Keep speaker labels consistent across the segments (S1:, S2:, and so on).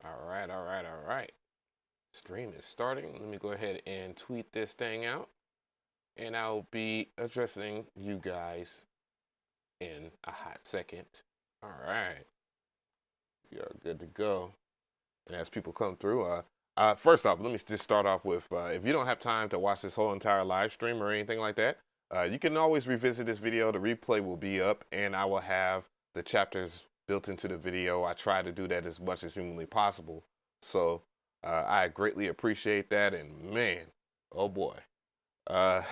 S1: All right. Stream is starting. Let me go ahead and tweet this thing out, and I'll be addressing you guys in a hot second. All right, we are good to go. And as people come through, first off, let me just start off with if you don't have time to watch this whole entire live stream or anything like that, you can always revisit this video. The replay will be up, and I will have the chapters built into the video. I try to do that as much as humanly possible. So I greatly appreciate that. And man, oh boy, uh,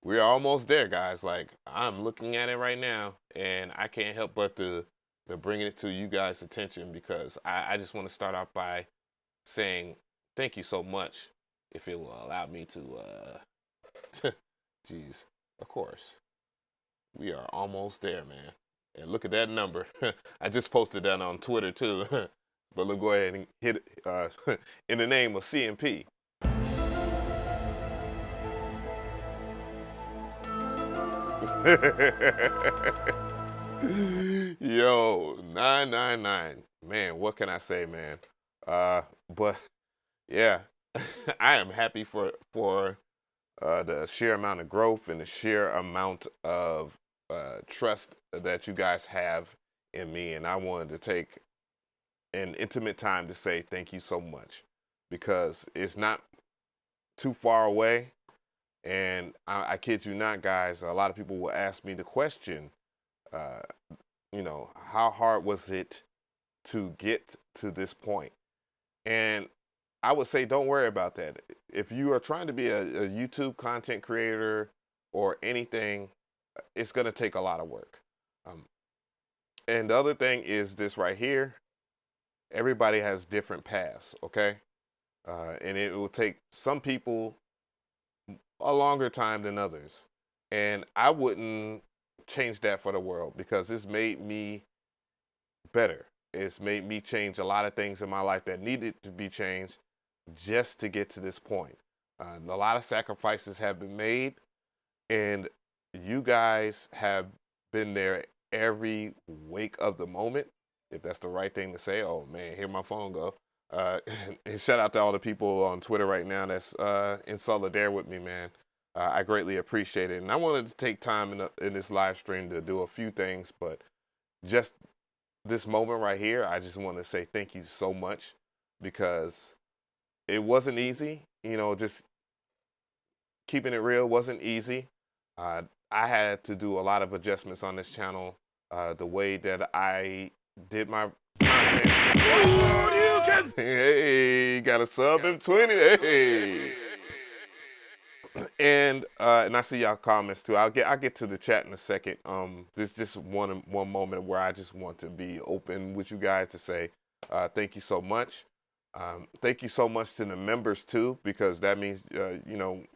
S1: we're almost there, guys. Like I'm looking at it right now, and I can't help but to bring it to you guys' attention because I just want to start off by saying thank you so much. If it will allow me to, geez, of course, we are almost there, man. And look at that number. I just posted that on Twitter too. But let's go ahead and hit in the name of CMP. Yo, 999. Man, what can I say, man? But yeah, I am happy for the sheer amount of growth and the sheer amount of trust that you guys have in me, and I wanted to take an intimate time to say thank you so much because it's not too far away. And I kid you not, guys, a lot of people will ask me the question, uh, how hard was it to get to this point? And I would say don't worry about that. If you are trying to be a YouTube content creator or anything, it's going to take a lot of work. Um, and the other thing is this right here. Everybody has different paths, okay? And it will take some people a longer time than others. And I wouldn't change that for the world because it's made me better. It's made me change a lot of things in my life that needed to be changed just to get to this point. A lot of sacrifices have been made, and you guys have been there every wake of the moment, if that's the right thing to say. Oh man, here my phone go. And shout out to all the people on Twitter right now that's in solidarity with me, man. I greatly appreciate it. And I wanted to take time in this live stream to do a few things, but just this moment right here, I just want to say thank you so much because it wasn't easy. Just keeping it real wasn't easy. I had to do a lot of adjustments on this channel. The way that I did my content. Hey, got a sub in 20. Hey. And I see y'all comments too. I'll get to the chat in a second. This just one moment where I just want to be open with you guys to say thank you so much. Thank you so much to the members too, because that means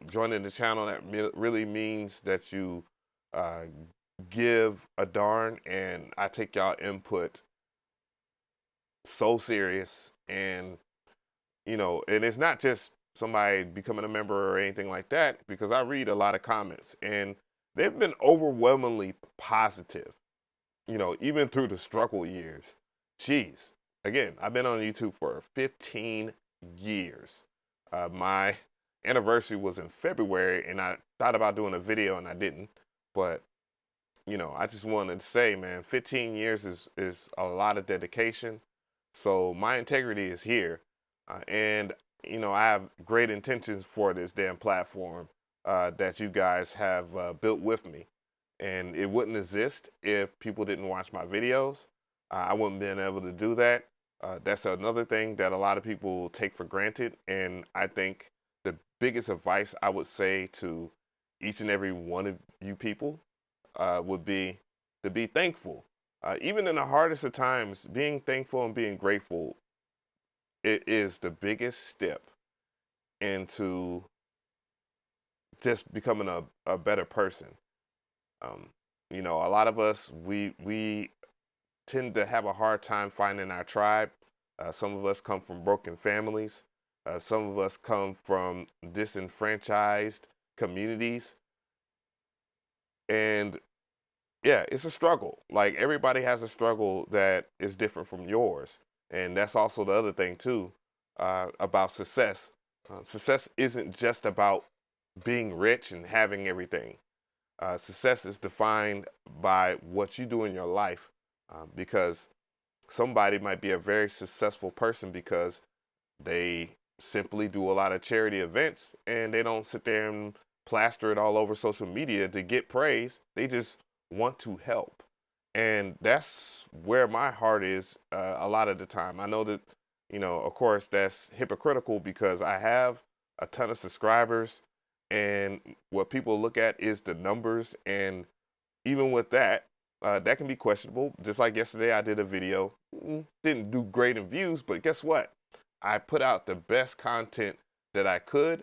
S1: joining the channel. That really means that you give a darn, and I take y'all input so serious. And and it's not just somebody becoming a member or anything like that, because I read a lot of comments and they've been overwhelmingly positive, even through the struggle years. Jeez. Again, I've been on YouTube for 15 years. My anniversary was in February, and I thought about doing a video and I didn't. But, I just wanted to say, man, 15 years is a lot of dedication. So my integrity is here. And I have great intentions for this damn platform that you guys have built with me. And it wouldn't exist if people didn't watch my videos. I wouldn't have been able to do that. That's another thing that a lot of people take for granted. And I think the biggest advice I would say to each and every one of you people would be to be thankful. Even in the hardest of times, being thankful and being grateful, it is the biggest step into just becoming a better person. A lot of us, we tend to have a hard time finding our tribe. Some of us come from broken families. Some of us come from disenfranchised communities. And yeah, it's a struggle. Like everybody has a struggle that is different from yours. And that's also the other thing too, about success. Success isn't just about being rich and having everything. Success is defined by what you do in your life, because somebody might be a very successful person because they simply do a lot of charity events and they don't sit there and plaster it all over social media to get praise. They just want to help. And that's where my heart is a lot of the time. I know that, of course, that's hypocritical because I have a ton of subscribers, and what people look at is the numbers. And even with that, that can be questionable. Just like yesterday, I did a video, didn't do great in views, but guess what? I put out the best content that I could.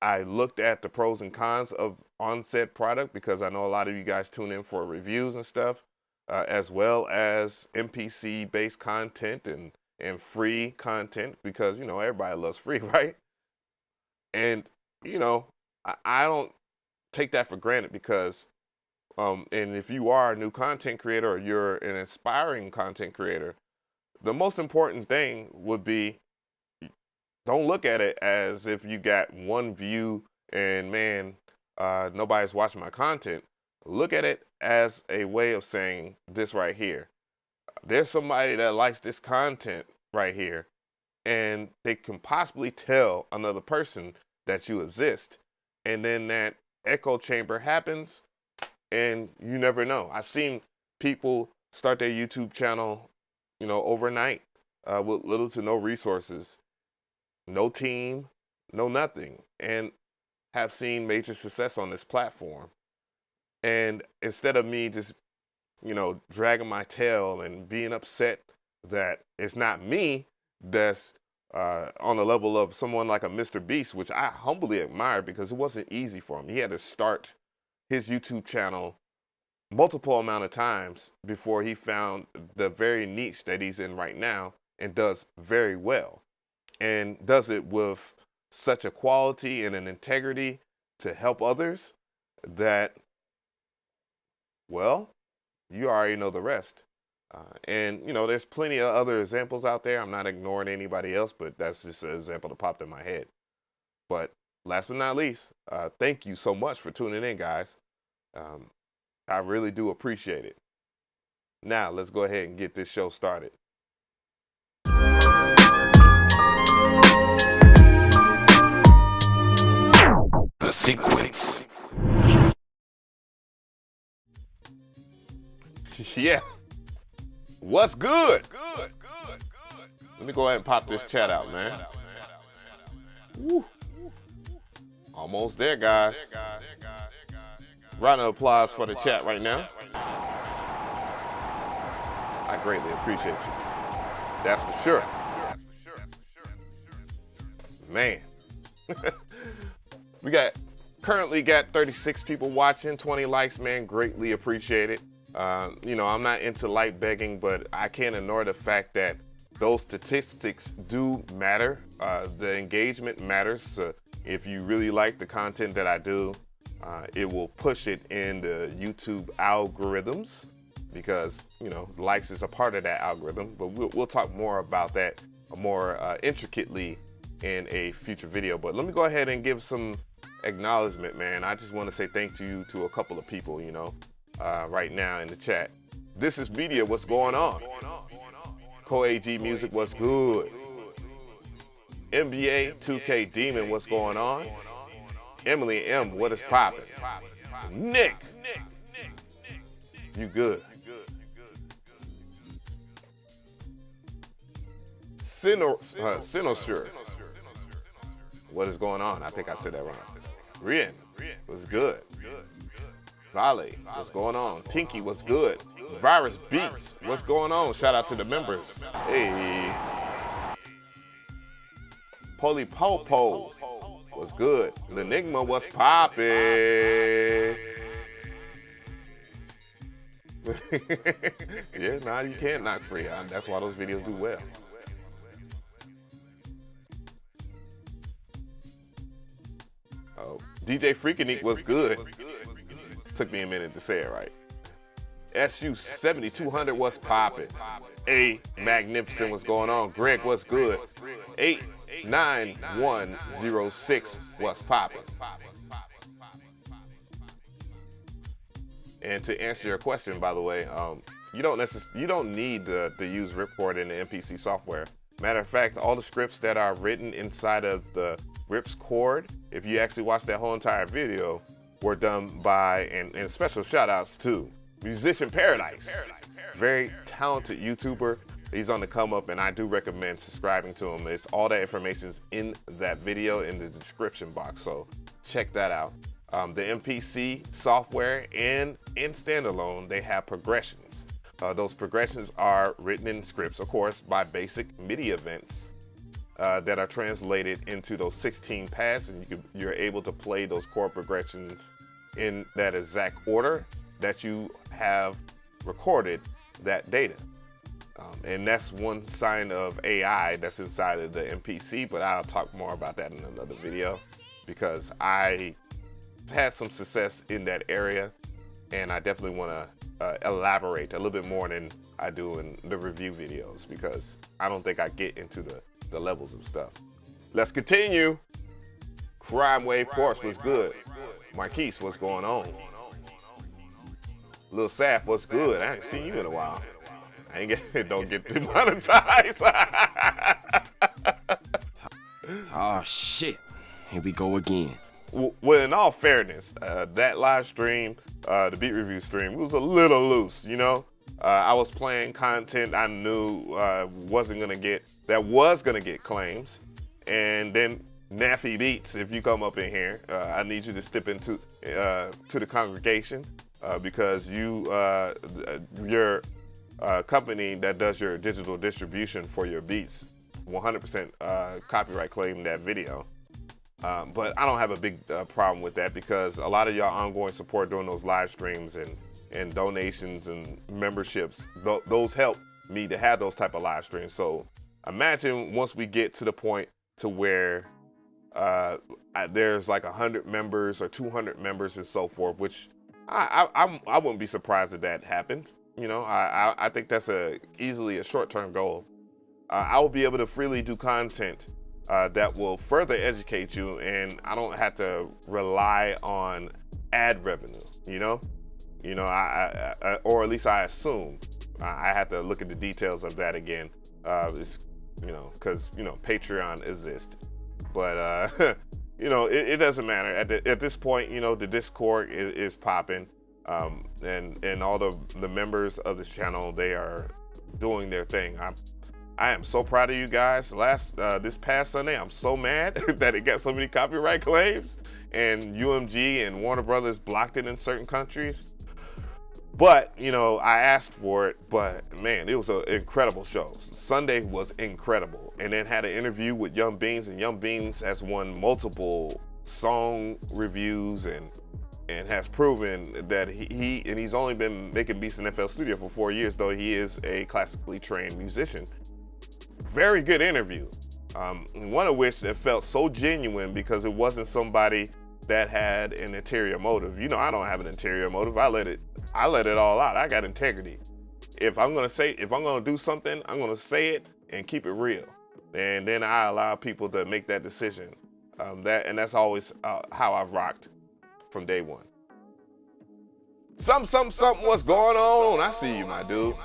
S1: I looked at the pros and cons of on-set product because I know a lot of you guys tune in for reviews and stuff, as well as MPC-based content and free content because, everybody loves free, right? And, I don't take that for granted because, and if you are a new content creator or you're an aspiring content creator, the most important thing would be, don't look at it as if you got one view and man, nobody's watching my content. Look at it as a way of saying this right here. There's somebody that likes this content right here, and they can possibly tell another person that you exist. And then that echo chamber happens, and you never know. I've seen people start their YouTube channel, overnight, with little to no resources, no team, no nothing, and have seen major success on this platform. And instead of me just, dragging my tail and being upset that it's not me that's on the level of someone like a Mr. Beast, which I humbly admire because it wasn't easy for him. He had to start his YouTube channel multiple amount of times before he found the very niche that he's in right now and does very well. And does it with such a quality and an integrity to help others that, well, you already know the rest. And, there's plenty of other examples out there. I'm not ignoring anybody else, but that's just an example that popped in my head. But last but not least, thank you so much for tuning in, guys. I really do appreciate it. Now, let's go ahead and get this show started. The sequence. Yeah. What's good? Let me go ahead and pop this chat out, man. Woo. Almost there, guys. Round of applause for the chat right now. I greatly appreciate you. That's for sure. Man. We currently got 36 people watching, 20 likes, man. Greatly appreciate it. I'm not into like begging, but I can't ignore the fact that those statistics do matter. The engagement matters. If you really like the content that I do, it will push it in the YouTube algorithms because, likes is a part of that algorithm. But we'll talk more about that more intricately in a future video. But let me go ahead and give some acknowledgement, man. I just want to say thank you to a couple of people, right now in the chat. This is Media, what's going on? Co-AG Music, what's good? NBA 2K Demon, what's going on? Emily M, what is poppin'? Nick, you good? Sinosure, what is going on? I think I said that wrong. Rien, what's good? Vale, what's going on? Tinky, what's good? Virus Beats, what's going on? Shout out to the members. Hey. Polypopo, what's good? Lenigma, what's poppin'? Yeah, nah, you can't knock free. That's why those videos do well. Oh, DJ Freakinique was good. Took me a minute to say it right. SU7200, what's poppin'? A Magnificent, what's going on? Greg, what's good? 89106, what's poppin'? And to answer your question, by the way, you don't need to use ripcord in the MPC software. Matter of fact, all the scripts that are written inside of the rips chord, if you actually watch that whole entire video, were done by, and special shout outs to Musician Paradise. Very talented YouTuber. He's on the come up, and I do recommend subscribing to him. It's all that information's in that video in the description box, so check that out. The MPC software and in standalone, they have progressions. Those progressions are written in scripts, of course, by basic MIDI events that are translated into those 16 pads, and you're able to play those chord progressions in that exact order that you have recorded that data. And that's one sign of AI that's inside of the MPC, but I'll talk more about that in another video because I had some success in that area, and I definitely want to elaborate a little bit more than I do in the review videos because I don't think I get into the levels of stuff. Let's continue. Crime Wave Course, what's good? Marquise, what's going on? Lil Saf, what's good? I ain't seen you in a while. Don't get demonetized.
S2: Oh shit, here we go again.
S1: Well, in all fairness, that live stream, the beat review stream, was a little loose, you know? I was playing content I knew was gonna get claims, and then Naffy Beats, if you come up in here, I need you to step into to the congregation because your company that does your digital distribution for your beats 100% copyright claim that video. But I don't have a big problem with that because a lot of y'all ongoing support during those live streams and donations and memberships, those help me to have those type of live streams. So imagine once we get to the point to where there's like 100 members or 200 members and so forth, which I wouldn't be surprised if that happened. You know, I think that's easily a short-term goal. I will be able to freely do content that will further educate you, and I don't have to rely on ad revenue, you know, I or at least I assume. I have to look at the details of that again, it's, because Patreon exists, but it doesn't matter at this point. The Discord is popping, and all the members of this channel, they are doing their thing. I am so proud of you guys. This past Sunday, I'm so mad that it got so many copyright claims and UMG and Warner Brothers blocked it in certain countries. But, I asked for it, but man, it was an incredible show. Sunday was incredible. And then had an interview with Young Beans, and Young Beans has won multiple song reviews and has proven that he's only been making beats in FL Studio for 4 years, though he is a classically trained musician. Very good interview. One of which that felt so genuine because it wasn't somebody that had an ulterior motive. I don't have an ulterior motive. I let it all out. I got integrity. If I'm gonna do something, I'm gonna say it and keep it real. And then I allow people to make that decision. That's always how I've rocked from day one. Something, what's going on? I see you, my dude.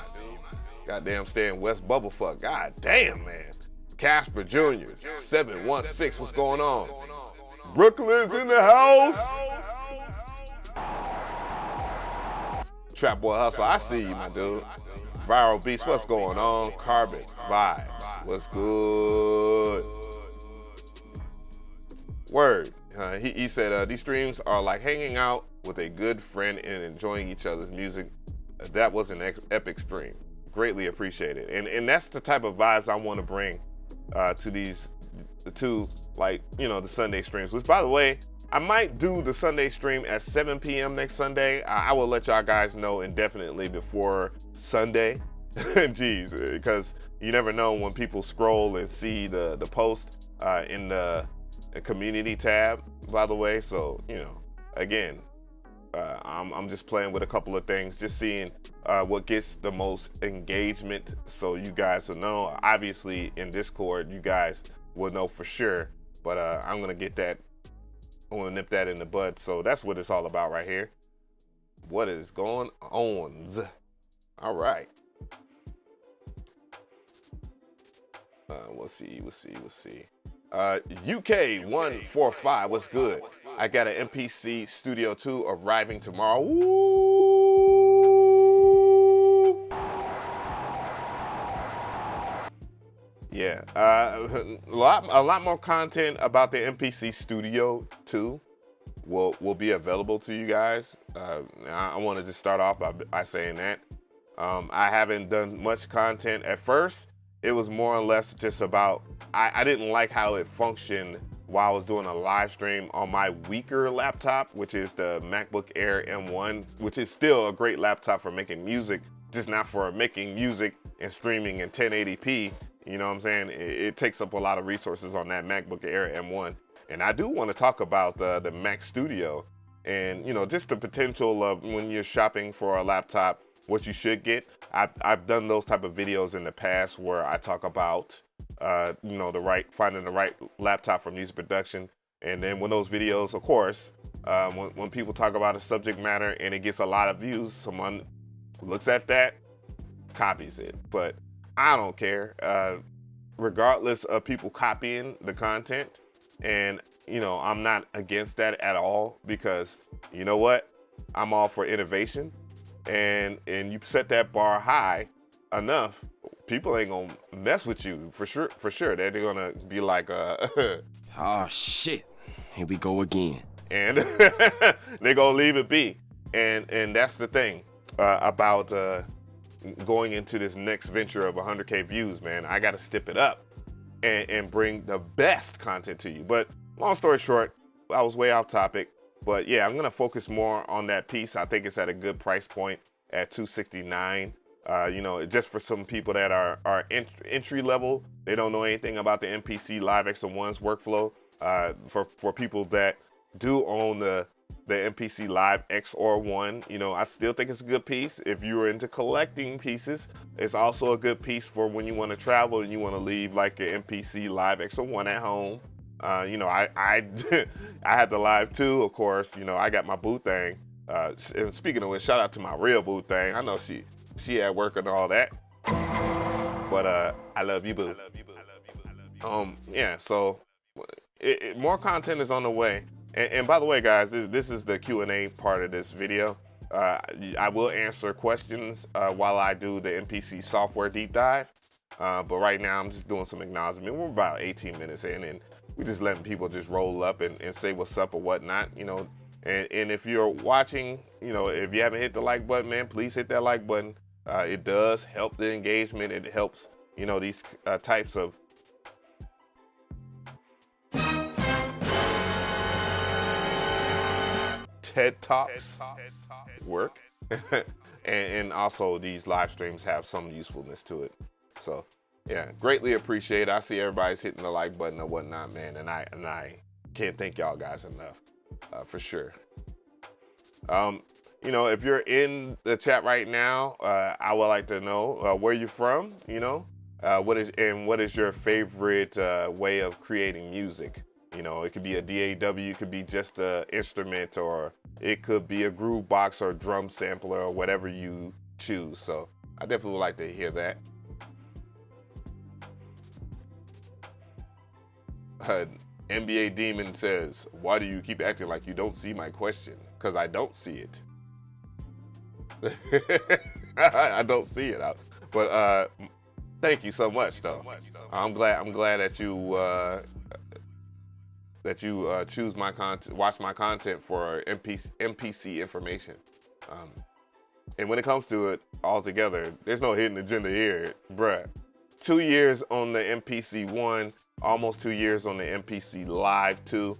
S1: Goddamn, stay in West Bubblefuck. God damn, man. Casper Jr. 716, what's going on? Brooklyn's in the house. Trap Boy Hustle, I see you, my dude. Viral Beast, what's going on? Carbon Vibes, what's good? Word. He said these streams are like hanging out with a good friend and enjoying each other's music. That was an epic stream. Greatly appreciated. And that's the type of vibes I want to bring to the Sunday streams, which, by the way, I might do the Sunday stream at 7 p.m. next Sunday. I will let y'all guys know indefinitely before Sunday. Jeez, because you never know when people scroll and see the post in the community tab, by the way. So, again, I'm just playing with a couple of things, just seeing what gets the most engagement, so you guys will know. Obviously, in Discord, you guys will know for sure, but I'm gonna get that. I'm gonna nip that in the bud. So that's what it's all about right here. What is going on? All right. We'll see. UK 145, what's good? I got an MPC Studio 2 arriving tomorrow. Woo! Yeah, a lot more content about the MPC Studio 2 will be available to you guys. I want to just start off by saying that I haven't done much content at first. It was more or less just about, I didn't like how it functioned while I was doing a live stream on my weaker laptop, which is the MacBook Air M1, which is still a great laptop for making music, just not for making music and streaming in 1080p. You know what I'm saying? It takes up a lot of resources on that MacBook Air M1. And I do want to talk about the Mac Studio and, you know, just the potential of when you're shopping for a laptop, what you should get. I've done those type of videos in the past where I talk about, you know, finding the right laptop for music production. And then when those videos, of course, when people talk about a subject matter and it gets a lot of views, someone looks at that, copies it. But I don't care, regardless of people copying the content. And, you know, I'm not against that at all, because you know what? I'm all for innovation. And you set that bar high enough, people ain't gonna mess with you for sure. They're gonna be like,
S2: oh shit, here we go again.
S1: And they're gonna leave it be. And that's the thing about going into this next venture of 100K views, man. I gotta step it up and bring the best content to you. But long story short, I was way off topic. But yeah, I'm gonna focus more on that piece. I think it's at a good price point at $269. You know, just for some people that are entry level, they don't know anything about the MPC Live X1's workflow. For people that do own the MPC Live X or One, you know, I still think it's a good piece. If you're into collecting pieces, it's also a good piece for when you want to travel and you want to leave like your MPC Live X or One at home. You know, I I had the Live 2, of course. You know, I got my boo thing. And speaking of which, shout out to my real boo thing. I know she at work and all that. But I love you, boo. Yeah, so more content is on the way. And by the way, guys, this is the Q&A part of this video. I will answer questions while I do the MPC software deep dive. But right now, I'm just doing some acknowledgement. We're about 18 minutes in, and we're just letting people just roll up and say what's up or whatnot, you know. And if you're watching, you know, if you haven't hit the like button, man, please hit that like button. It does help the engagement. It helps, you know, these types of TED Talks work. and also these live streams have some usefulness to it. So yeah, greatly appreciate it. I see everybody's hitting the like button or whatnot, man, and I can't thank y'all guys enough, for sure. You know, if you're in the chat right now, I would like to know where you're from. You know, what is your favorite way of creating music? You know, it could be a DAW, it could be just an instrument, or it could be a groove box or drum sampler or whatever you choose. So I definitely would like to hear that. NBA Demon says, why do you keep acting like you don't see my question? Because I don't see it. I don't see it. But thank you so much, though. I'm glad that you choose my content, watch my content for MPC information. And when it comes to it all together, there's no hidden agenda here, bruh. 2 years on the MPC One, almost 2 years on the MPC Live 2,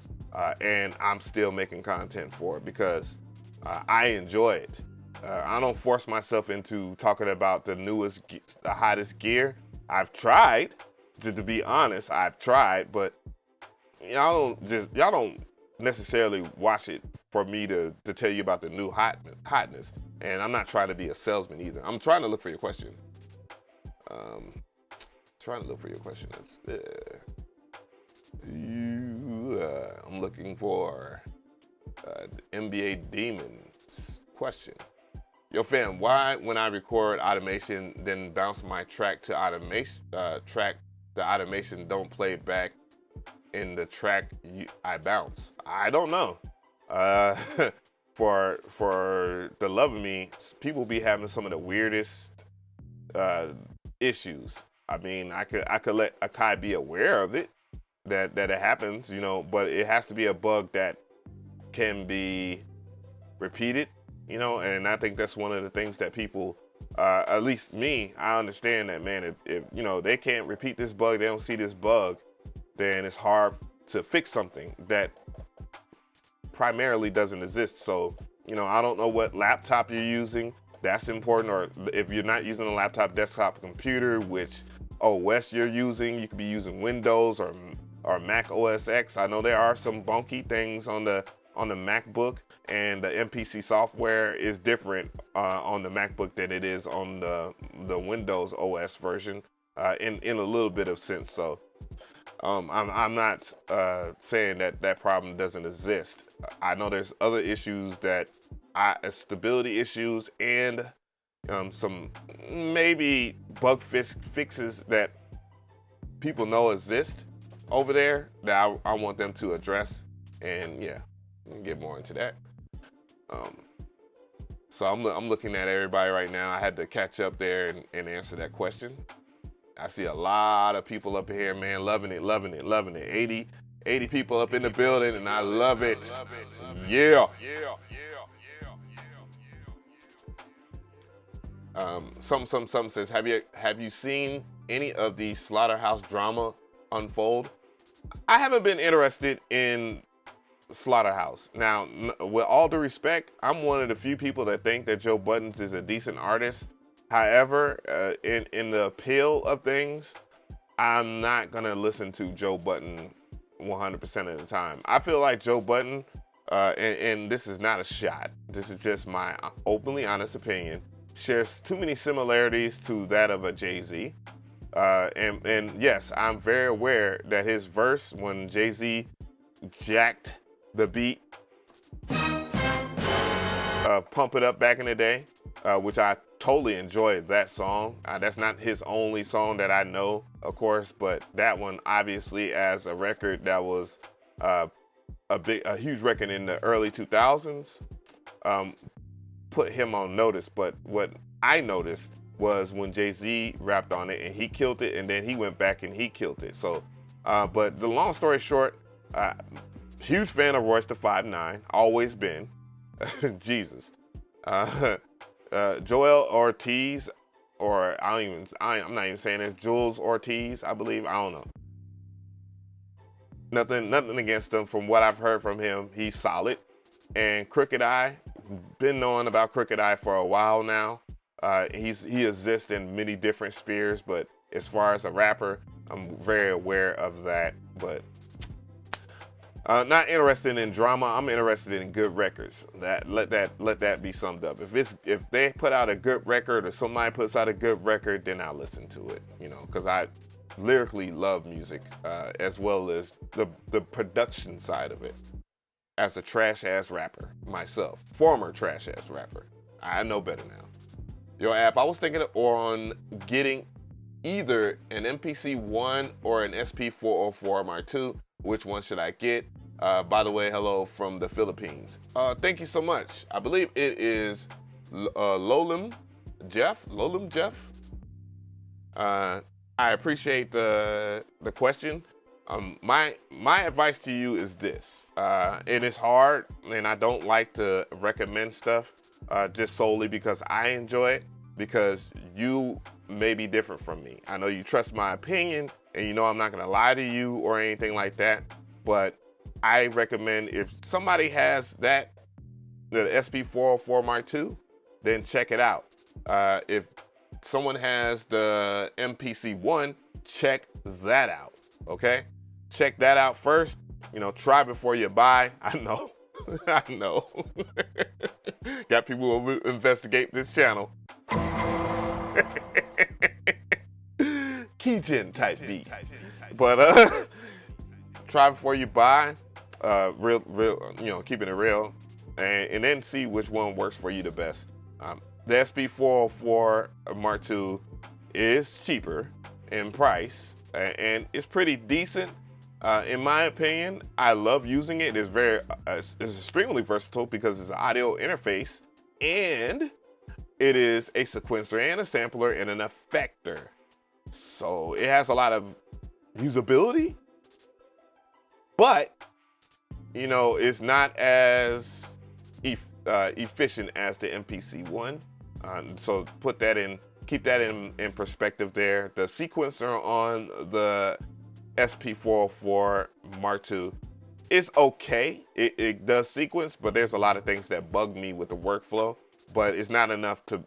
S1: and I'm still making content for it because I enjoy it. I don't force myself into talking about the newest, the hottest gear. I've tried, to be honest, I've tried, but y'all don't necessarily watch it for me to tell you about the new hotness. And I'm not trying to be a salesman either. I'm trying to look for your question. Trying to look for your question. I'm looking for the NBA Demons question. Yo, fam, why when I record automation, then bounce my track to automation, the automation don't play back in the track I bounce? I don't know. For the love of me, people be having some of the weirdest issues. I mean, I could let AKAI be aware of it, that it happens, you know, but it has to be a bug that can be repeated, you know, and I think that's one of the things that people, at least me, I understand that, man, if you know, they can't repeat this bug, they don't see this bug, then it's hard to fix something that primarily doesn't exist. So, you know, I don't know what laptop you're using. That's important. Or if you're not using a laptop, desktop computer, which OS you're using, you could be using Windows or Mac OS X. I know there are some bunky things on the MacBook, and the MPC software is different on the MacBook than it is on the Windows OS version in a little bit of sense. So I'm not saying that problem doesn't exist. I know there's other issues that stability issues and some maybe bug fixes that people know exist over there that I want them to address. And yeah, we can get more into that. So I'm looking at everybody right now. I had to catch up there and answer that question. I see a lot of people up here, man, loving it. 80 people up in the building, and I love it. Yeah. Some says, have you seen any of the slaughterhouse drama unfold? I haven't been interested in Slaughterhouse. Now, with all due respect, I'm one of the few people that think that Joe Buttons is a decent artist. However, in the appeal of things, I'm not gonna listen to Joe Budden 100% of the time. I feel like Joe Budden, and this is not a shot, this is just my openly honest opinion, shares too many similarities to that of a Jay-Z. And yes, I'm very aware that his verse, when Jay-Z jacked the beat of Pump It Up back in the day, which I totally enjoyed that song. That's not his only song that I know, of course, but that one obviously as a record that was a huge record in the early 2000s, put him on notice. But what I noticed was when Jay-Z rapped on it and he killed it, and then he went back and he killed it. So, but the long story short, huge fan of Royce da 5'9", always been. Jesus. Joel Ortiz, or I'm not even saying this, Jules Ortiz, I believe. I don't know. Nothing against him. From what I've heard from him, he's solid. And Crooked I, been knowing about Crooked I for a while now. He exists in many different spheres, but as far as a rapper, I'm very aware of that. But not interested in drama. I'm interested in good records. Let that be summed up. If they put out a good record, or somebody puts out a good record, then I'll listen to it. You know, because I lyrically love music, as well as the production side of it. As a trash ass rapper myself, former trash ass rapper, I know better now. Yo, App, I was thinking on getting either an MPC ONE or an SP404 Mark II. Which one should I get? By the way, hello from the Philippines. Thank you so much. I believe it is Lolim Jeff. I appreciate the question. My advice to you is this. It is hard, and I don't like to recommend stuff just solely because I enjoy it, because you may be different from me. I know you trust my opinion, and you know I'm not gonna lie to you or anything like that, but I recommend if somebody has the SP404 Mark II, then check it out. If someone has the MPC ONE, check that out, okay? Check that out first You know, try before you buy. I know. I know. Got people who will investigate this channel. Keygen type beat. But try before you buy. Real, you know, keeping it real. And then see which one works for you the best. The SP404 Mark II is cheaper in price, and it's pretty decent. In my opinion, I love using it. It's extremely versatile because it's an audio interface, and it is a sequencer and a sampler and an effector. So it has a lot of usability, but you know, it's not as efficient as the MPC ONE. So keep that in perspective there. The sequencer on the SP404 Mark II is okay. It does sequence, but there's a lot of things that bug me with the workflow, but it's not enough to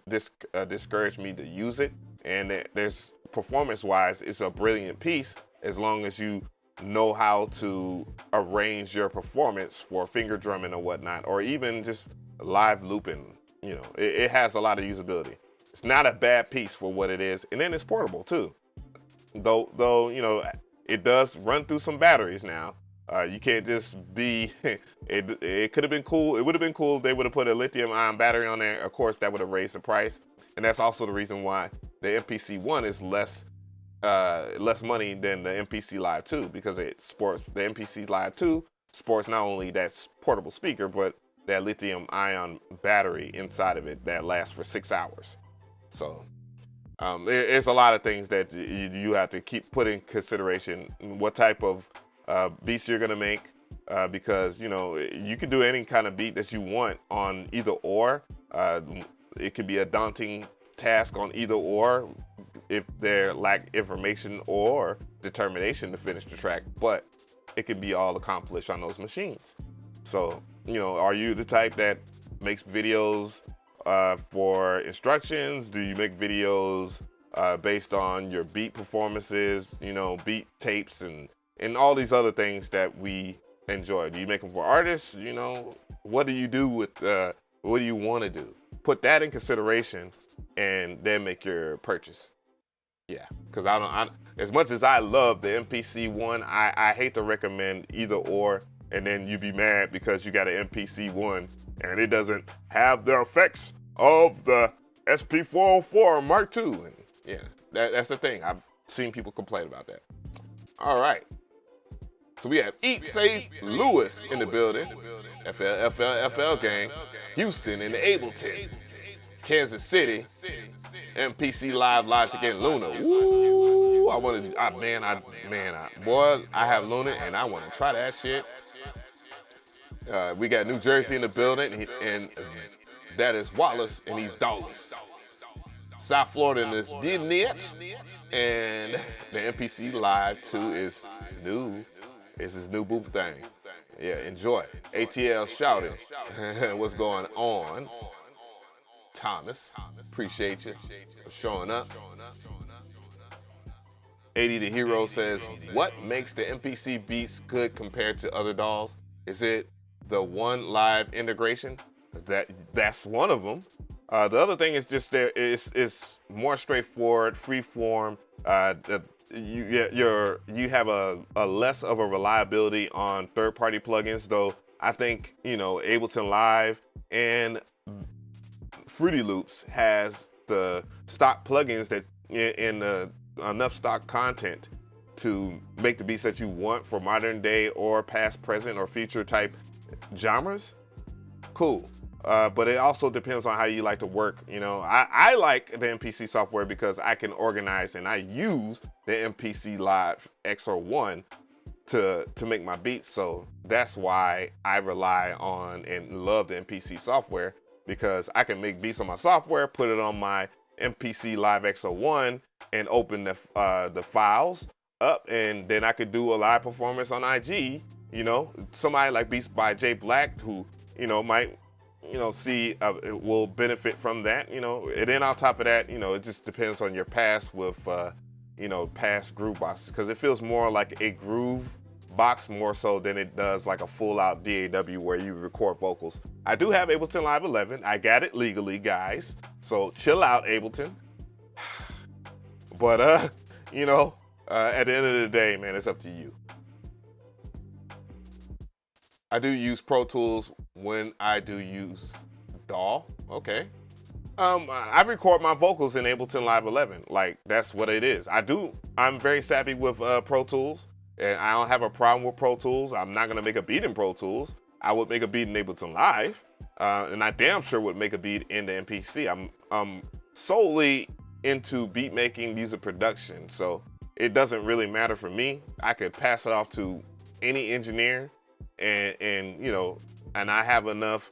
S1: discourage me to use it. And there's performance-wise, it's a brilliant piece as long as you know how to arrange your performance for finger drumming or whatnot, or even just live looping. You know, it has a lot of usability. It's not a bad piece for what it is, and then it's portable too. Though you know, it does run through some batteries now. You can't just be. It could have been cool. It would have been cool if they would have put a lithium-ion battery on there. Of course, that would have raised the price, and that's also the reason why the MPC ONE is less money than the MPC Live 2, because the MPC Live 2 sports not only that portable speaker, but that lithium-ion battery inside of it that lasts for 6 hours. So there's a lot of things that you have to put in consideration. What type of beats you're gonna make, because you know, you can do any kind of beat that you want on either or. It could be a daunting task on either or if they lack information or determination to finish the track, but it can be all accomplished on those machines. So, you know, are you the type that makes videos for instructions? Do you make videos based on your beat performances, you know, beat tapes and all these other things that we enjoy? Do you make them for artists? You know, what do you do with, what do you want to do? Put that in consideration and then make your purchase. Yeah, because as much as I love the MPC ONE, I hate to recommend either or, and then you be mad because you got an MPC ONE and it doesn't have the effects of the SP404 Mark II. And yeah, that's the thing. I've seen people complain about that. All right. So we have Eat St. Louis in the building. FL gang. Houston and Ableton. Kansas City. MPC Live, Logic, and Luna. Woo! I want to, boy, I have Luna and I want to try that shit. We got New Jersey in the building, and that is Wallace, and he's Dallas. South Florida is Vietnam, and the MPC Live 2 is new. It's his new booth thing. Yeah, enjoy. ATL shouting. What's going on? Thomas, appreciate you for showing up. 80 the Hero says, what makes the MPC beats good compared to other DAWs? Is it the One Live integration? That's one of them. The other thing is just it's more straightforward, free form. You have a less of a reliability on third-party plugins, though. I think, you know, Ableton Live and Fruity Loops has the stock plugins that in enough stock content to make the beats that you want for modern day or past, present, or future type genres. Cool. But it also depends on how you like to work. You know, I like the MPC software because I can organize, and I use the MPC Live XR1 to make my beats. So that's why I rely on and love the MPC software, because I can make beats on my software, put it on my MPC Live XR1, and open the files up, and then I could do a live performance on IG. You know, somebody like Beats by Jay Black, who, you know, might, you know, see it will benefit from that, you know. And then on top of that, you know, it just depends on your past with, you know, past groove boxes, because it feels more like a groove box more so than it does like a full out DAW where you record vocals. I do have Ableton Live 11. I got it legally, guys. So chill out, Ableton. But, you know, at the end of the day, man, it's up to you. I do use Pro Tools when I do use DAW. Okay. I record my vocals in Ableton Live 11. Like, that's what it is. I'm very savvy with Pro Tools, and I don't have a problem with Pro Tools. I'm not gonna make a beat in Pro Tools. I would make a beat in Ableton Live, and I damn sure would make a beat in the MPC. I'm solely into beat making, music production, so it doesn't really matter for me. I could pass it off to any engineer, and you know, and I have enough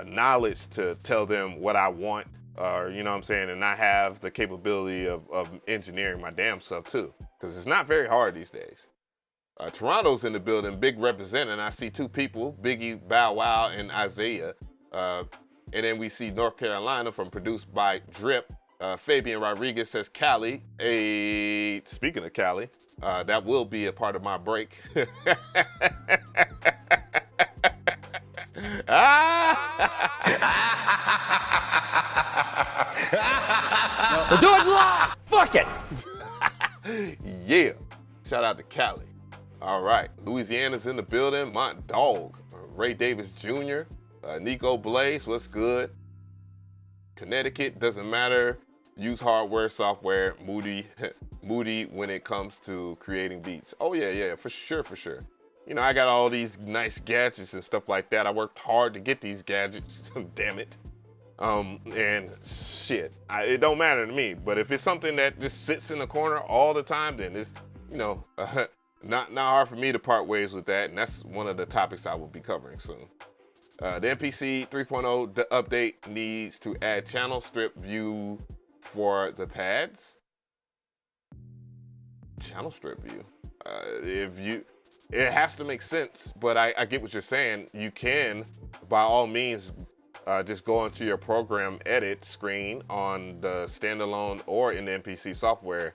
S1: knowledge to tell them what I want, or you know what I'm saying, and I have the capability of engineering my damn stuff too, because it's not very hard these days. Toronto's in the building, big representing. I see two people, Biggie, Bow Wow, and Isaiah. And then we see North Carolina from Produced by Drip. Fabian Rodriguez says Cali. Speaking of Cali, that will be a part of my break.
S3: We'll do it live! Fuck it!
S1: Yeah. Shout out to Cali. All right. Louisiana's in the building. My dog. Ray Davis Jr. Nico Blaze, what's good? Connecticut, doesn't matter. Use hardware, software. Moody when it comes to creating beats. Oh, yeah, for sure. You know, I got all these nice gadgets and stuff like that. I worked hard to get these gadgets. Damn it. And shit, it don't matter to me. But if it's something that just sits in the corner all the time, then it's, you know, not hard for me to part ways with that. And that's one of the topics I will be covering soon. The MPC 3.0 update needs to add channel strip view for the pads. Channel strip view. It has to make sense, but I get what you're saying. You can, by all means, just go into your program edit screen on the standalone or in the MPC software,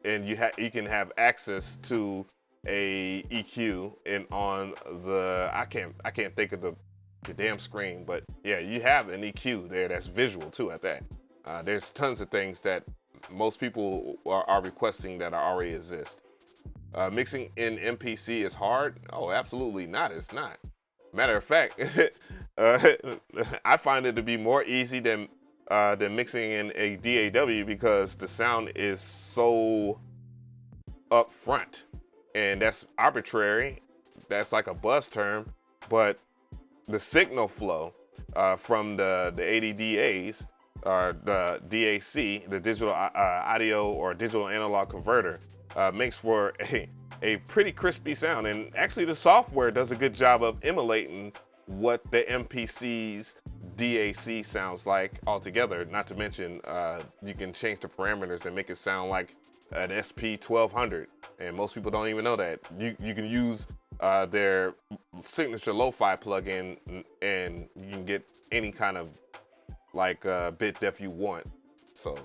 S1: and you can have access to a EQ and on the I can't think of the damn screen, but yeah, you have an EQ there that's visual too at that. There's tons of things that most people are requesting that already exist. Mixing in MPC is hard? Oh, absolutely not. It's not. Matter of fact, I find it to be more easy than mixing in a DAW because the sound is so upfront, and that's arbitrary. That's like a buzz term, but the signal flow from the ADDAs or the DAC, the digital audio or digital analog converter, makes for a pretty crispy sound. And actually the software does a good job of emulating what the MPC's DAC sounds like altogether. Not to mention, you can change the parameters and make it sound like an SP1200. And most people don't even know that. You can use their signature lo-fi plugin and you can get any kind of like bit depth you want. So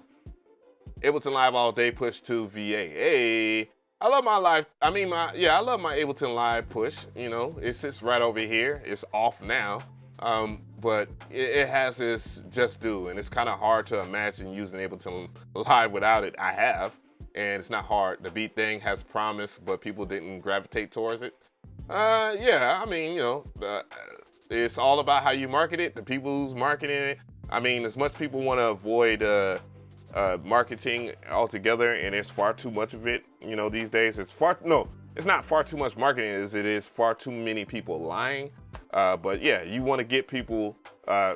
S1: Ableton Live all day push to VA. Hey, I love my live. I love my Ableton Live push. You know, it sits right over here. It's off now, but it has its just due, and it's kind of hard to imagine using Ableton Live without it. I have, and it's not hard. The beat thing has promise, but people didn't gravitate towards it. Yeah, I mean, you know, it's all about how you market it. The people who's marketing it. I mean, as much people want to avoid marketing altogether, and there's far too much of it, you know, these days. It's not far too much marketing as it is far too many people lying. But yeah, you want to get people,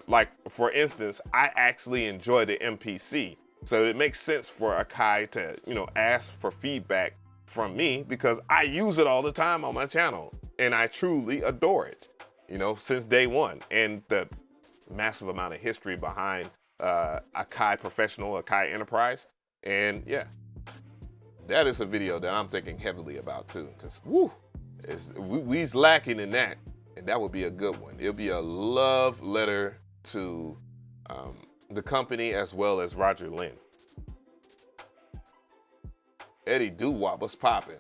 S1: like for instance, I actually enjoy the MPC. So it makes sense for AKAI to, you know, ask for feedback from me because I use it all the time on my channel and I truly adore it, you know, since day one. And the massive amount of history behind AKAI Professional, AKAI Enterprise. And yeah, that is a video that I'm thinking heavily about too, because we's lacking in that, and that would be a good one. It'll be a love letter to the company as well as Roger Lynn. Eddie Doo-Wop, what's poppin'?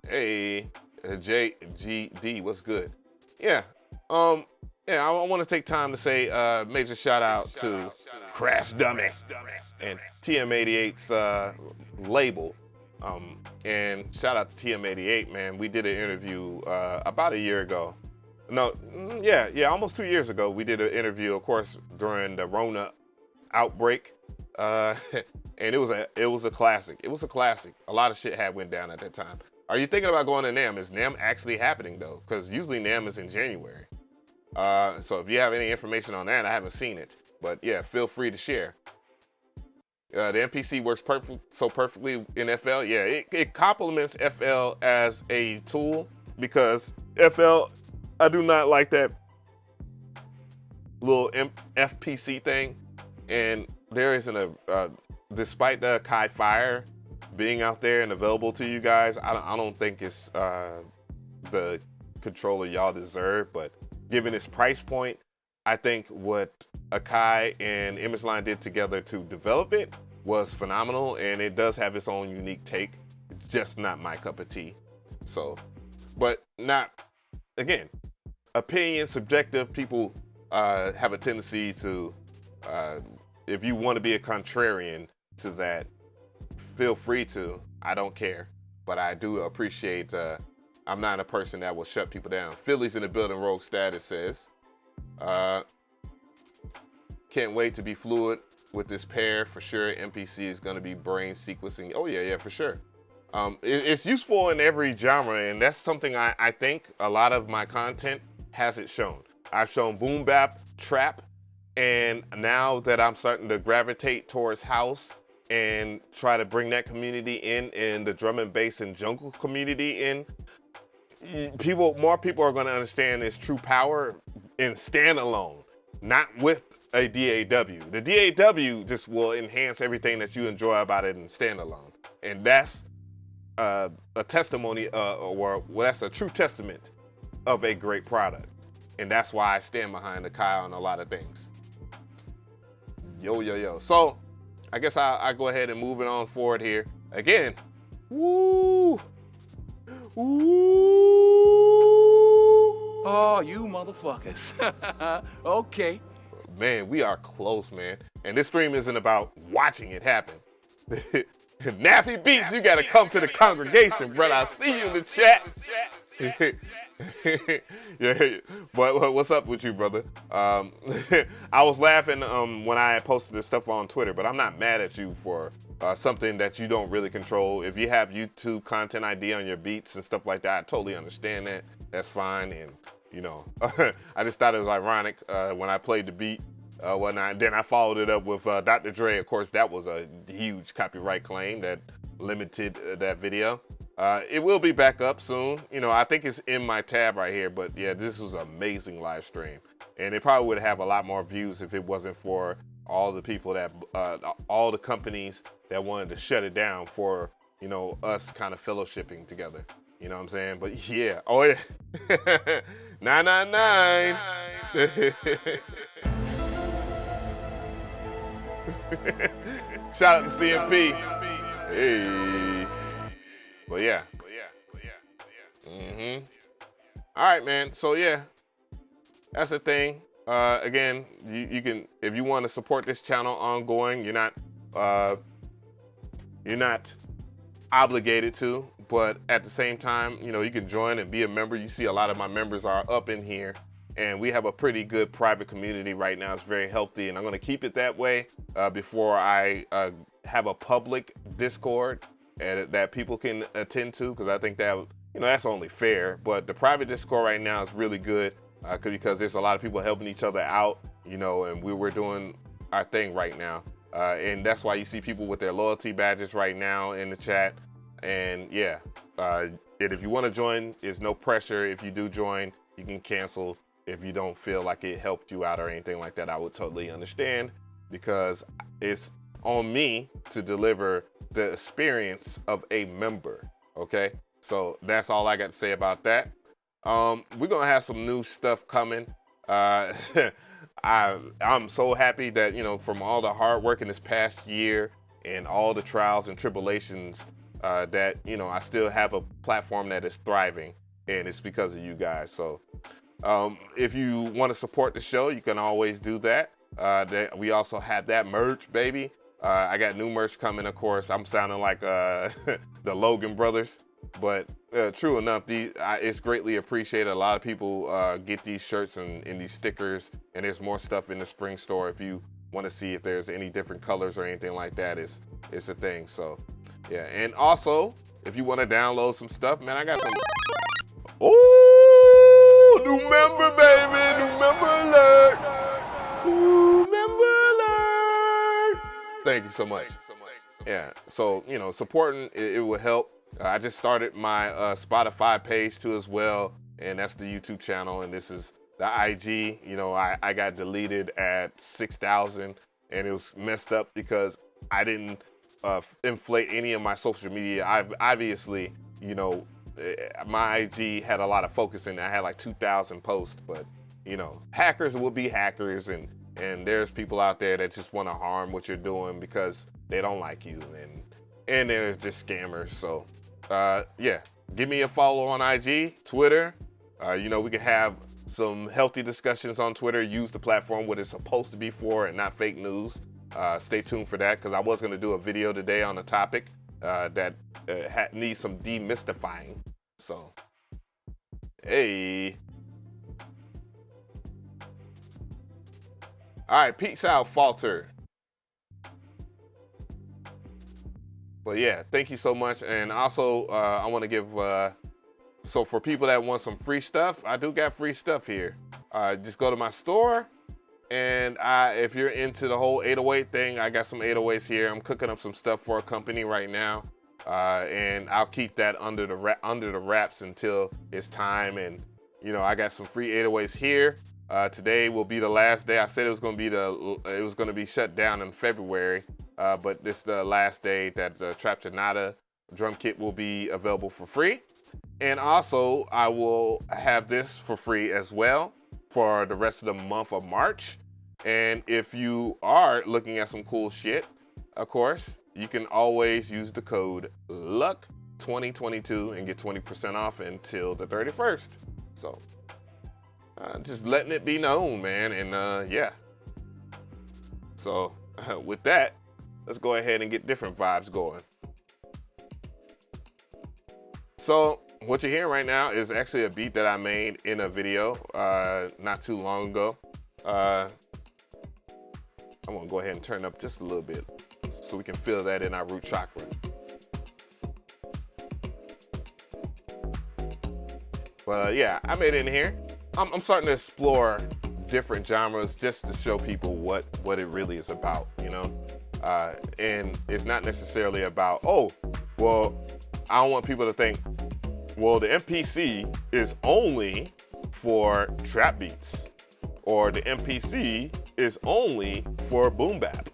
S1: Hey, JGD, what's good? Yeah, yeah, I want to take time to say major shout out to Crash Dummy and TM88's label. And shout out to TM88, man. We did an interview about a year ago. No, yeah, almost 2 years ago. We did an interview, of course, during the Rona outbreak. And it was a classic. It was a classic. A lot of shit had went down at that time. Are you thinking about going to NAMM? Is NAMM actually happening though? Because usually NAMM is in January. So if you have any information on that, I haven't seen it. But yeah, feel free to share. The MPC works perfectly in FL. Yeah, it complements FL as a tool because FL, I do not like that little FPC thing. And there isn't despite the AKAI Fire being out there and available to you guys, I don't think it's the controller y'all deserve. But given its price point, I think what AKAI and ImageLine did together to develop it was phenomenal, and it does have its own unique take. It's just not my cup of tea. So, but not, again, opinion, subjective. People have a tendency to, if you want to be a contrarian to that, feel free to. I don't care, but I do appreciate. I'm not a person that will shut people down. Philly's in the building. Rogue Status says, can't wait to be fluid with this pair for sure. MPC is going to be brain sequencing. Oh yeah, for sure. It's useful in every genre, and that's something I think a lot of my content hasn't shown. I've shown boom bap, trap, and now that I'm starting to gravitate towards house and try to bring that community in and the drum and bass and jungle community in, more people are going to understand its true power in standalone, not with a DAW. The DAW just will enhance everything that you enjoy about it in standalone, and that's a testimony, or that's a true testament of a great product, and that's why I stand behind AKAI on a lot of things. Yo. So I guess I go ahead and move it on forward here. Again, woo.
S3: Oh, you motherfuckers. Okay.
S1: Man, we are close, man. And this stream isn't about watching it happen. Naffy Beats, you gotta come to the congregation, brother. I see you in the chat. Yeah, but what's up with you, brother? I was laughing when I posted this stuff on Twitter, but I'm not mad at you for something that you don't really control. If you have YouTube content ID on your beats and stuff like that, I totally understand that. That's fine. And you know, I just thought it was ironic when I played the beat, whatnot. Then I followed it up with Dr. Dre. Of course, that was a huge copyright claim that limited that video. It will be back up soon. You know, I think it's in my tab right here. But yeah, this was an amazing live stream, and it probably would have a lot more views if it wasn't for all the people that, all the companies that wanted to shut it down for, you know, us kind of fellowshipping together. You know what I'm saying? But yeah, oh yeah, 999. Shout out to CMP. Hey. But yeah. All right, man. So yeah, that's the thing. Again, you can, if you want to support this channel ongoing, you're not obligated to, but at the same time, you know, you can join and be a member. You see a lot of my members are up in here, and we have a pretty good private community right now. It's very healthy, and I'm going to keep it that way before I have a public Discord that people can attend to, because I think that, you know, that's only fair. But the private Discord right now is really good because there's a lot of people helping each other out, you know, and we're doing our thing right now. And that's why you see people with their loyalty badges right now in the chat. And yeah, and if you want to join, there's no pressure. If you do join, you can cancel if you don't feel like it helped you out or anything like that. I would totally understand, because it's on me to deliver the experience of a member. Okay, so that's all I got to say about that. We're gonna have some new stuff coming. I'm so happy that, you know, from all the hard work in this past year and all the trials and tribulations that, you know, I still have a platform that is thriving, and it's because of you guys. So if you want to support the show, you can always do that. We also have that merch, baby. I got new merch coming, of course. I'm sounding like the Logan brothers, but true enough, it's greatly appreciated. A lot of people get these shirts and these stickers, and there's more stuff in the spring store. If you want to see if there's any different colors or anything like that, it's a thing. So yeah, and also if you want to download some stuff, man, I got some. Oh, new member, baby, new member alert. New member alert. Thank you so much. Yeah, so, you know, supporting, it will help. I just started my Spotify page too as well, and that's the YouTube channel, and this is the IG. You know, I got deleted at 6,000, and it was messed up because I didn't inflate any of my social media. I've obviously, you know, my IG had a lot of focus in it. I had like 2,000 posts, but, you know, hackers will be hackers, and there's people out there that just want to harm what you're doing because they don't like you, and there's just scammers. So yeah, give me a follow on IG, Twitter. You know, we can have some healthy discussions on Twitter. Use the platform what it's supposed to be for and not fake news. Stay tuned for that, because I was going to do a video today on a topic that needs some demystifying. So, hey. All right, peace out, Falter. But yeah, thank you so much. And also, I want to give, so for people that want some free stuff, I do got free stuff here. Just go to my store, and if you're into the whole 808 thing, I got some 808s here. I'm cooking up some stuff for a company right now, and I'll keep that under the wraps until it's time. And you know, I got some free 808s here. Today will be the last day. I said it was going to be shut down in February, but this is the last day that the Traptonata drum kit will be available for free. And also, I will have this for free as well for the rest of the month of March. And if you are looking at some cool shit, of course, you can always use the code LUCK2022 and get 20% off until the 31st. So just letting it be known, man. And yeah. So with that, let's go ahead and get different vibes going. So what you're hearing right now is actually a beat that I made in a video not too long ago. I'm gonna go ahead and turn up just a little bit so we can feel that in our root chakra. But yeah, I made it in here. I'm starting to explore different genres just to show people what it really is about, you know? And it's not necessarily about, oh, well, I don't want people to think, well, the MPC is only for trap beats, or the MPC is only for boom bap.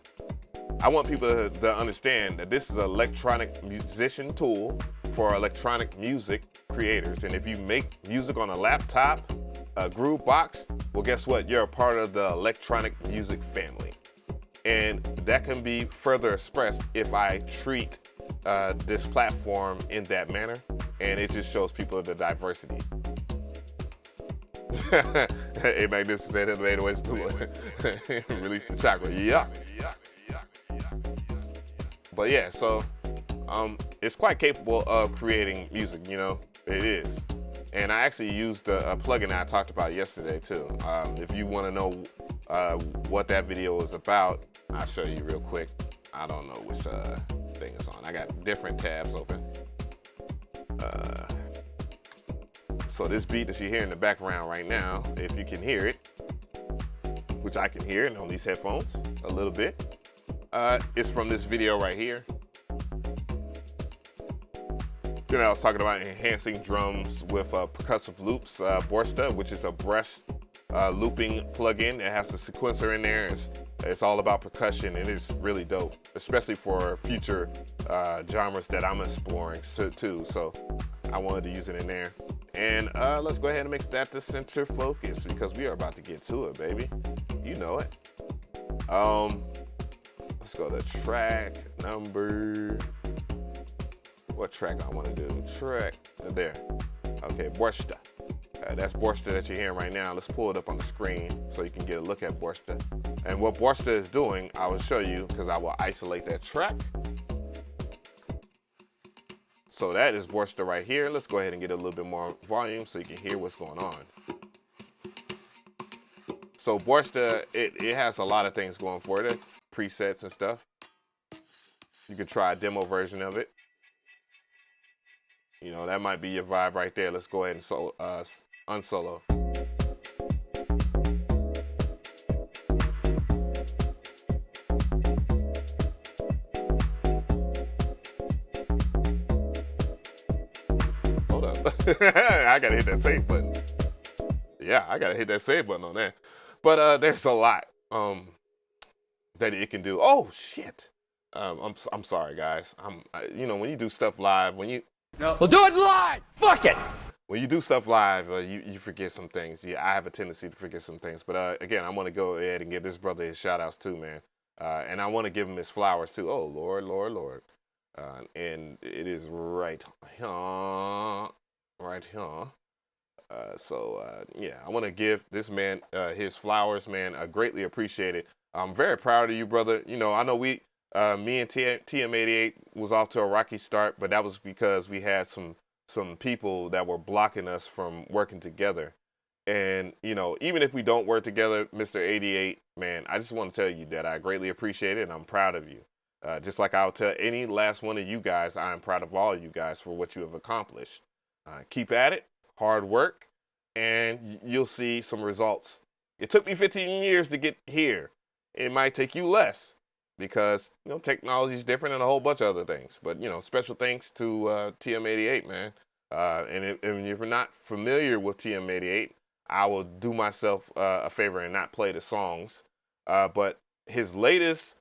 S1: I want people to understand that this is an electronic musician tool for electronic music creators. And if you make music on a laptop, a groove box, well, guess what? You're a part of the electronic music family. And that can be further expressed if I treat this platform in that manner. And it just shows people the diversity. Hey, Magnificent said it made ways release the chakra. Yeah. But yeah, so it's quite capable of creating music, you know, it is. And I actually used a plugin I talked about yesterday too. If you want to know what that video is about, I'll show you real quick. I don't know which thing it's on. I got different tabs open. So this beat that you hear in the background right now, if you can hear it, which I can hear it on these headphones a little bit, is from this video right here. Then I was talking about enhancing drums with percussive loops, Borsta, which is a breast looping plugin. It has a sequencer in there. It's all about percussion, and it's really dope, especially for future genres that I'm exploring too. So I wanted to use it in there. And let's go ahead and make that the center focus, because we are about to get to it, baby. You know it. Let's go to track number what track I want to do. Track, there. Okay, Borsta. That's Borsta that you're hearing right now. Let's pull it up on the screen so you can get a look at Borsta. And what Borsta is doing, I will show you because I will isolate that track. So that is Borsta right here. Let's go ahead and get a little bit more volume so you can hear what's going on. So Borsta, it has a lot of things going for it, presets and stuff. You could try a demo version of it. You know, that might be your vibe right there. Let's go ahead and unsolo. Hold up. I gotta hit that save button. Yeah, I gotta hit that save button on that. But there's a lot that it can do. Oh shit! I'm sorry, guys. You know, when you do stuff live, when you
S3: We'll do it live. Fuck it.
S1: when you do stuff live, you forget some things. Yeah, I have a tendency to forget some things. But again, I want to go ahead and give this brother his shout outs too, man. And I want to give him his flowers too. Oh Lord, Lord, Lord. And it is right here, right here. Yeah, I want to give this man his flowers, man. I greatly appreciate it. I'm very proud of you, brother. You know, I know me and TM88 was off to a rocky start, but that was because we had some people that were blocking us from working together. And, you know, even if we don't work together, Mr. 88, man, I just want to tell you that I greatly appreciate it and I'm proud of you. Just like I'll tell any last one of you guys, I am proud of all you guys for what you have accomplished. Keep at it. Hard work, and you'll see some results. It took me 15 years to get here. It might take you less because, you know, technology is different and a whole bunch of other things. But, you know, special thanks to TM88, man. And if you're not familiar with TM88, I will do myself a favor and not play the songs. But his latest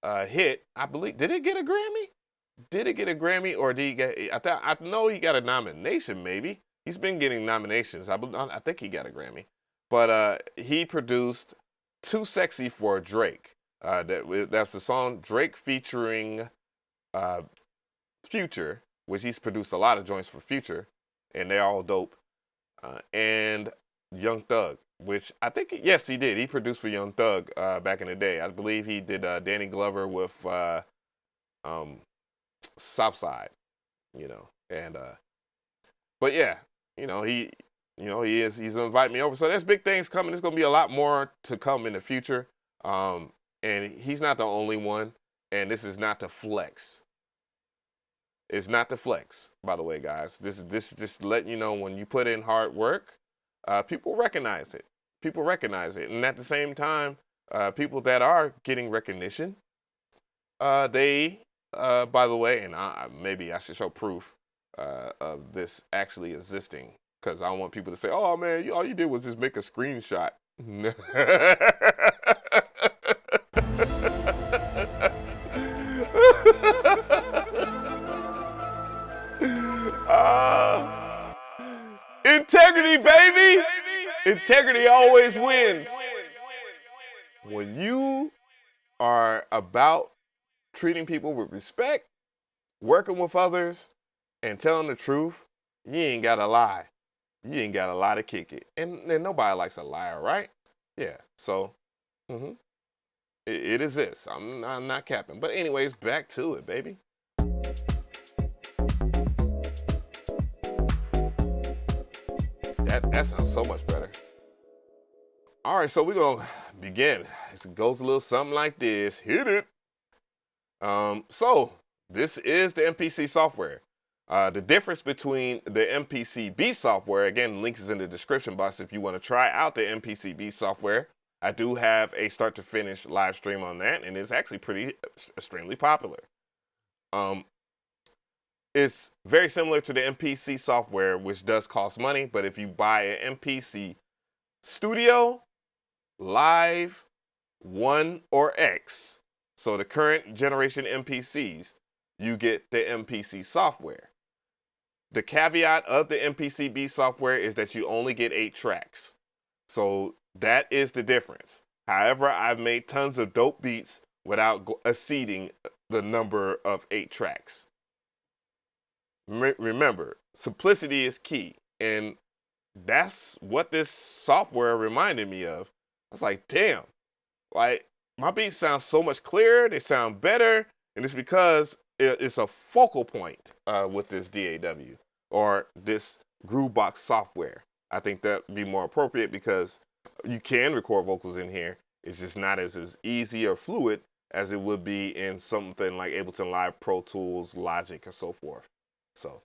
S1: hit, I believe, did it get a Grammy? Did it get a Grammy, or did he get? I know he got a nomination, maybe. He's been getting nominations. I think he got a Grammy. But he produced Too Sexy for Drake. That's the song Drake featuring Future, which he's produced a lot of joints for Future, and they're all dope. And Young Thug, which I think, yes, he did. He produced for Young Thug back in the day. I believe he did Danny Glover with Southside, you know. And but yeah, he's inviting me over. So there's big things coming. There's gonna be a lot more to come in the future. And he's not the only one. And this is not to flex. It's not to flex, by the way, guys. This is just letting you know when you put in hard work, people recognize it. People recognize it. And at the same time, people that are getting recognition, by the way, and maybe I should show proof of this actually existing, because I don't want people to say, "Oh man, all you did was just make a screenshot." Integrity, baby! Integrity always wins. When you are about treating people with respect, working with others, and telling the truth, you ain't gotta lie. You ain't gotta lie to kick it. And nobody likes a liar, right? Yeah, so it is this. I'm not capping. But anyways, back to it, baby. That sounds so much better. All right, so we're going to begin. It goes a little something like this. Hit it. So this is the MPC software. The difference between the MPC software, again, links is in the description box if you want to try out the MPC software. I do have a start to finish live stream on that, and it's actually extremely popular. It's very similar to the MPC software, which does cost money, but if you buy an MPC Studio, Live, One, or X, so the current generation MPCs, you get the MPC software. The caveat of the MPC software is that you only get 8 tracks. So that is the difference. However, I've made tons of dope beats without exceeding the number of 8 tracks. remember, simplicity is key. And that's what this software reminded me of. I was like, damn, like my beats sound so much clearer, they sound better, and it's because it's a focal point with this DAW or this Groovebox software. I think that'd be more appropriate because you can record vocals in here. It's just not as easy or fluid as it would be in something like Ableton Live, Pro Tools, Logic, and so forth. So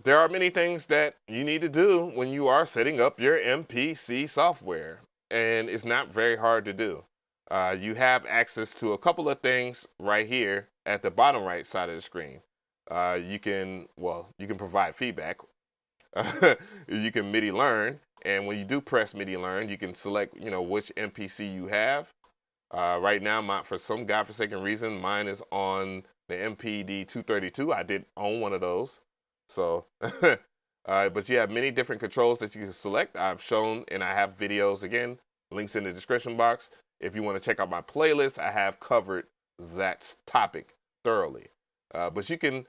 S1: there are many things that you need to do when you are setting up your MPC software, and it's not very hard to do. You have access to a couple of things right here at the bottom right side of the screen. You can provide feedback. You can MIDI learn, and when you do press MIDI learn, you can select, which MPC you have. Right now, for some godforsaken reason, mine is on the MPD 232. I did own one of those. So, but you have many different controls that you can select. I've shown, and I have videos, again, links in the description box. If you want to check out my playlist, I have covered that topic thoroughly. But you can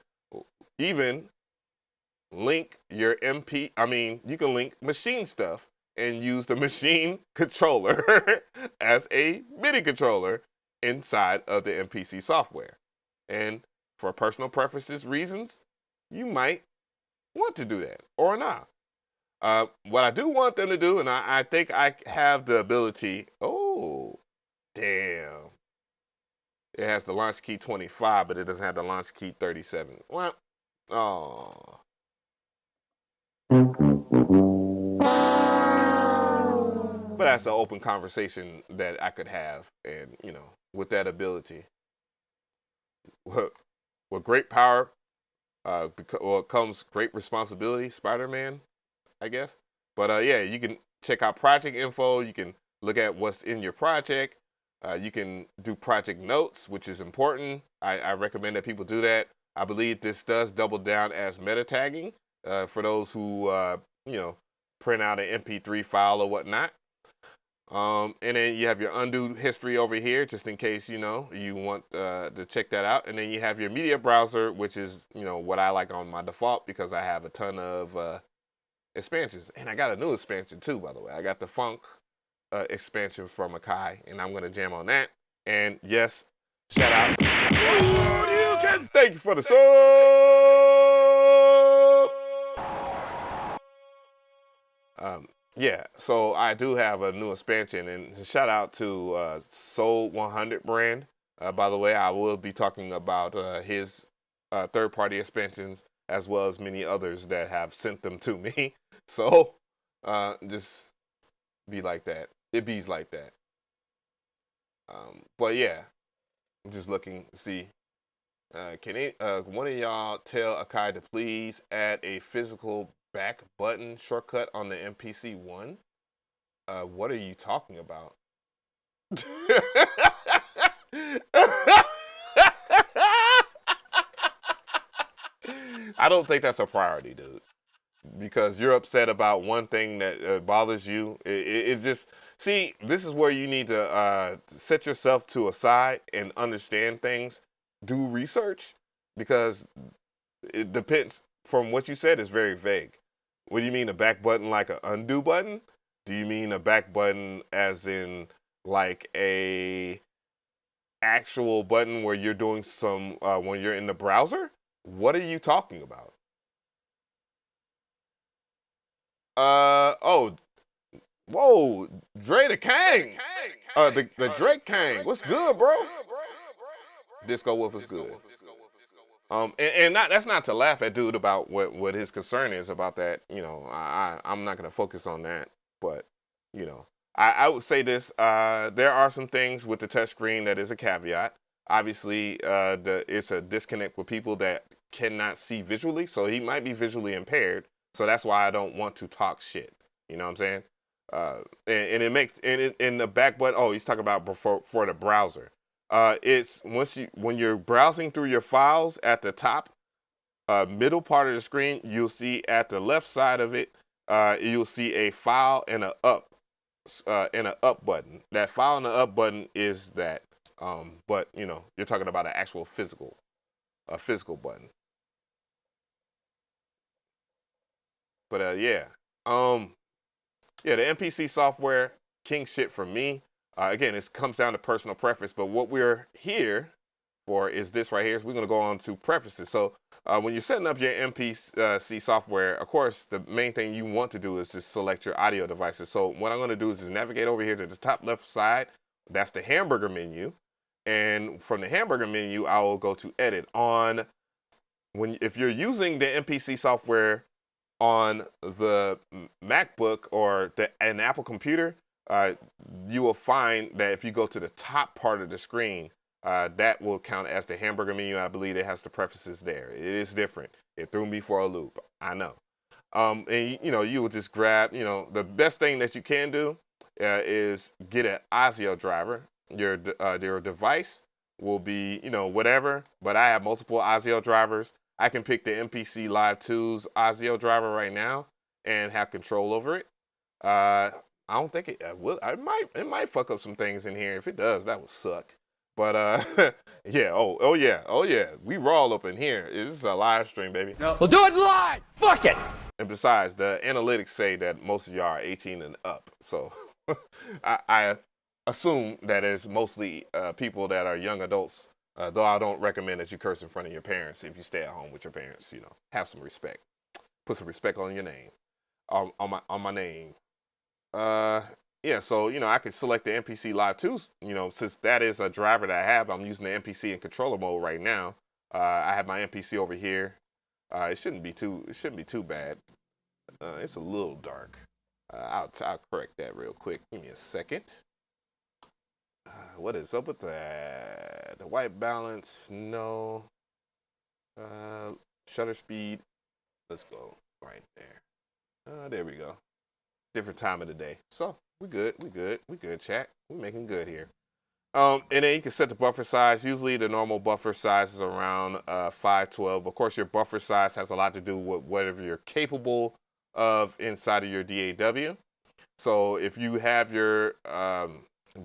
S1: even link your you can link machine stuff and use the machine controller as a MIDI controller inside of the MPC software. And for personal preferences reasons, you might want to do that or not. What I do want them to do, and I think I have the ability. Oh, damn. It has the launch key 25, but it doesn't have the launch key 37. Well, oh. But that's an open conversation that I could have, and with that ability, with great power, comes great responsibility. Spider-Man, I guess. But yeah, you can check out project info. You can look at what's in your project. You can do project notes, which is important. I recommend that people do that. I believe this does double down as meta tagging for those who print out an MP3 file or whatnot. And then you have your undo history over here, just in case you want to check that out. And then you have your media browser, which is what I like on my default because I have a ton of expansions, and I got a new expansion too, by the way. I got the funk expansion from AKAI, and I'm gonna jam on that. And yes, shout out. Thank you for the sub. Yeah, so I do have a new expansion, and shout out to Soul 100 brand. By the way, I will be talking about his third-party expansions as well as many others that have sent them to me. So just be like that. It bees like that. But yeah, I'm just looking to see. Can one of y'all tell AKAI to please add a physical back button shortcut on the MPC ONE? What are you talking about? I don't think that's a priority, dude. Because you're upset about one thing that bothers you. It just, see, this is where you need to set yourself to a side and understand things. Do research, because it depends. From what you said, it's very vague. What do you mean a back button like an undo button? Do you mean a back button as in like a actual button where you're doing some, when you're in the browser? What are you talking about? Oh, whoa, Dre the Kang. The Drake Kang. What's good, bro? Disco Wolf is good. And that's not to laugh at dude about what his concern is about that. I'm not gonna focus on that, but I would say this. There are some things with the touchscreen that is a caveat. Obviously, it's a disconnect with people that cannot see visually, so he might be visually impaired. So that's why I don't want to talk shit. You know what I'm saying? And it makes in the back button. Oh, he's talking about for the browser. It's when you're browsing through your files at the top, middle part of the screen, you'll see at the left side of it, you'll see a file and a up button. That file and the up button is that. But you're talking about an actual physical a physical button. But yeah, yeah, the MPC software, king shit for me. Again, it comes down to personal preference, but what we're here for is this right here. So we're going to go on to preferences. So when you're setting up your MPC software, of course, the main thing you want to do is just select your audio devices. So what I'm going to do is just navigate over here to the top left side. That's the hamburger menu. And from the hamburger menu, I will go to edit. If you're using the MPC software on the MacBook or an Apple computer, you will find that if you go to the top part of the screen, that will count as the hamburger menu. I believe it has the preferences there. It is different. It threw me for a loop. I know. And you will just grab, the best thing that you can do is get an Ozone driver. Your device will be, whatever, but I have multiple Ozone drivers. I can pick the MPC Live 2's Ozone driver right now and have control over it. I don't think it will. It might fuck up some things in here. If it does, that would suck. But yeah. Oh yeah. We raw up in here. This is a live stream, baby.
S3: No. We'll do it live. Fuck it.
S1: And besides, the analytics say that most of y'all are 18 and up. So I assume that it's mostly people that are young adults. Though I don't recommend that you curse in front of your parents if you stay at home with your parents. Have some respect. Put some respect on your name, on my name. Yeah. So I could select the MPC Live 2. Since that is a driver that I have, I'm using the MPC in controller mode right now. I have my MPC over here. It shouldn't be too bad. It's a little dark. I'll correct that real quick. Give me a second. What is up with that? The white balance, no. Shutter speed, let's go right there. There we go. Different time of the day. So we good, chat. We making good here. And then you can set the buffer size. Usually the normal buffer size is around 512. Of course, your buffer size has a lot to do with whatever you're capable of inside of your DAW. So if you have your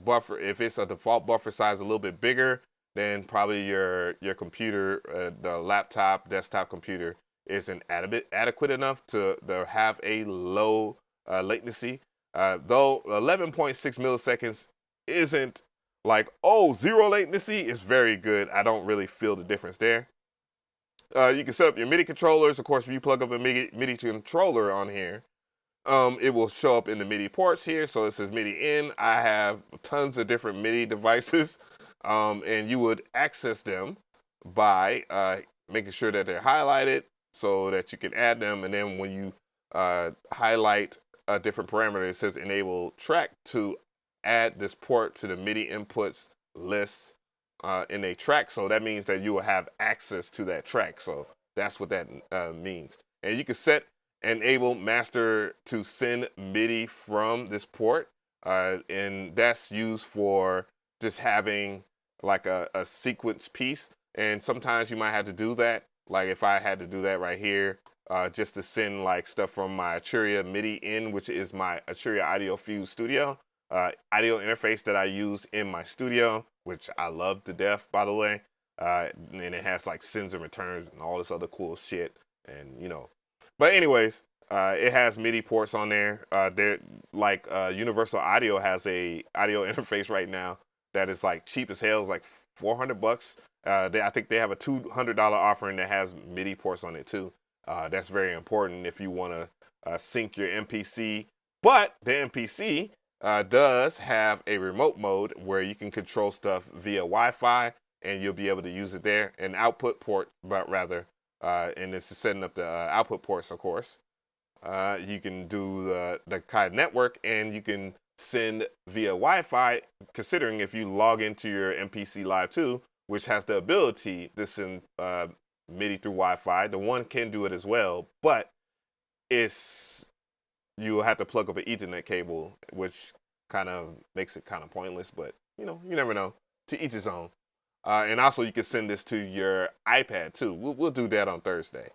S1: buffer, if it's a default buffer size a little bit bigger, then probably your computer, the laptop, desktop computer isn't adequate enough to have a low latency. Though 11.6 milliseconds isn't like, zero latency is very good. I don't really feel the difference there. You can set up your MIDI controllers. Of course, if you plug up a MIDI controller on here, it will show up in the MIDI ports here. So it says MIDI in. I have tons of different MIDI devices, and you would access them by making sure that they're highlighted so that you can add them. And then when you highlight a different parameter, it says enable track to add this port to the MIDI inputs list in a track. So that means that you will have access to that track. So that's what that means. And you can set enable master to send MIDI from this port. And that's used for just having like a sequence piece. And sometimes you might have to do that. Like if I had to do that right here, just to send like stuff from my Arturia MIDI in, which is my Arturia Audio Fuse Studio. Audio interface that I use in my studio, which I love to death, by the way. And it has like sends and returns and all this other cool shit. And but anyways, it has MIDI ports on there. They're like Universal Audio has a audio interface right now that is like cheap as hell. It's like $400. I think they have a $200 offering that has MIDI ports on it too. That's very important if you want to sync your MPC. But the MPC does have a remote mode where you can control stuff via Wi-Fi, and you'll be able to use it there. An output port, but rather, and it's setting up the output ports, of course. You can do the AKAI network, and you can send via Wi-Fi, considering if you log into your MPC Live 2, which has the ability to send MIDI through Wi-Fi. The one can do it as well, but you will have to plug up an Ethernet cable, which kind of makes it kind of pointless, but you never know. To each his own. And also you can send this to your iPad too. We'll do that on Thursday.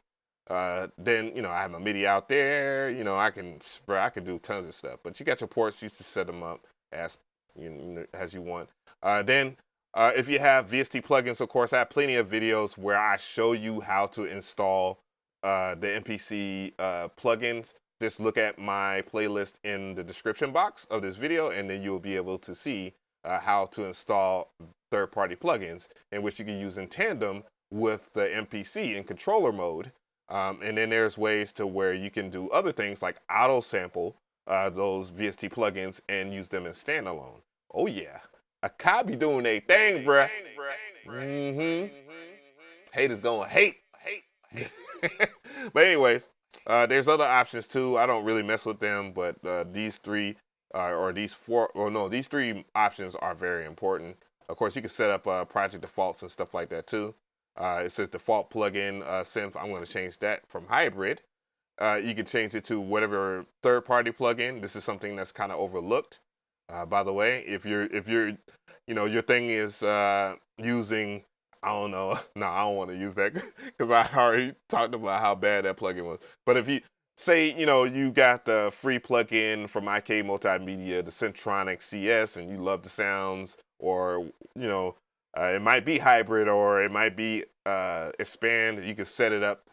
S1: Then, I have my MIDI out there, I can do tons of stuff, but you got your ports, you can set them up as you want. Then If you have VST plugins, of course, I have plenty of videos where I show you how to install the MPC plugins. Just look at my playlist in the description box of this video, and then you'll be able to see how to install third-party plugins, in which you can use in tandem with the MPC in controller mode. And then there's ways to where you can do other things like auto sample those VST plugins and use them in standalone. Oh yeah, AKAI be doing a thing, bruh. Haters gonna hate. But anyways, there's other options too. I don't really mess with them, but these three these three options are very important. Of course, you can set up project defaults and stuff like that too. It says default plugin synth. I'm going to change that from hybrid. You can change it to whatever third-party plugin. This is something that's kind of overlooked. By the way, if you're your thing is using, I don't know, no, I don't want to use that because I already talked about how bad that plugin was. But if you say, you got the free plugin from AKAI Multimedia, the Syntronik CS, and you love the sounds, or it might be hybrid, or it might be expand. You can set it up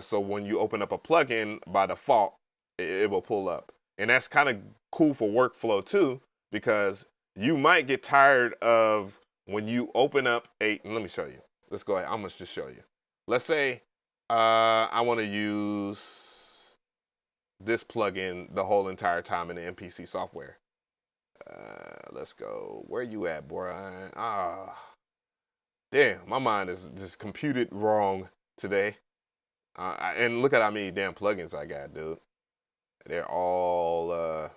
S1: so when you open up a plugin, by default, it will pull up. And that's kind of cool for workflow too, because you might get tired of when you open up let me show you. Let's go ahead. I'm going to just show you. Let's say I want to use this plugin the whole entire time in the MPC software. Let's go. Where you at, boy? Damn, my mind is just computed wrong today. And look at how many damn plugins I got, dude. They're all,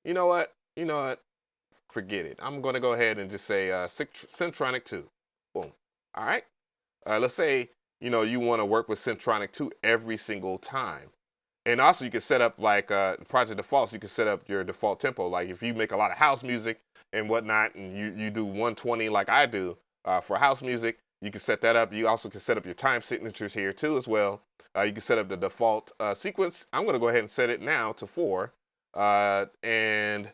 S1: you know what? Forget it. I'm going to go ahead and just say Syntronik 2. Boom. All right. Let's say, you want to work with Syntronik 2 every single time. And also you can set up like project defaults. You can set up your default tempo. Like if you make a lot of house music and whatnot, and you do 120 like I do for house music, you can set that up. You also can set up your time signatures here too as well. You can set up the default sequence. I'm going to go ahead and set it now to 4. And,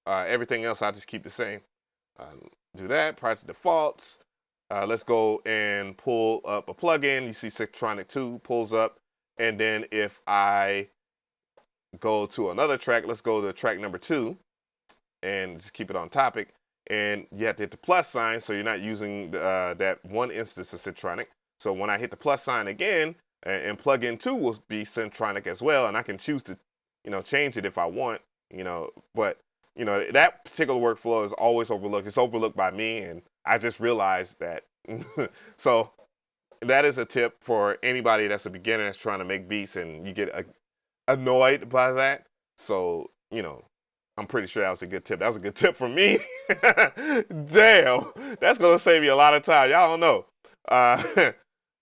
S1: everything else I'll just keep the same. Do that, project defaults. Let's go and pull up a plugin. You see Syntronik 2 pulls up. And then if I go to another track, let's go to track number 2 and just keep it on topic. And you have to hit the plus sign, so you're not using that one instance of Syntronik. So when I hit the plus sign again, and plugin 2 will be Syntronik as well, and I can choose to, change it if I want, but, that particular workflow is always overlooked. It's overlooked by me, and I just realized that. So that is a tip for anybody that's a beginner that's trying to make beats and you get annoyed by that. So, I'm pretty sure that was a good tip. That was a good tip for me. Damn, that's going to save you a lot of time. Y'all don't know.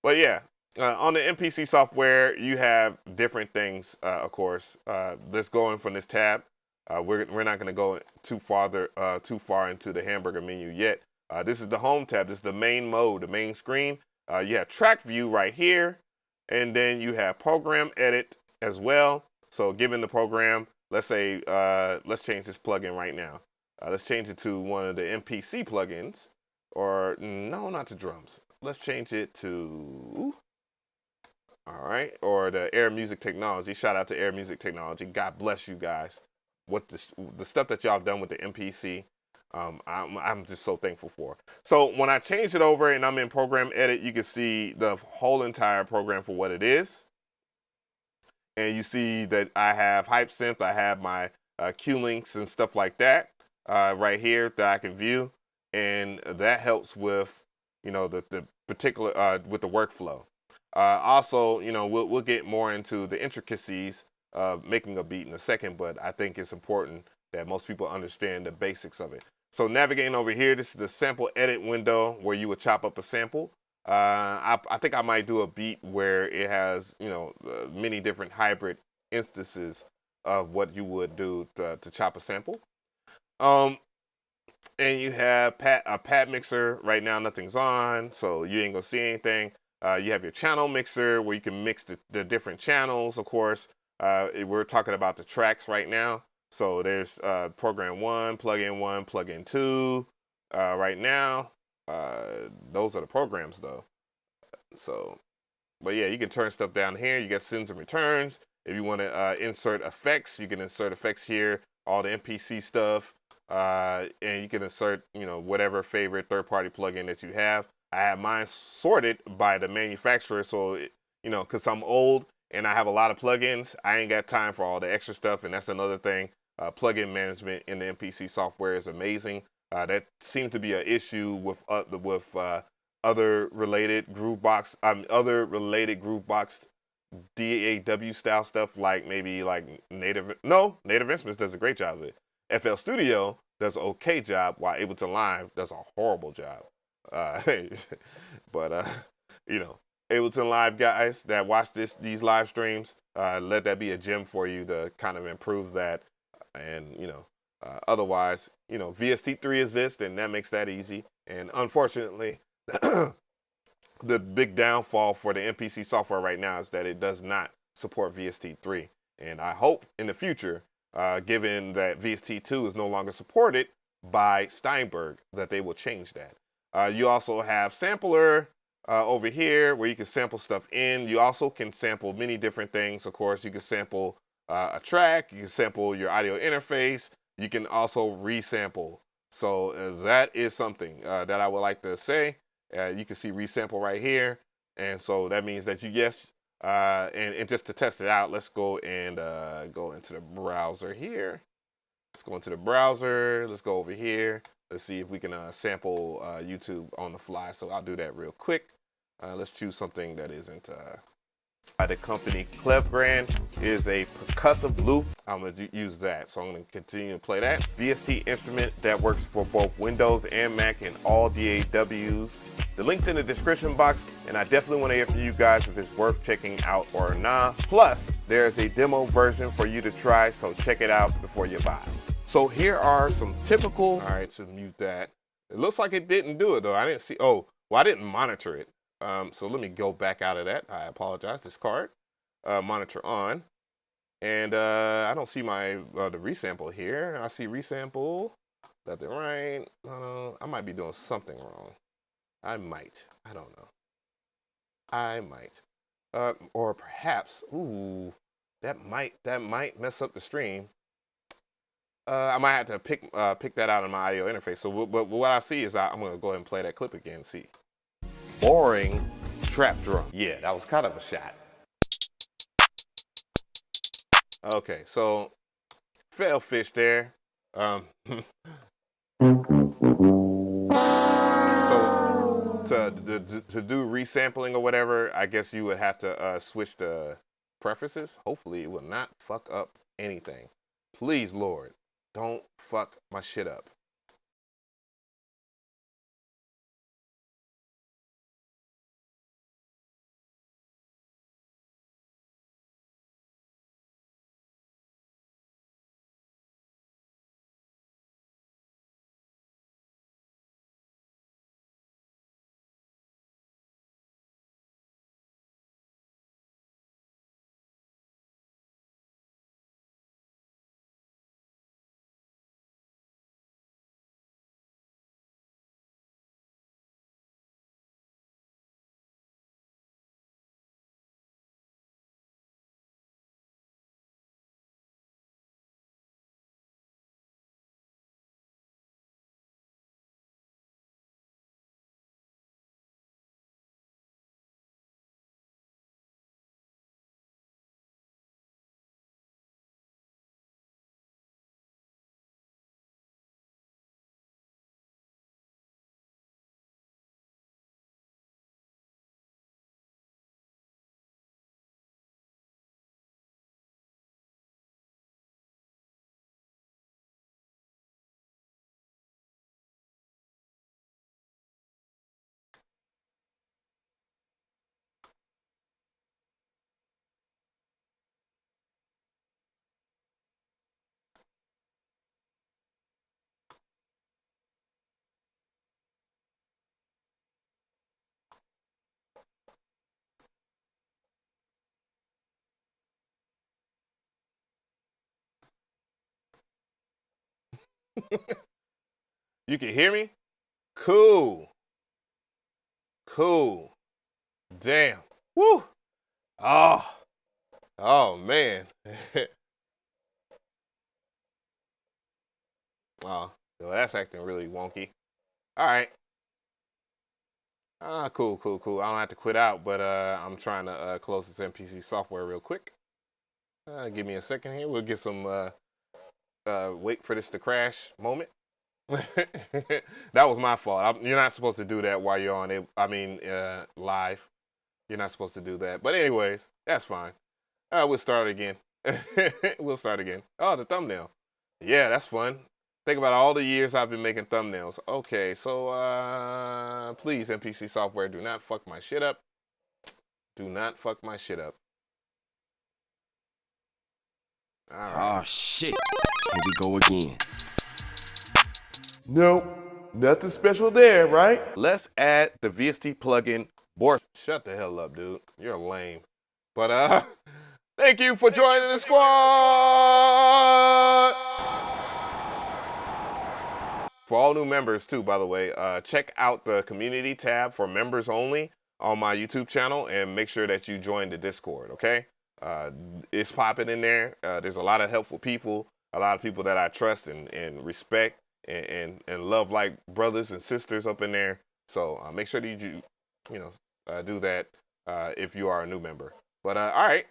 S1: But yeah, on the MPC software, you have different things, of course. Let's go in from this tab. We're not going to go too far into the hamburger menu yet. This is the home tab. This is the main mode, the main screen. You have track view right here, and then you have program edit as well. So given the program, let's say, let's change this plugin right now. Let's change it to one of the MPC plugins, or no, not the drums. Let's change it to, all right, or the Air Music Technology. Shout out to Air Music Technology. God bless you guys. What the stuff that y'all have done with the MPC. I'm just so thankful for. So when I change it over and I'm in program edit, you can see the whole entire program for what it is. And you see that I have hype synth, I have my Q links and stuff like that right here that I can view. And that helps with, the particular, with the workflow. Also, we'll get more into the intricacies of making a beat in a second, but I think it's important that most people understand the basics of it. So navigating over here, this is the sample edit window where you would chop up a sample. I think I might do a beat where it has, many different hybrid instances of what you would do to chop a sample. And you have a pad mixer. Right now, nothing's on, so you ain't gonna see anything. You have your channel mixer where you can mix the different channels, of course. We're talking about the tracks right now. So there's program 1, plugin 2. Right now, those are the programs though. So, but yeah, you can turn stuff down here. You got sends and returns. If you want to insert effects, you can insert effects here. All the MPC stuff, and you can insert, whatever favorite third-party plugin that you have. I have mine sorted by the manufacturer, so because I'm old and I have a lot of plugins, I ain't got time for all the extra stuff, and that's another thing. Plugin management in the MPC software is amazing. That seems to be an issue with other related Groovebox DAW style stuff, like maybe like Native Instruments does a great job of it. FL Studio does an okay job, while Ableton Live does a horrible job. But Ableton Live guys that watch these live streams, let that be a gem for you to kind of improve that. And otherwise, VST3 exists, and that makes that easy. And unfortunately, the big downfall for the MPC software right now is that it does not support VST3. And I hope in the future, given that VST2 is no longer supported by Steinberg, that they will change that. You also have sampler over here where you can sample stuff in. You also can sample many different things. Of course, you can sample a track. You can sample your audio interface. You can also resample. So that is something that I would like to say. You can see resample right here. And so that means that and just to test it out, let's go and go into the browser here. Let's go into the browser. Let's go over here. Let's see if we can sample YouTube on the fly. So I'll do that real quick. Let's choose something that isn't by the company Clevgrand. Is a percussive loop. I'm going to use that. So I'm going to continue to play that. VST instrument that works for both Windows and Mac and all DAWs. The link's in the description box, and I definitely want to hear from you guys if it's worth checking out or not. Plus, there's a demo version for you to try, so check it out before you buy. So here are some typical. All right, so mute that. It looks like it didn't do it though. I didn't see. Oh, well, I didn't monitor it. So let me go back out of that. I apologize. Discard. Monitor on. And I don't see my the resample here. I see resample. Left and right. No, I might be doing something wrong. I might. I don't know. I might. Or perhaps. Ooh, that might mess up the stream. I might have to pick that out in my audio interface. So, but what I see is I'm gonna go ahead and play that clip again and see. Boring trap drum. Yeah, that was kind of a shot. Okay, so fail fish there. So to do resampling or whatever, I guess you would have to switch the preferences. Hopefully, it will not fuck up anything. Please, Lord, don't fuck my shit up. You can hear me? Cool. Cool. Damn. Woo. Oh. Oh, man. Oh, so that's acting really wonky. All right. Cool, cool, cool. I don't have to quit out, but I'm trying to close this MPC software real quick. Give me a second here. We'll get some wait for this to crash moment. That was my fault. You're not supposed to do that while you're on it. I mean, live. You're not supposed to do that. But anyways, that's fine. We'll start again. We'll start again. Oh, the thumbnail. Yeah, that's fun. Think about all the years I've been making thumbnails. Okay, so please, MPC Software, do not fuck my shit up. Do not fuck my shit up. All right.
S2: Oh, shit. Here we go again.
S1: Nope, nothing special there, right? Let's add the VST plugin. Shut the hell up, dude. You're lame. But thank you for joining the squad. For all new members too, by the way, check out the community tab for members only on my YouTube channel and make sure that you join the Discord, okay? It's popping in there. There's a lot of helpful people, a lot of people that I trust and respect and love like brothers and sisters up in there. So make sure that you do that if you are a new member. But all right,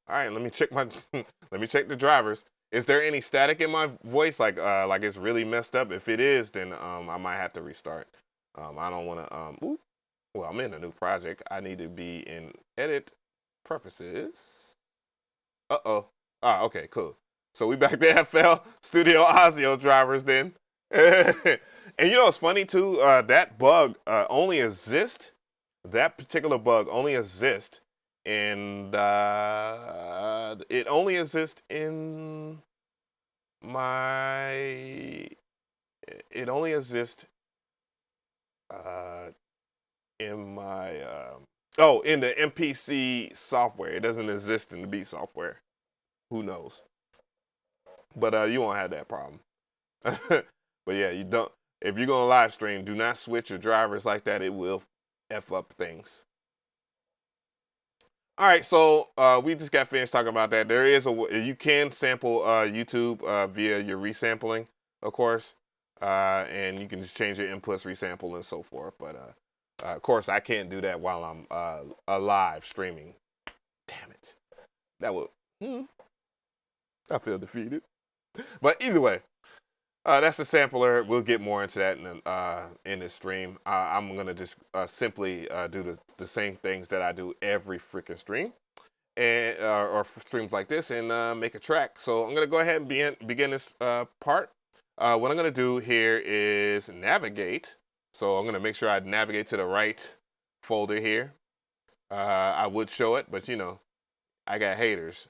S1: let me check my let me check the drivers. Is there any static in my voice, like it's really messed up? If it is, then I might have to restart. I don't want to. Well, I'm in a new project. I need to be in edit preferences. Okay, cool. So we back to FL Studio audio drivers then. And you know what's funny too? That bug only exists. That particular bug only exists in it only exists in my in the MPC software. It doesn't exist in the B software. Who knows? But you won't have that problem. But yeah, you don't. If you're gonna live stream, do not switch your drivers like that. It will F up things. All right, so we just got finished talking about that. There is you can sample YouTube via your resampling, of course, and you can just change your inputs, resample, and so forth. But of course, I can't do that while I'm live streaming. Damn it, that would. I feel defeated. But either way, that's the sampler. We'll get more into that in this stream. I'm gonna just simply do the same things that I do every freaking stream, and or streams like this, and make a track. So I'm gonna go ahead and begin this part. What I'm gonna do here is navigate. So I'm gonna make sure I navigate to the right folder here. I would show it, but you know, I got haters.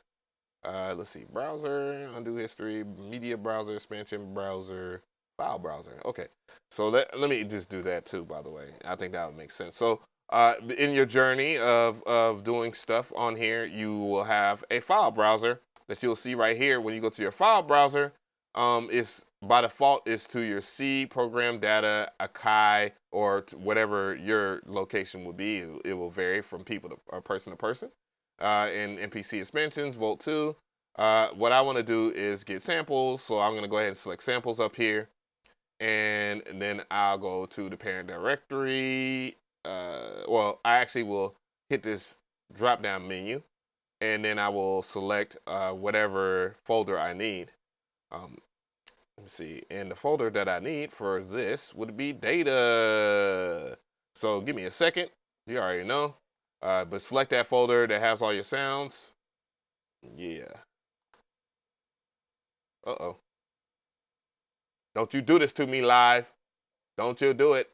S1: Let's see, browser, undo history, media browser, expansion browser, file browser. Okay, so let me just do that too, by the way. I think that would make sense. So in your journey of doing stuff on here, you will have a file browser that you'll see right here. When you go to your file browser, it's by default is to your C program data, AKAI, or whatever your location will be. It will vary from people to person to person. In MPC expansions, Volt 2. What I want to do is get samples, so I'm going to go ahead and select samples up here, and then I'll go to the parent directory. Well, I actually will hit this drop-down menu, and then I will select whatever folder I need. Let me see, and the folder that I need for this would be data. So give me a second. You already know. But select that folder that has all your sounds. Yeah. Uh-oh. Don't you do this to me live. Don't you do it.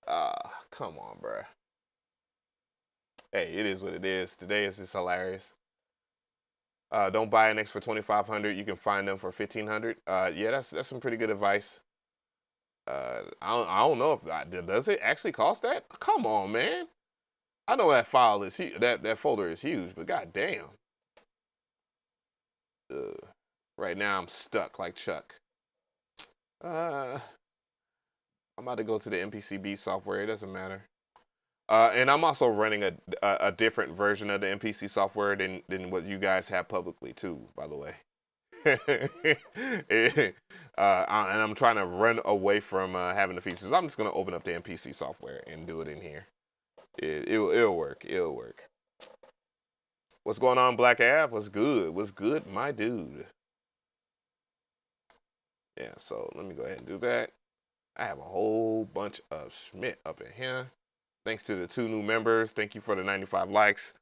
S1: Come on, bruh. Hey, it is what it is. Today is just hilarious. Don't buy an X for $2,500. You can find them for $1,500. Yeah, that's some pretty good advice. I don't know if does it actually cost that? Come on, man. I know that file is that folder is huge, but goddamn. Right now I'm stuck like Chuck. I'm about to go to the MPC software. It doesn't matter. And I'm also running a different version of the MPC software than what you guys have publicly too, by the way. And I'm trying to run away from having the features. I'm just gonna open up the MPC software and do it in here. It'll work. It'll work. What's going on, Black Av? What's good? What's good, my dude? Yeah. So let me go ahead and do that. I have a whole bunch of Schmidt up in here. Thanks to the 2 new members. Thank you for the 95 likes.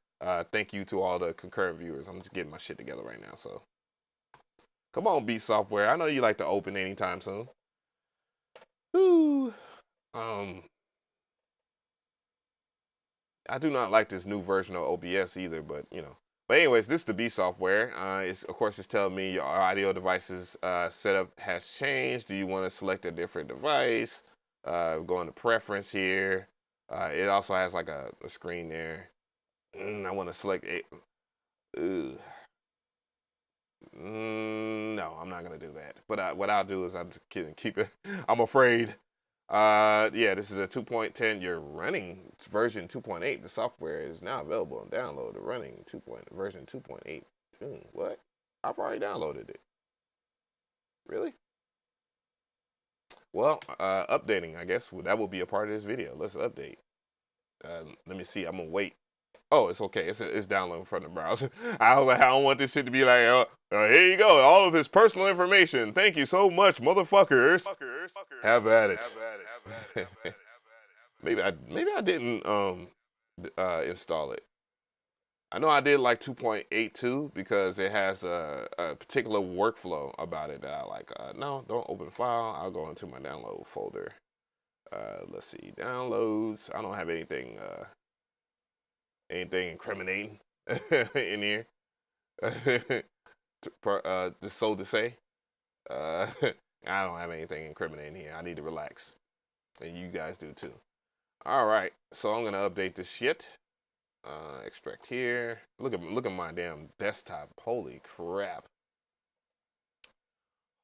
S1: Thank you to all the concurrent viewers. I'm just getting my shit together right now. So come on, B Software. I know you like to open anytime soon. Ooh. I do not like this new version of OBS either, but you know. But anyways, this is the B Software. Of course, it's telling me your audio device's setup has changed. Do you want to select a different device? Go into preference here. It also has like a screen there. I want to select it. No, I'm not gonna do that. But what I'll do is I'm just kidding. Keep it. I'm afraid. Yeah, this is a 2.10. You're running version 2.8. The software is now available on download. The running version 2.8. What? I've already downloaded it. Really? Well, updating, I guess. That will be a part of this video. Let's update. Let me see. I'm gonna wait. Oh, it's okay. It's downloading from the browser. I don't want this shit to be like, here you go, all of his personal information. Thank you so much, motherfuckers. Have at it. Maybe I didn't install it. I know I did like 2.82 because it has a particular workflow about it that I like. No, don't open file. I'll go into my download folder. Let's see, downloads. I don't have anything incriminating in here. So to say, I don't have anything incriminating here. I need to relax, and you guys do too. All right, so I'm gonna update this shit. Extract here. Look at my damn desktop. Holy crap!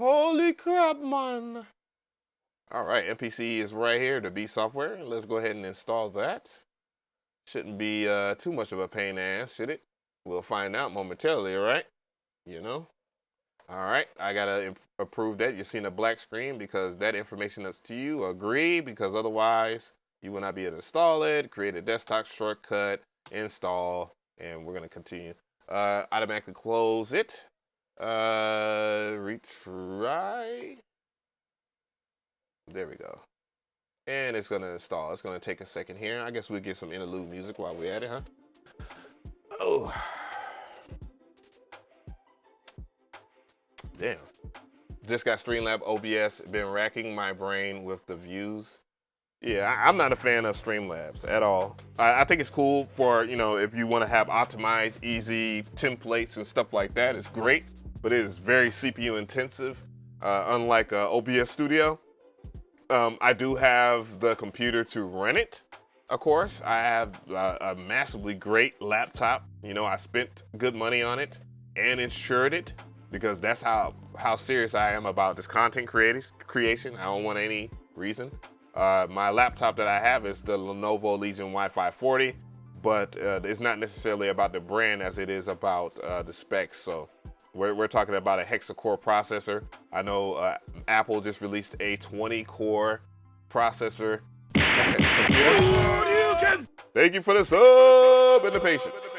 S1: Holy crap, man! All right, MPC is right here. The B Software. Let's go ahead and install that. Shouldn't be too much of a pain in the ass, should it? We'll find out momentarily, right? You know? All right, I gotta approve that. You're seeing a black screen because that information is to you. Agree, because otherwise you will not be able to install it. Create a desktop shortcut, install, and we're gonna continue. Automatically close it. Retry. There we go. And it's gonna install. It's gonna take a second here. I guess we'll get some interlude music while we're at it, huh? Oh. Damn. Just got Streamlab OBS. Been racking my brain with the views. Yeah, I'm not a fan of Streamlabs at all. I think it's cool for, you know, if you want to have optimized, easy templates and stuff like that. It's great, but it is very CPU intensive, unlike OBS Studio. I do have the computer to run it, of course. I have a massively great laptop. You know, I spent good money on it and insured it because that's how serious I am about this content creation. I don't want any reason. My laptop that I have is the Lenovo Legion Wi-Fi 40, but it's not necessarily about the brand as it is about the specs. So we're talking about a hexa-core processor. I know Apple just released a 20-core processor computer. Thank you for the sub and the patience.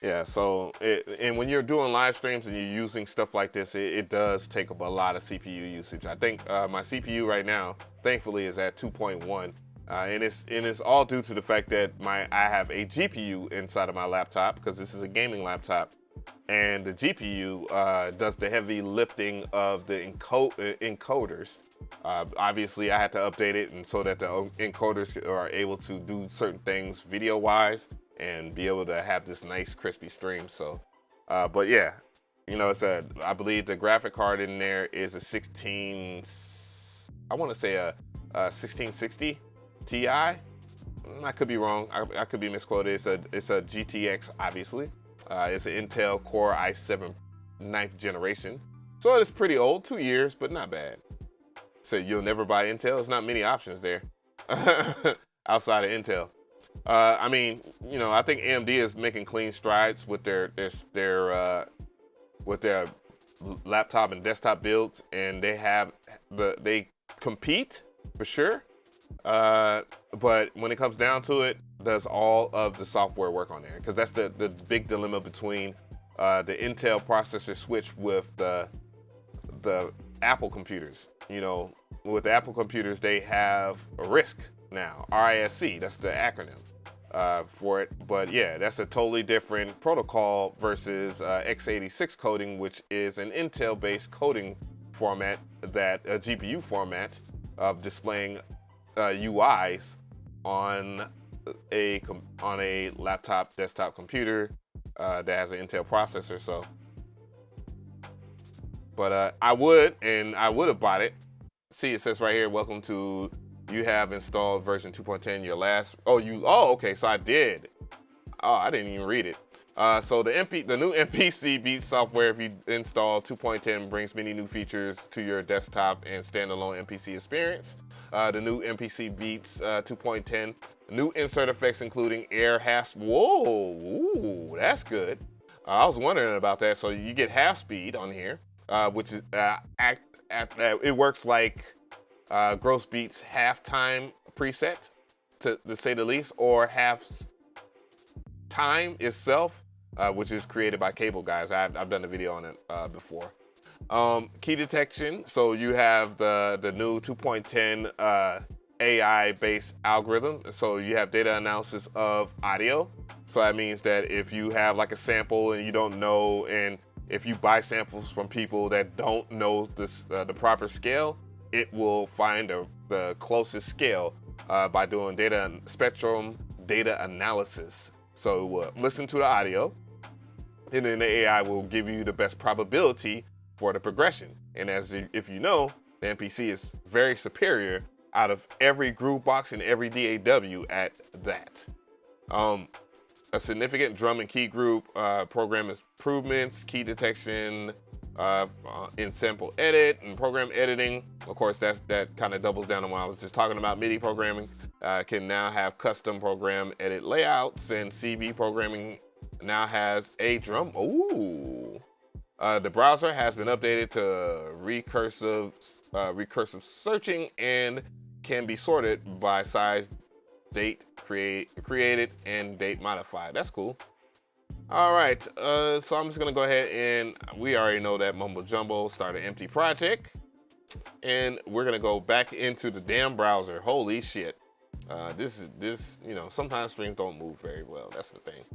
S1: Yeah, so and when you're doing live streams and you're using stuff like this, it does take up a lot of CPU usage. I think my CPU right now, thankfully, is at 2.1. And it's all due to the fact that I have a GPU inside of my laptop because this is a gaming laptop, and the GPU does the heavy lifting of the encoders. Obviously, I had to update it, and so that the encoders are able to do certain things video-wise and be able to have this nice crispy stream. So, but yeah, you know, I believe the graphic card in there is a 1660 Ti. I could be wrong. I could be misquoted. It's a GTX, obviously. It's an Intel Core i7 9th generation. So it's pretty old, 2 years, but not bad. So you'll never buy Intel. There's not many options there outside of Intel. I mean, you know, I think AMD is making clean strides with their laptop and desktop builds, and they compete for sure. But when it comes down to it, does all of the software work on there? Because that's the big dilemma between the Intel processor switch with the Apple computers. You know, with the Apple computers, they have a RISC now, RISC. That's the acronym for it. But yeah, that's a totally different protocol versus x86 coding, which is an Intel-based coding format, that a GPU format of displaying UIs on a laptop desktop computer that has an Intel processor. So, but I would have bought it. See, it says right here, welcome to, you have installed version 2.10, your last, okay, so I did. Oh, I didn't even read it. So the new MPC Beats software, if you install 2.10, brings many new features to your desktop and standalone MPC experience. The new MPC Beats 2.10, new insert effects including air half. Whoa, ooh, that's good. I was wondering about that. So you get half speed on here, which is it works like Gross Beats halftime preset, to say the least, or half time itself, which is created by Cable Guys. I've done a video on it before. Key detection. So you have the new 2.10 AI-based algorithm. So you have data analysis of audio. So that means that if you have like a sample and you don't know, and if you buy samples from people that don't know the proper scale, it will find the closest scale by doing spectrum data analysis. So it will listen to the audio, and then the AI will give you the best probability for the progression. And if you know, the MPC is very superior out of every groove box and every DAW at that. A significant drum and key group program improvements, key detection in sample edit and program editing. Of course, that kind of doubles down on what I was just talking about. MIDI programming can now have custom program edit layouts, and CV programming now has a drum. Ooh. The browser has been updated to recursive searching and can be sorted by size, date created, and date modified. That's cool. All right, so I'm just gonna go ahead, and we already know that mumbo jumbo, start an empty project, and we're gonna go back into the damn browser. Holy shit. This, you know, sometimes strings don't move very well. That's the thing.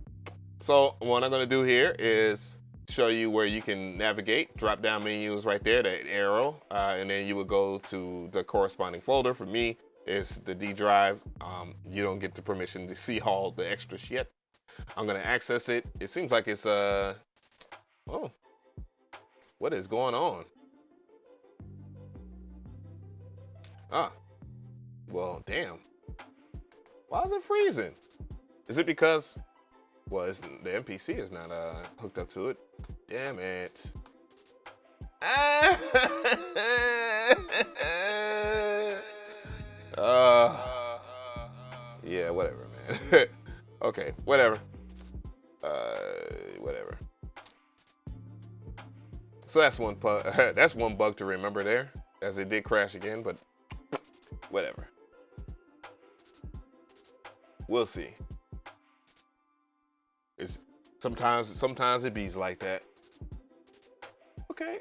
S1: So what I'm gonna do here is show you where you can navigate. Drop down menu is right there, that arrow, and then you would go to the corresponding folder. For me, it's the D drive. You don't get the permission to see all the extra shit. I'm gonna access it. It seems like it's oh, what is going on? Ah, well, damn. Why is it freezing? Is it because, well, the MPC is not hooked up to it? Damn it. Yeah, whatever, man. Okay, whatever. Whatever. So that's one bug to remember there, as it did crash again, but whatever. We'll see. It's sometimes it bees like that. Okay,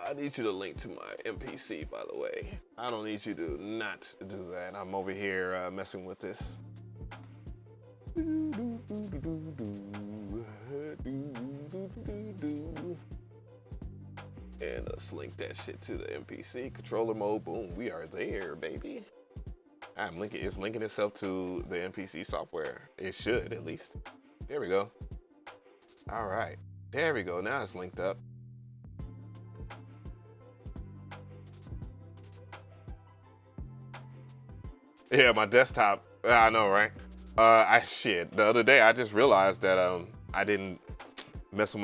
S1: I need you to link to my MPC, by the way. I don't need you to not do that. I'm over here messing with this. And let's link that shit to the MPC controller mode. Boom, we are there, baby. It's linking itself to the MPC software. It should, at least. There we go. All right, there we go. Now it's linked up. Yeah, my desktop. I know, right? The other day I just realized that I didn't mess with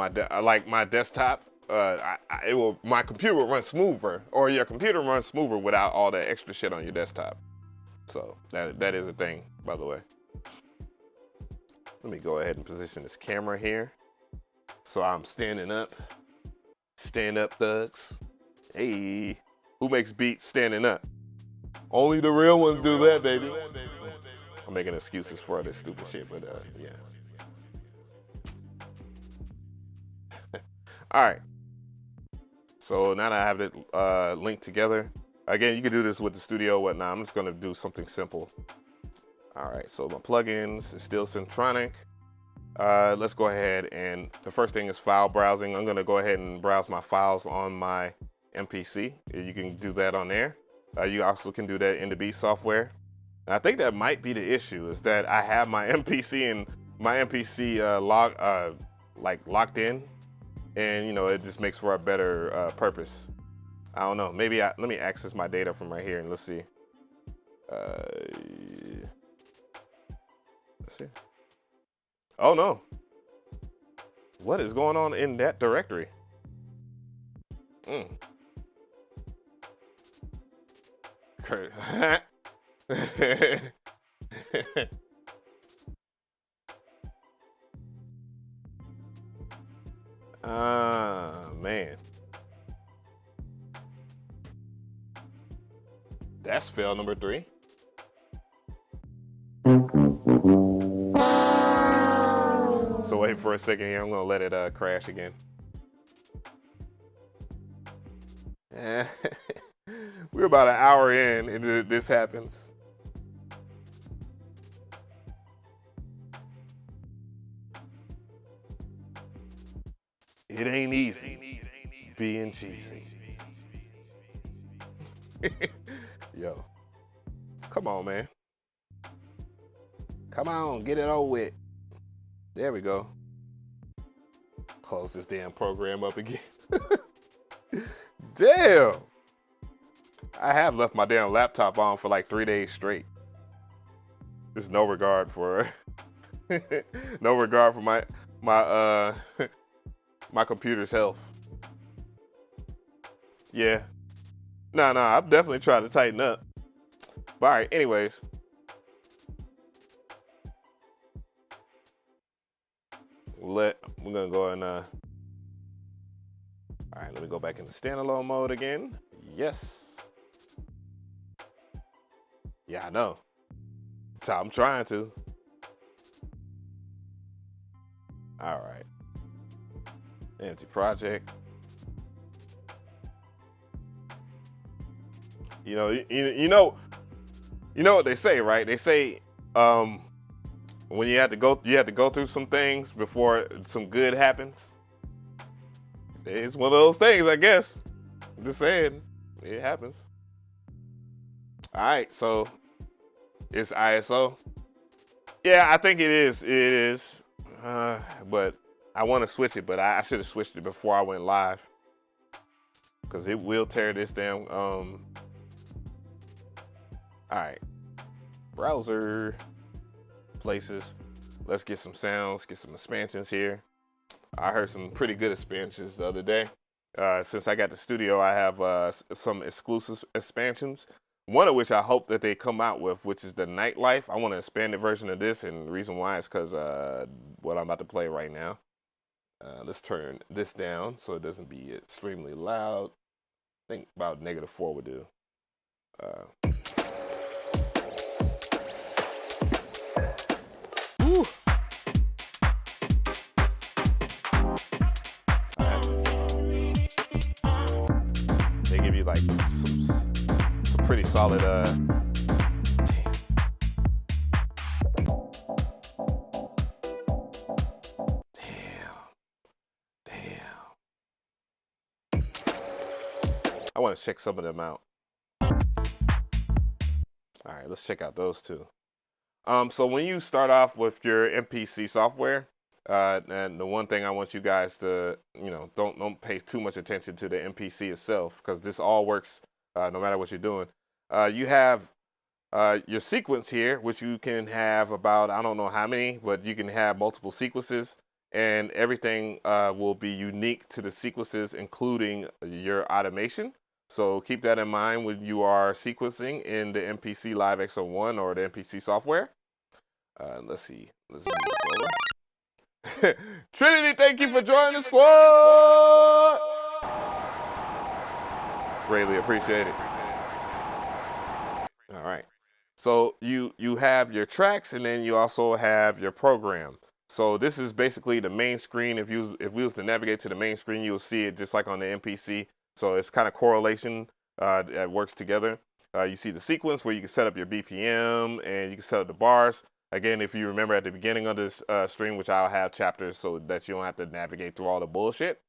S1: my desktop my computer will run smoother, or your computer runs smoother without all that extra shit on your desktop. So that is a thing, by the way. Let me go ahead and position this camera here. So I'm standing up. Stand up, thugs. Hey, who makes beats standing up? Only the real ones do that, baby. I'm making excuses for this stupid shit, but yeah. All right. So now that I have it linked together, again, you can do this with the studio, whatnot. I'm just gonna do something simple. All right, so my plugins is still Syntronik. Let's go ahead, and the first thing is file browsing. I'm gonna go ahead and browse my files on my MPC. You can do that on there. You also can do that in the MPC software. And I think that might be the issue, is that I have my MPC and my MPC locked in, and you know, it just makes for a better purpose. I don't know. Maybe let me access my data from right here and let's see. Let's see. Oh no. What is going on in that directory? Kurt. Man. That's fail number 3. So wait for a second here. I'm gonna let it crash again. We're about an hour in and this happens. It ain't easy being cheesy. Yo, come on, man. Come on, get it over with. There we go. Close this damn program up again. Damn. I have left my damn laptop on for like 3 days straight. There's no regard for no regard for my my computer's health. Yeah. No, I'm definitely trying to tighten up. But all right, anyways. We're gonna go and all right, let me go back into standalone mode again. Yes. Yeah, I know. So I'm trying to. All right. Empty project. You know what they say, right? They say when you have to go through some things before some good happens. It's one of those things, I guess. I'm just saying, it happens. All right, so it's ISO. Yeah, I think it is. It is. But I want to switch it, but I should have switched it before I went live, because it will tear this damn. All right, browser places. Let's get some sounds, get some expansions here. I heard some pretty good expansions the other day. Since I got the studio, I have some exclusive expansions. One of which I hope that they come out with, which is the Night Life. I want an expanded version of this, and the reason why is because what I'm about to play right now. Let's turn this down so it doesn't be extremely loud. I think about -4 would do. Woo. They give you like some pretty solid damn. I want to check some of them out. All right, let's check out those two. So when you start off with your MPC software, and the one thing I want you guys to, don't pay too much attention to the MPC itself, because this all works no matter what you're doing. You have your sequence here, which you can have about, I don't know how many, but you can have multiple sequences. and everything will be unique to the sequences, including your automation. So keep that in mind when you are sequencing in the MPC Live X01 or the MPC software. Let's see. Let's move this over. Trinity, thank you for joining the squad. Greatly appreciate it. All right. So you have your tracks, and then you also have your program. So this is basically the main screen. If we was to navigate to the main screen, you'll see it just like on the MPC. So it's kind of correlation that works together. You see the sequence where you can set up your BPM and you can set up the bars. Again, if you remember at the beginning of this stream, which I'll have chapters so that you don't have to navigate through all the bullshit.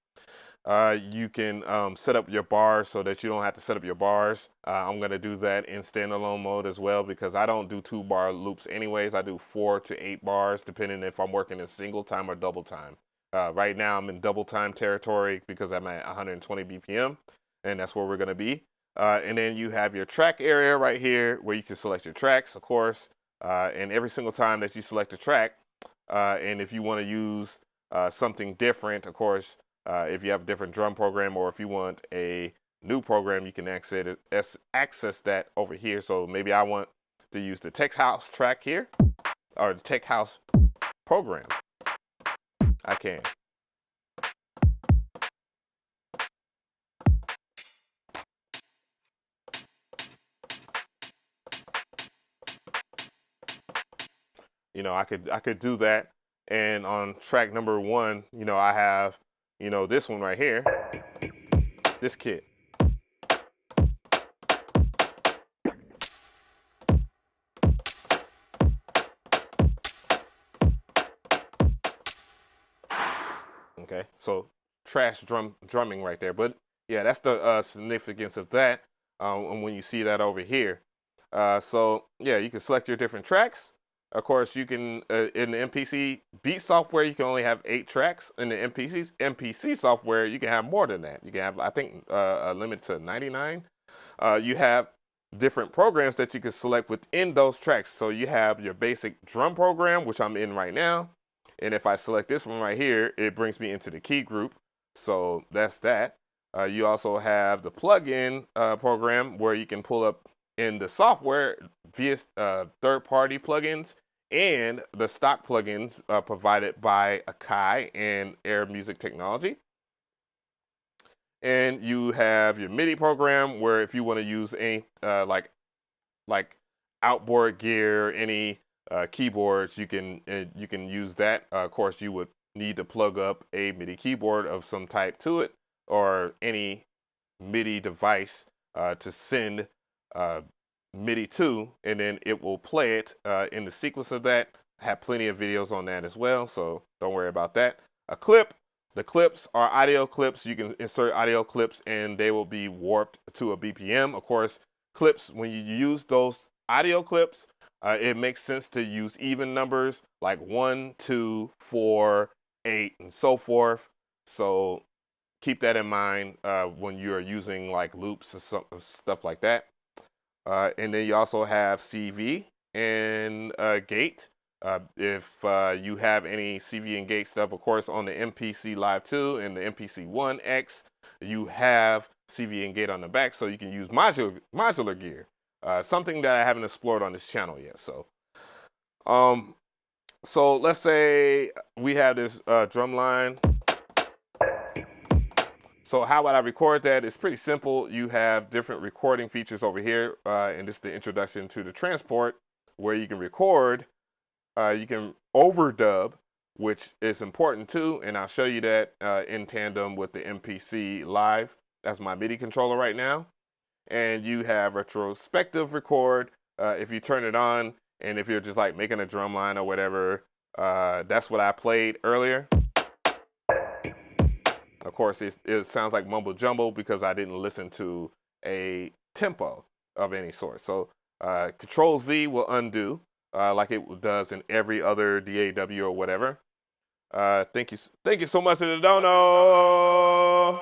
S1: You can set up your bars so that you don't have to set up your bars. I'm going to do that in standalone mode as well because I don't do 2-bar loops anyways. I do 4 to 8 bars depending if I'm working in single time or double time. Right now I'm in double time territory because I'm at 120 BPM, and that's where we're going to be. And then you have your track area right here where you can select your tracks, of course. And every single time that you select a track, and if you want to use something different, of course, if you have a different drum program or if you want a new program, you can access that over here. So maybe I want to use the Tech House track here or the Tech House program. I can. You know, I could do that. And on track number 1, you know, I have, you know, this one right here, this kit. Okay, so trash drumming right there. But yeah, that's the significance of that. And when you see that over here, so yeah, you can select your different tracks. Of course, you can in the MPC Beat software, you can only have 8 tracks. In the MPC software, you can have more than that. You can have, I think, a limit to 99. You have different programs that you can select within those tracks. So you have your basic drum program, which I'm in right now. And if I select this one right here, it brings me into the key group. So that's that. You also have the plugin program where you can pull up in the software via third-party plugins and the stock plugins provided by AKAI and Air Music Technology. And you have your MIDI program where if you want to use any like outboard gear, any keyboards, you can use that. Of course, you would need to plug up a MIDI keyboard of some type to it or any MIDI device to send MIDI to, and then it will play it in the sequence of that. I have plenty of videos on that as well, so don't worry about that. A clip. The clips are audio clips. You can insert audio clips and they will be warped to a BPM. Of course, clips, when you use those audio clips, it makes sense to use even numbers like 1, 2, 4, 8, and so forth. So keep that in mind when you're using like loops or stuff like that. And then you also have CV and gate. If you have any CV and gate stuff, of course, on the MPC Live 2 and the MPC ONE X, you have CV and gate on the back, so you can use modular gear. Something that I haven't explored on this channel yet. So let's say we have this drum line. So how would I record that? It's pretty simple. You have different recording features over here, and this is the introduction to the transport, where you can record. You can overdub, which is important too, and I'll show you that in tandem with the MPC Live. That's my MIDI controller right now. And you have retrospective record. If you turn it on, and if you're just like making a drum line or whatever, that's what I played earlier. Of course, it sounds like mumble jumble because I didn't listen to a tempo of any sort. So Control Z will undo like it does in every other DAW or whatever. Thank you so much to the dono.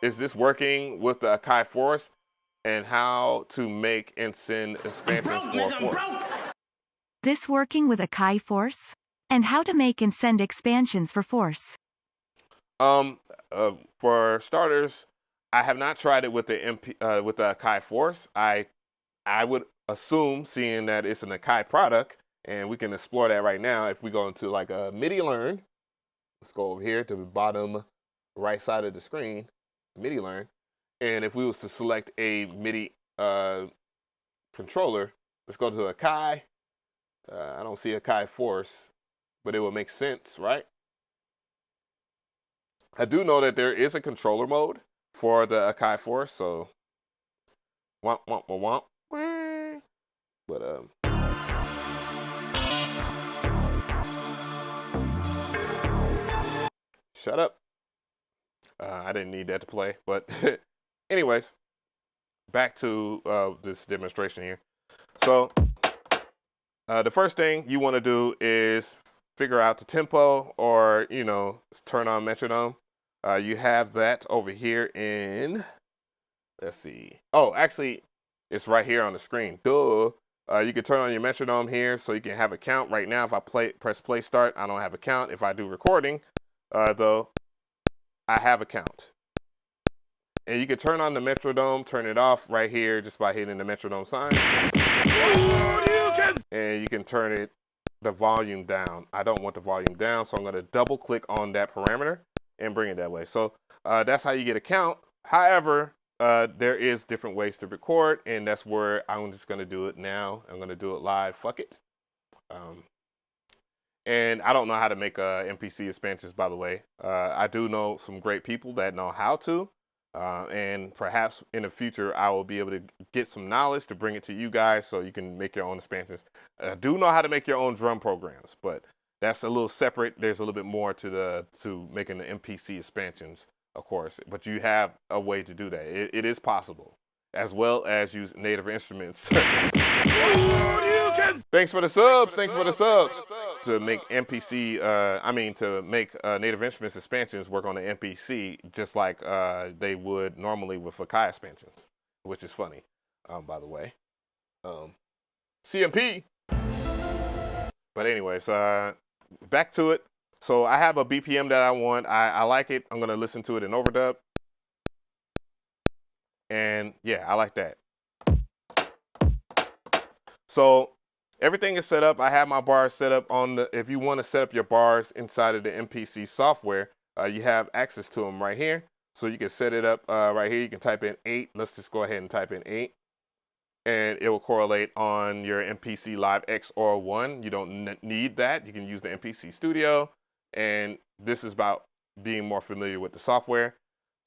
S1: Is this working with the AKAI Force and how to make and send expansions for Force?
S4: This working with AKAI Force? And how to make and send expansions for Force.
S1: For starters, I have not tried it with the AKAI Force. I would assume, seeing that it's an AKAI product, and we can explore that right now. If we go into like a MIDI learn, let's go over here to the bottom right side of the screen, MIDI learn, and if we was to select a MIDI controller, let's go to AKAI. I don't see AKAI Force, but it would make sense, right? I do know that there is a controller mode for the AKAI Force, so womp womp womp womp. But shut up. I didn't need that to play, but anyways, back to this demonstration here. So the first thing you want to do is figure out the tempo, or turn on metronome. You have that over here in, let's see. Oh, actually, it's right here on the screen. Duh. You can turn on your metronome here, so you can have a count. Right now, if I press play start, I don't have a count. If I do recording, though, I have a count. And you can turn on the metronome, turn it off right here just by hitting the metronome sign. And you can turn the volume down. I don't want the volume down, so I'm going to double click on that parameter and bring it that way. So that's how you get a count. However, there is different ways to record, and that's where I'm just going to do it now. I'm going to do it live. Fuck it. And I don't know how to make MPC expansions, by the way. I do know some great people that know how to. And perhaps in the future, I will be able to get some knowledge to bring it to you guys so you can make your own expansions. I do know how to make your own drum programs, but that's a little separate. There's a little bit more to making the MPC expansions, of course, but you have a way to do that. It is possible, as well as use native instruments. Thanks for the subs. Thanks for the subs. To make MPC, to make native instruments expansions work on the MPC just like they would normally with AKAI expansions, which is funny, by the way. CMP. But anyways, back to it. So I have a BPM that I want. I like it. I'm going to listen to it in overdub. And yeah, I like that. So everything is set up. I have my bars set up on if you want to set up your bars inside of the MPC software, you have access to them right here. So you can set it up right here. You can type in 8. Let's just go ahead and type in 8. And it will correlate on your MPC Live X or 1. You don't need that. You can use the MPC Studio. And this is about being more familiar with the software.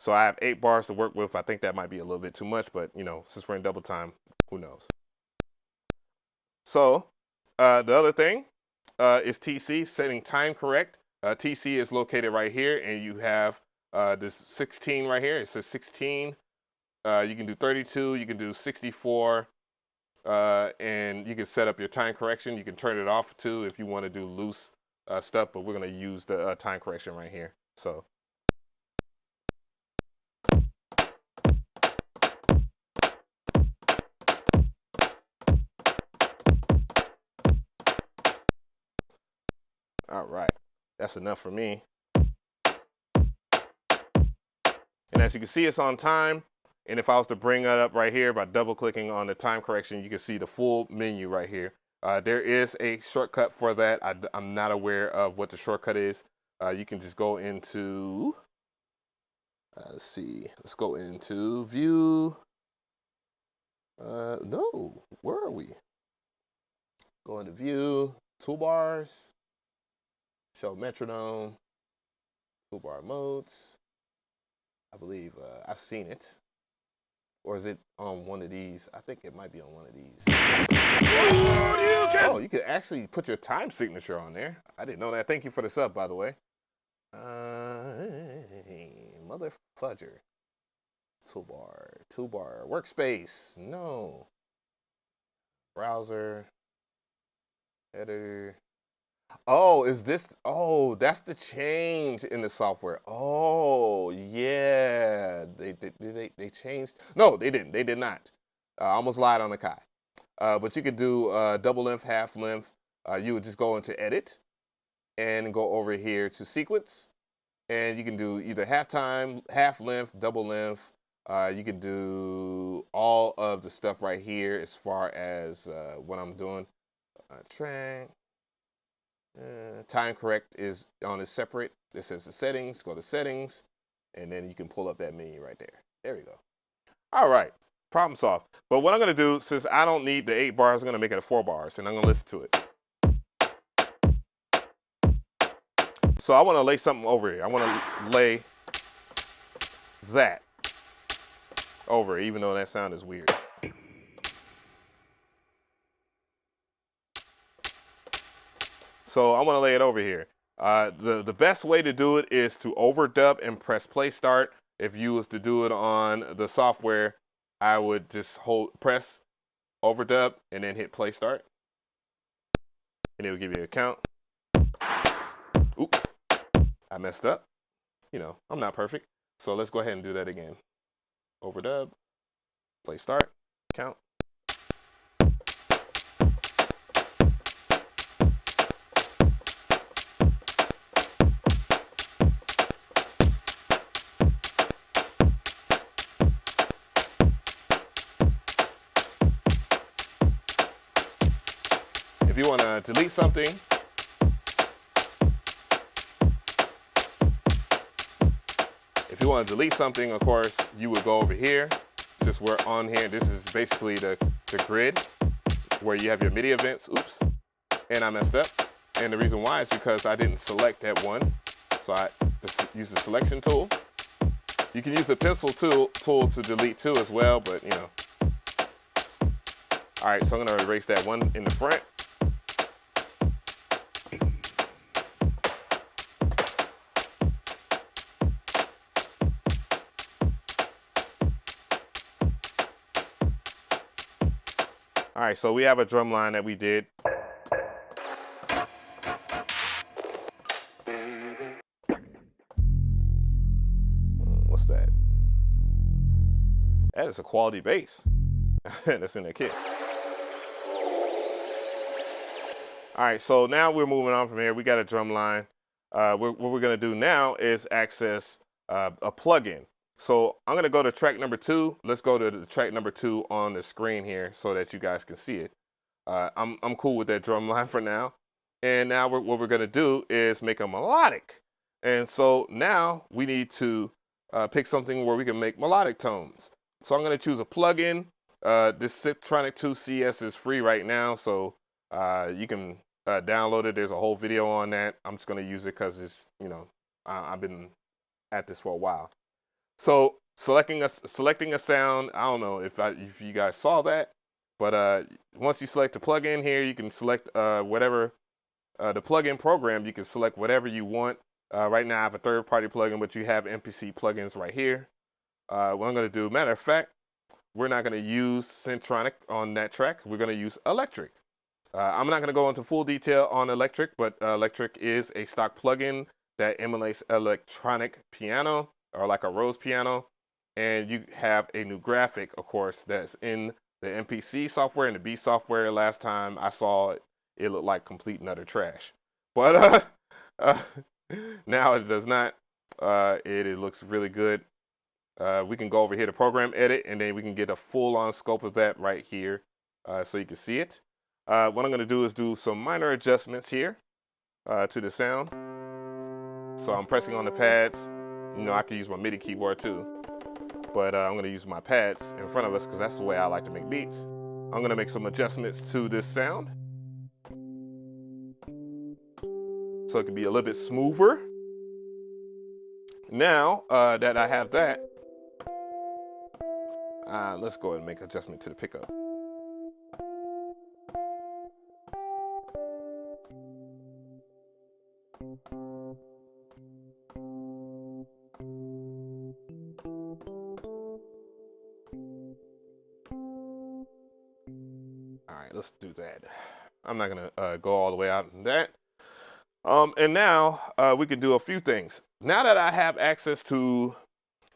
S1: So I have 8 bars to work with. I think that might be a little bit too much, but since we're in double time, who knows? So the other thing is TC, setting time correct. TC is located right here, and you have this 16 right here. It says 16. You can do 32, you can do 64, and you can set up your time correction. You can turn it off too if you want to do loose stuff, but we're going to use the time correction right here. So. All right, that's enough for me. And as you can see, it's on time. And if I was to bring that up right here by double clicking on the time correction, you can see the full menu right here. There is a shortcut for that. I'm not aware of what the shortcut is. You can just go into, let's see, let's go into view. No, where are we? Go into view, toolbars, show metronome, toolbar modes. I believe I've seen it. Or is it on one of these? I think it might be on one of these. Oh, you could actually put your time signature on there. I didn't know that. Thank you for the sub, by the way. Mother fudger. Toolbar, workspace. No. Browser. Editor. Oh, is this? Oh, that's the change in the software. Oh, yeah. They changed. No, they didn't. They did not. I almost lied on the Kai. But you could do double length, half length. You would just go into edit, and go over here to sequence. And you can do either half time, half length, double length. You can do all of the stuff right here as far as what I'm doing. Track. Time correct is on a separate. This says the settings. Go to settings. And then you can pull up that menu right there. There we go. All right. Problem solved. But what I'm going to do, since I don't need the 8 bars, I'm going to make it a 4 bars. And I'm going to listen to it. So I want to lay something over here. I want to lay that over, even though that sound is weird. So I want to lay it over here. The best way to do it is to overdub and press play start. If you was to do it on the software, I would just press overdub and then hit play start. And it will give you a count. Oops. I messed up. You know, I'm not perfect. So let's go ahead and do that again. Overdub, play start, count. If you want to delete something, of course, you would go over here. Since we're on here, this is basically the grid where you have your MIDI events. Oops, and I messed up. And the reason why is because I didn't select that one. So I just use the selection tool. You can use the pencil tool to delete too as well, but you know. All right, so I'm gonna erase that one in the front. All right, so we have a drum line that we did. What's that? That is a quality bass that's in that kit. All right, so now we're moving on from here. We got a drum line. What we're gonna do now is access a plugin. So I'm gonna go to track number 2. Let's go to the track number 2 on the screen here so that you guys can see it. I'm cool with that drum line for now. And now what we're gonna do is make a melodic. And so now we need to pick something where we can make melodic tones. So I'm gonna choose a plugin. This Syntronik 2 CS is free right now, so you can download it. There's a whole video on that. I'm just gonna use it because it's, you know, I've been at this for a while. So selecting a sound, I don't know if you guys saw that, but once you select the plugin here, you can select whatever the plugin program. You can select whatever you want. Right now I have a third-party plugin, but you have MPC plugins right here. What I'm going to do, matter of fact, we're not going to use Syntronik on that track. We're going to use electric. I'm not going to go into full detail on electric, but electric is a stock plugin that emulates electronic piano, or like a Rose piano, and you have a new graphic, of course, that's in the MPC software and the B software. Last time I saw it, it looked like complete and utter trash, but now it does not. It looks really good. We can go over here to program edit, and then we can get a full-on scope of that right here, so you can see it. What I'm going to do is do some minor adjustments here to the sound. So I'm pressing on the pads. You know, I can use my MIDI keyboard too, but I'm going to use my pads in front of us because that's the way I like to make beats. I'm going to make some adjustments to this sound so it can be a little bit smoother. Now that I have that, let's go ahead and make an adjustment to the pickup. All right, let's do that. I'm not gonna go all the way out in that. And now we can do a few things. Now that I have access to,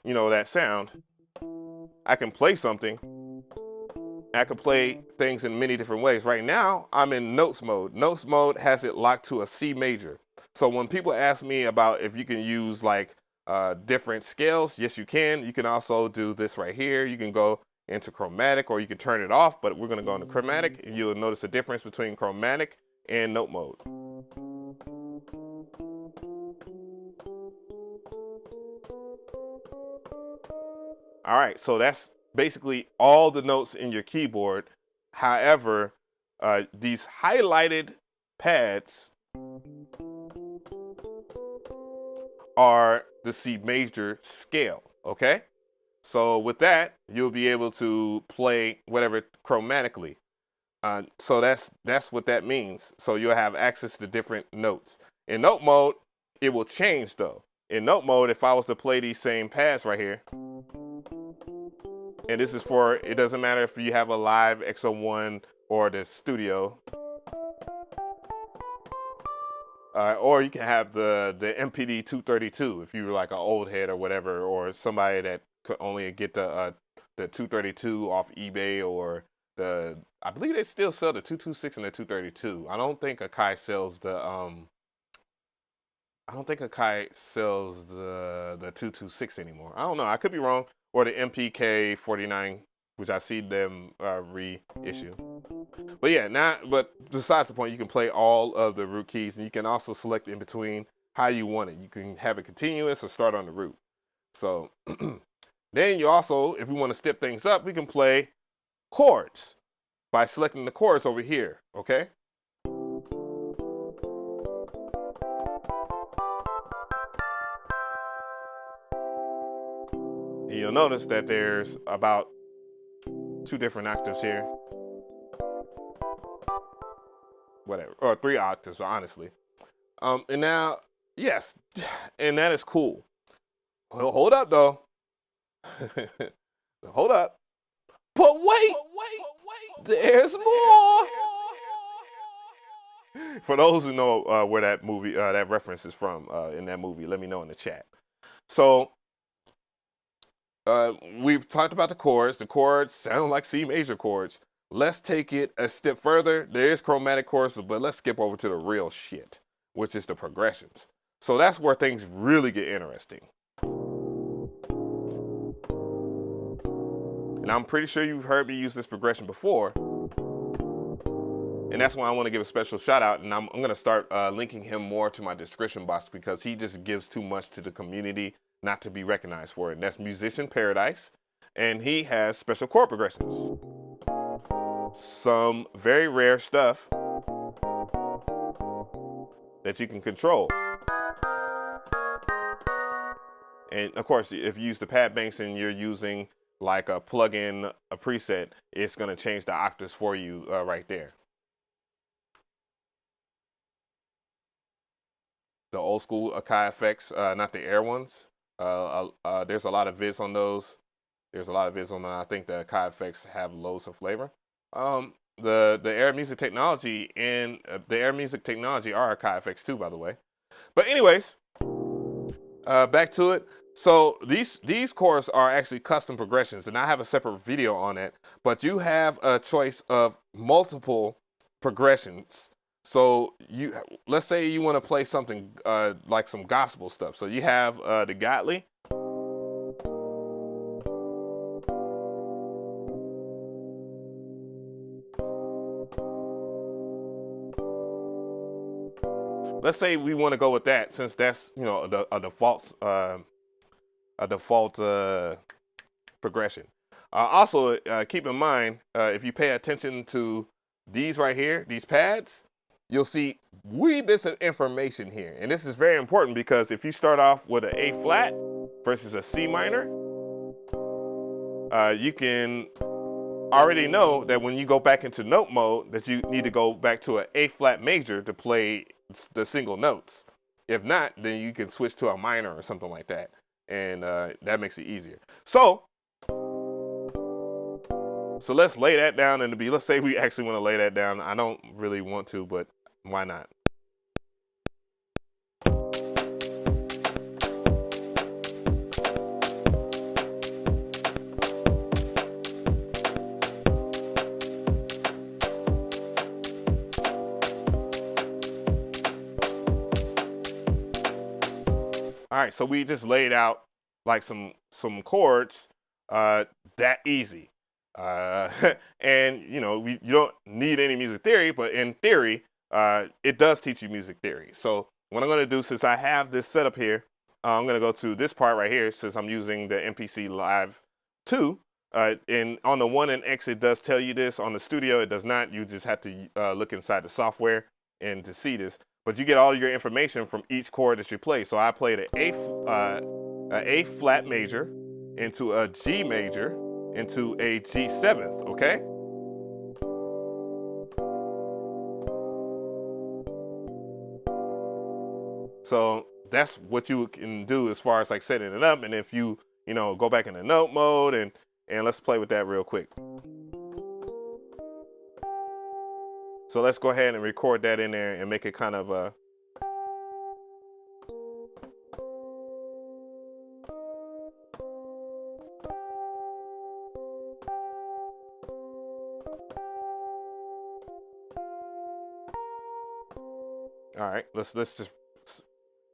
S1: you know, that sound, I can play something. I can play things in many different ways. Right now, I'm in notes mode. Notes mode has it locked to a C major. So when people ask me about if you can use like different scales, yes, you can. You can also do this right here. You can go into chromatic, or you can turn it off, but we're going to go into chromatic, and you'll notice a difference between chromatic and note mode. All right, so that's basically all the notes in your keyboard. However, these highlighted pads are the C major scale, okay? So with that, you'll be able to play whatever chromatically. So that's what that means. So you'll have access to different notes. In note mode, it will change though. In note mode, if I was to play these same pads right here, and this is for, it doesn't matter if you have a live XO1 or the studio, or you can have the MPD 232 if you're like an old head or whatever, or somebody that could only get the 232 off eBay, or I believe they still sell the 226 and the 232. I don't think AKAI sells the 226 anymore. I don't know. I could be wrong. Or the MPK 49, which I see them reissue. But yeah, but besides the point, you can play all of the root keys, and you can also select in between how you want it. You can have it continuous or start on the root. So then you also, if we want to step things up, we can play chords by selecting the chords over here, okay? And you'll notice that there's about 2 different octaves here. Whatever, or 3 octaves, honestly. And now, yes, and that is cool. Well, hold up though. Hold up. But wait, there's more. For those who know where that movie, that reference is from in that movie, let me know in the chat. So we've talked about the chords. The chords sound like C major chords. Let's take it a step further. There is chromatic chords, but let's skip over to the real shit, which is the progressions. So that's where things really get interesting. And I'm pretty sure you've heard me use this progression before. And that's why I want to give a special shout out. And I'm going to start linking him more to my description box, because he just gives too much to the community not to be recognized for it. And that's Musician Paradise. And he has special chord progressions. Some very rare stuff that you can control. And of course, if you use the pad banks and you're using like a plug-in, a preset, it's going to change the octaves for you right there. The old school AKAI effects, not the air ones. There's a lot of vids on those. There's a lot of vids on them. I think the AKAI effects have loads of flavor. The air music technology and the air music technology are AKAI effects too, by the way. But anyways, back to it. So these chords are actually custom progressions, and I have a separate video on it. But you have a choice of multiple progressions. So let's say you want to play something like some gospel stuff. So you have the godly. Let's say we want to go with that, since that's, you know, a default progression. Also, keep in mind, if you pay attention to these right here, these pads, you'll see wee bits of information here. And this is very important, because if you start off with an A flat versus a C minor, you can already know that when you go back into note mode, that you need to go back to an A flat major to play the single notes. If not, then you can switch to a minor or something like that. And that makes it easier. So let's lay that down in the beat. Let's say we actually want to lay that down. I don't really want to, but why not? All right, so we just laid out like some chords that easy. And you know, you don't need any music theory, but in theory, it does teach you music theory. So what I'm going to do, since I have this set up here, I'm going to go to this part right here, since I'm using the MPC Live 2. And on the One and X, it does tell you this. On the Studio, it does not. You just have to look inside the software and to see this. But you get all your information from each chord that you play. So I played an A flat major into a G major into a G7th, okay? So that's what you can do as far as like setting it up. And if you know, go back into note mode and let's play with that real quick. So let's go ahead and record that in there and make it kind of all right, let's just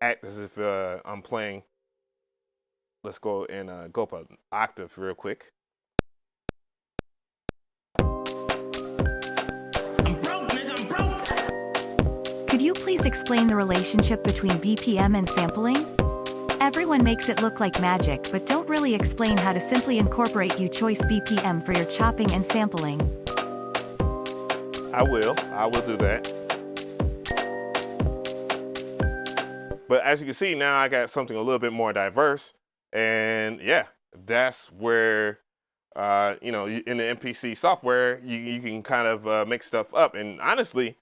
S1: act as if I'm playing. Let's go and go up an octave real quick.
S4: Could you please explain the relationship between BPM and sampling? Everyone makes it look like magic, but don't really explain how to simply incorporate your choice BPM for your chopping and sampling.
S1: I will do that. But as you can see, now I got something a little bit more diverse. And yeah, that's where, you know, in the MPC software, you can kind of make stuff up. And honestly,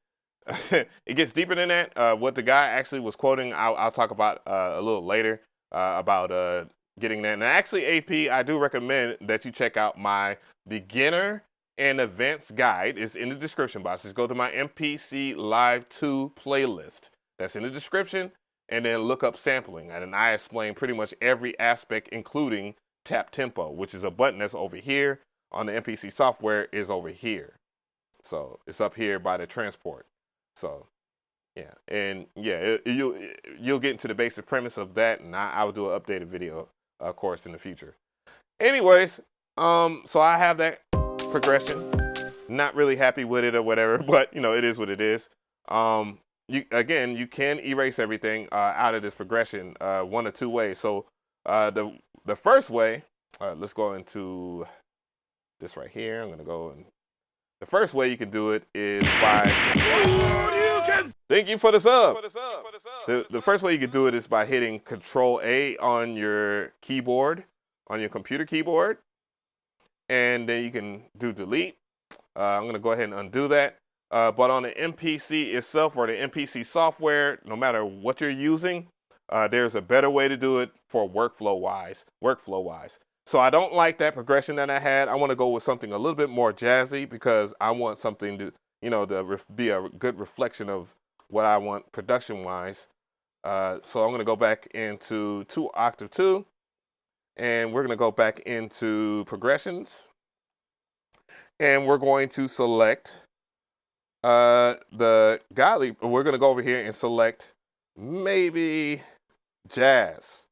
S1: it gets deeper than that. What the guy actually was quoting, I'll talk about a little later about getting that. And actually, AP, I do recommend that you check out my beginner and advanced guide. It's in the description box. Just go to my MPC Live 2 playlist. That's in the description. And then look up sampling. And then I explain pretty much every aspect, including tap tempo, which is a button that's over here on the MPC software is over here. So it's up here by the transport. So yeah, and yeah, you'll get into the basic premise of that, and I'll do an updated video, of course, in the future. Anyways, so I have that progression. Not really happy with it or whatever, but you know, it is what it is. You can erase everything out of this progression one or two ways. So the first way, let's go into this right here. I'm gonna go and the first way you can do it is by thank you for the sub. The first way you can do it is by hitting Control A on your keyboard, on your computer keyboard, and then you can do delete. I'm gonna go ahead and undo that. But on the MPC itself or the MPC software, no matter what you're using, there's a better way to do it for workflow wise. So I don't like that progression that I had. I want to go with something a little bit more jazzy because I want something to, you know, to be a good reflection of what I want production wise. So I'm going to go back into octave 2, and we're going to go back into progressions, and we're going to select the godly. We're going to go over here and select maybe jazz.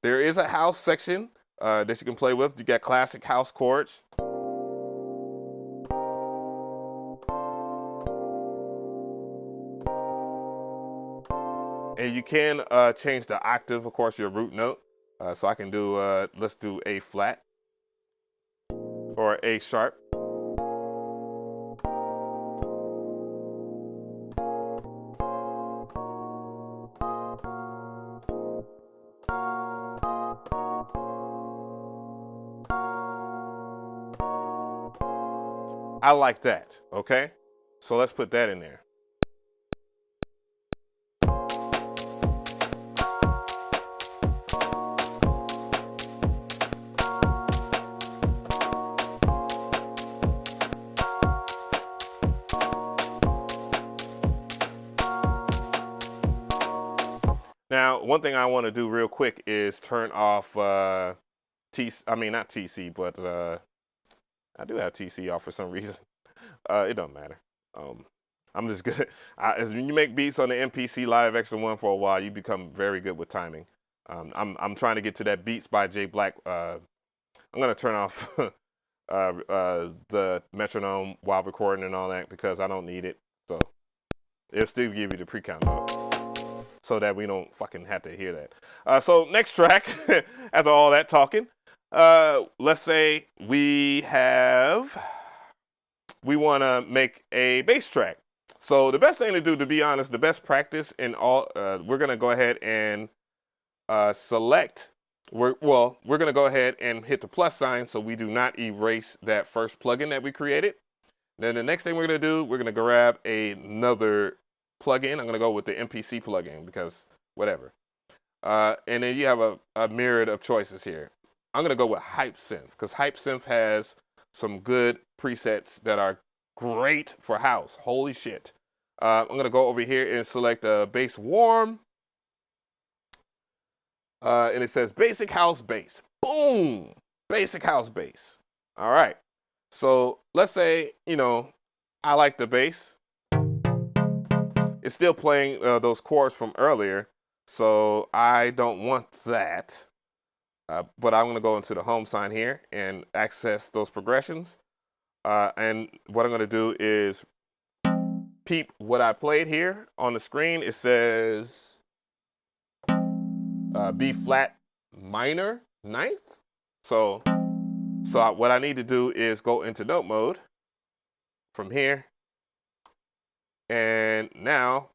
S1: There is a house section that you can play with. You got classic house chords. And you can change the octave, of course, your root note. So I can do, let's do A flat or A sharp. I like that, okay? So let's put that in there. Now, one thing I want to do real quick is turn off not TC, but I do have TC off for some reason. It don't matter. I'm just good. As when you make beats on the MPC Live Extra 1 for a while, you become very good with timing. I'm trying to get to that Beats by J Black. I'm gonna turn off the metronome while recording and all that because I don't need it. So it'll still give you the pre-count though, so that we don't fucking have to hear that. So next track, after all that talking, let's say we want to make a bass track. So the best thing to do, to be honest, the best practice in all, we're gonna go ahead and select. We're gonna go ahead and hit the plus sign so we do not erase that first plugin that we created. Then the next thing we're gonna do, we're gonna grab another plugin. I'm gonna go with the MPC plugin because whatever. And then you have a myriad of choices here. I'm gonna go with Hype Synth because Hype Synth has some good presets that are great for house. Holy shit. I'm gonna go over here and select bass warm. And it says basic house bass. Boom! Basic house bass. All right. So let's say, you know, I like the bass. It's still playing those chords from earlier. So I don't want that. But I'm going to go into the home sign here and access those progressions. And what I'm going to do is peep what I played here on the screen. It says B flat minor ninth. So what I need to do is go into note mode from here. And now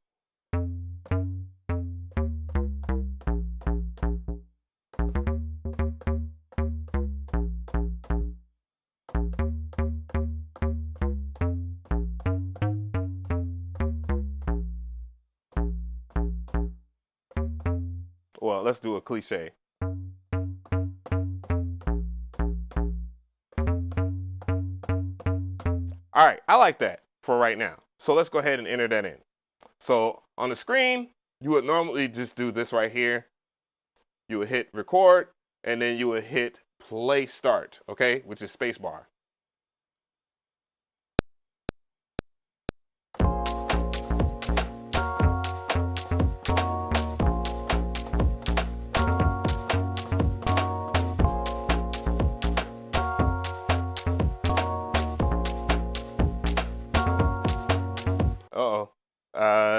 S1: well, let's do a cliche. All right, I like that for right now. So let's go ahead and enter that in. So on the screen, you would normally just do this right here. You would hit record, and then you would hit play start, okay, which is spacebar.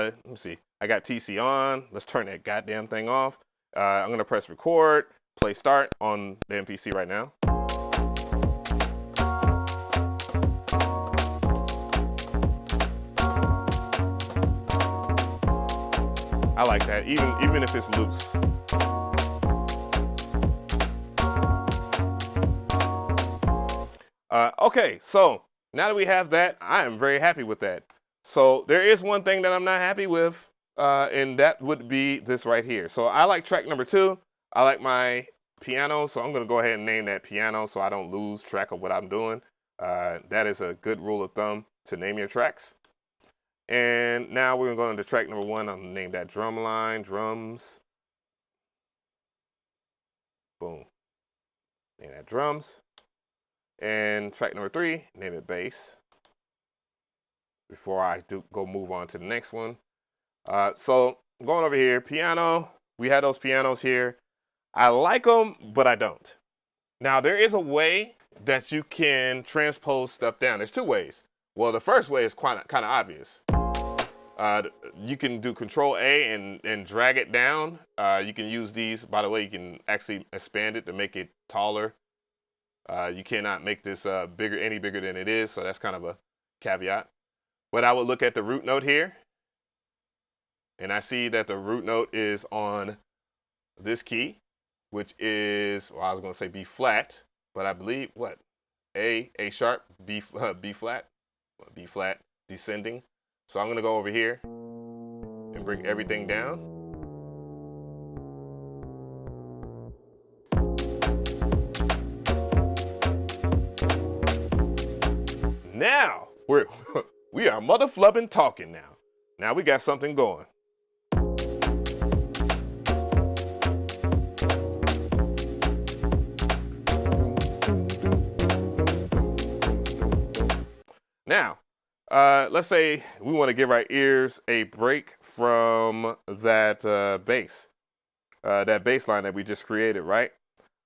S1: Let me see. I got TC on. Let's turn that goddamn thing off. I'm gonna press record, play start on the MPC right now. I like that, even if it's loose. Okay, so now that we have that, I am very happy with that. So there is one thing that I'm not happy with, and that would be this right here. So I like track number 2. I like my piano, so I'm going to go ahead and name that piano so I don't lose track of what I'm doing. That is a good rule of thumb to name your tracks. And now we're going to go into track number 1. I'm going to name that drum line, drums. Boom. Name that drums. And track number 3, name it bass. Before I go move on to the next one. So going over here, piano, we had those pianos here. I like them, but I don't. Now there is a way that you can transpose stuff down. There's 2 ways. Well, the first way is kind of obvious. You can do Control A and drag it down. You can use these, by the way, you can actually expand it to make it taller. You cannot make this any bigger than it is, so that's kind of a caveat. But I would look at the root note here, and I see that the root note is on this key, which is, well, I was going to say B flat, but I believe, what? A sharp, B flat, descending. So I'm going to go over here and bring everything down. Now, we are motherflubbing talking now. Now we got something going. Now, let's say we want to give our ears a break from that bass. that bass line that we just created, right?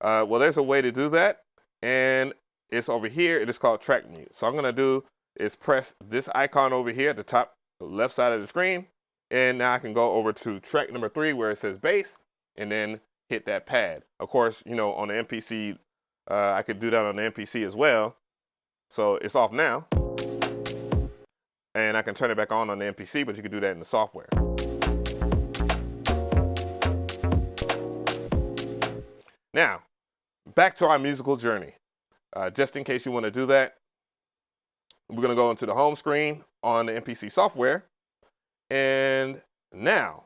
S1: Well, there's a way to do that, and it's over here. It is called track mute. So I'm going to do is press this icon over here at the top left side of the screen, and now I can go over to track number 3 where it says bass, and then hit that pad. Of course, you know, on the MPC, I could do that on the MPC as well. So it's off now, and I can turn it back on the MPC, but you can do that in the software. Now, back to our musical journey. Just in case you want to do that, we're going to go into the home screen on the MPC software. And now,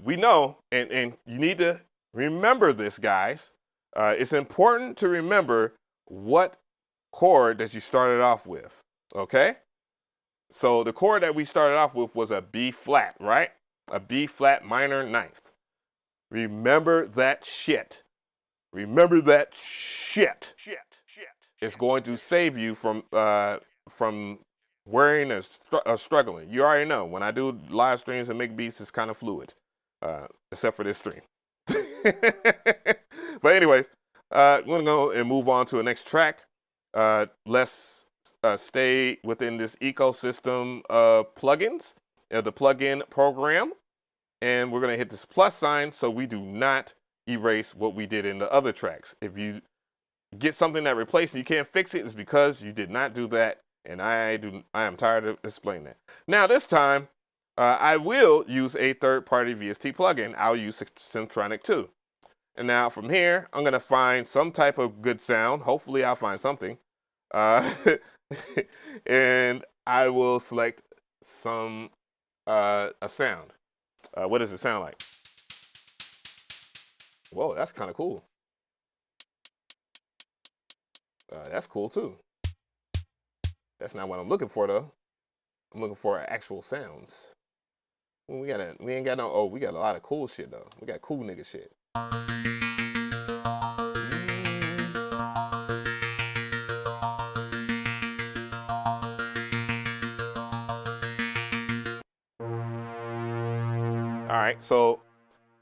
S1: we know, and you need to remember this, guys. It's important to remember what chord that you started off with, okay? So the chord that we started off with was a B flat, right? A B flat minor ninth. Remember that shit. Remember that shit. It's going to save you from worrying or struggling. You already know, when I do live streams and make beats, it's kind of fluid, except for this stream. But anyways, we're going to go and move on to the next track. Let's stay within this ecosystem of plugins, the plugin program. And we're going to hit this plus sign so we do not erase what we did in the other tracks. If you get something that replaced and you can't fix it, it's because you did not do that. And I am tired of explaining that. Now this time, I will use a third-party VST plugin. I'll use Syntronik 2. And now from here, I'm going to find some type of good sound. Hopefully I'll find something. And I will select some a sound. What does it sound like? Whoa, that's kind of cool. That's cool too. That's not what I'm looking for though. I'm looking for actual we ain't got no, we got a lot of cool shit though. We got cool nigga shit. All right, so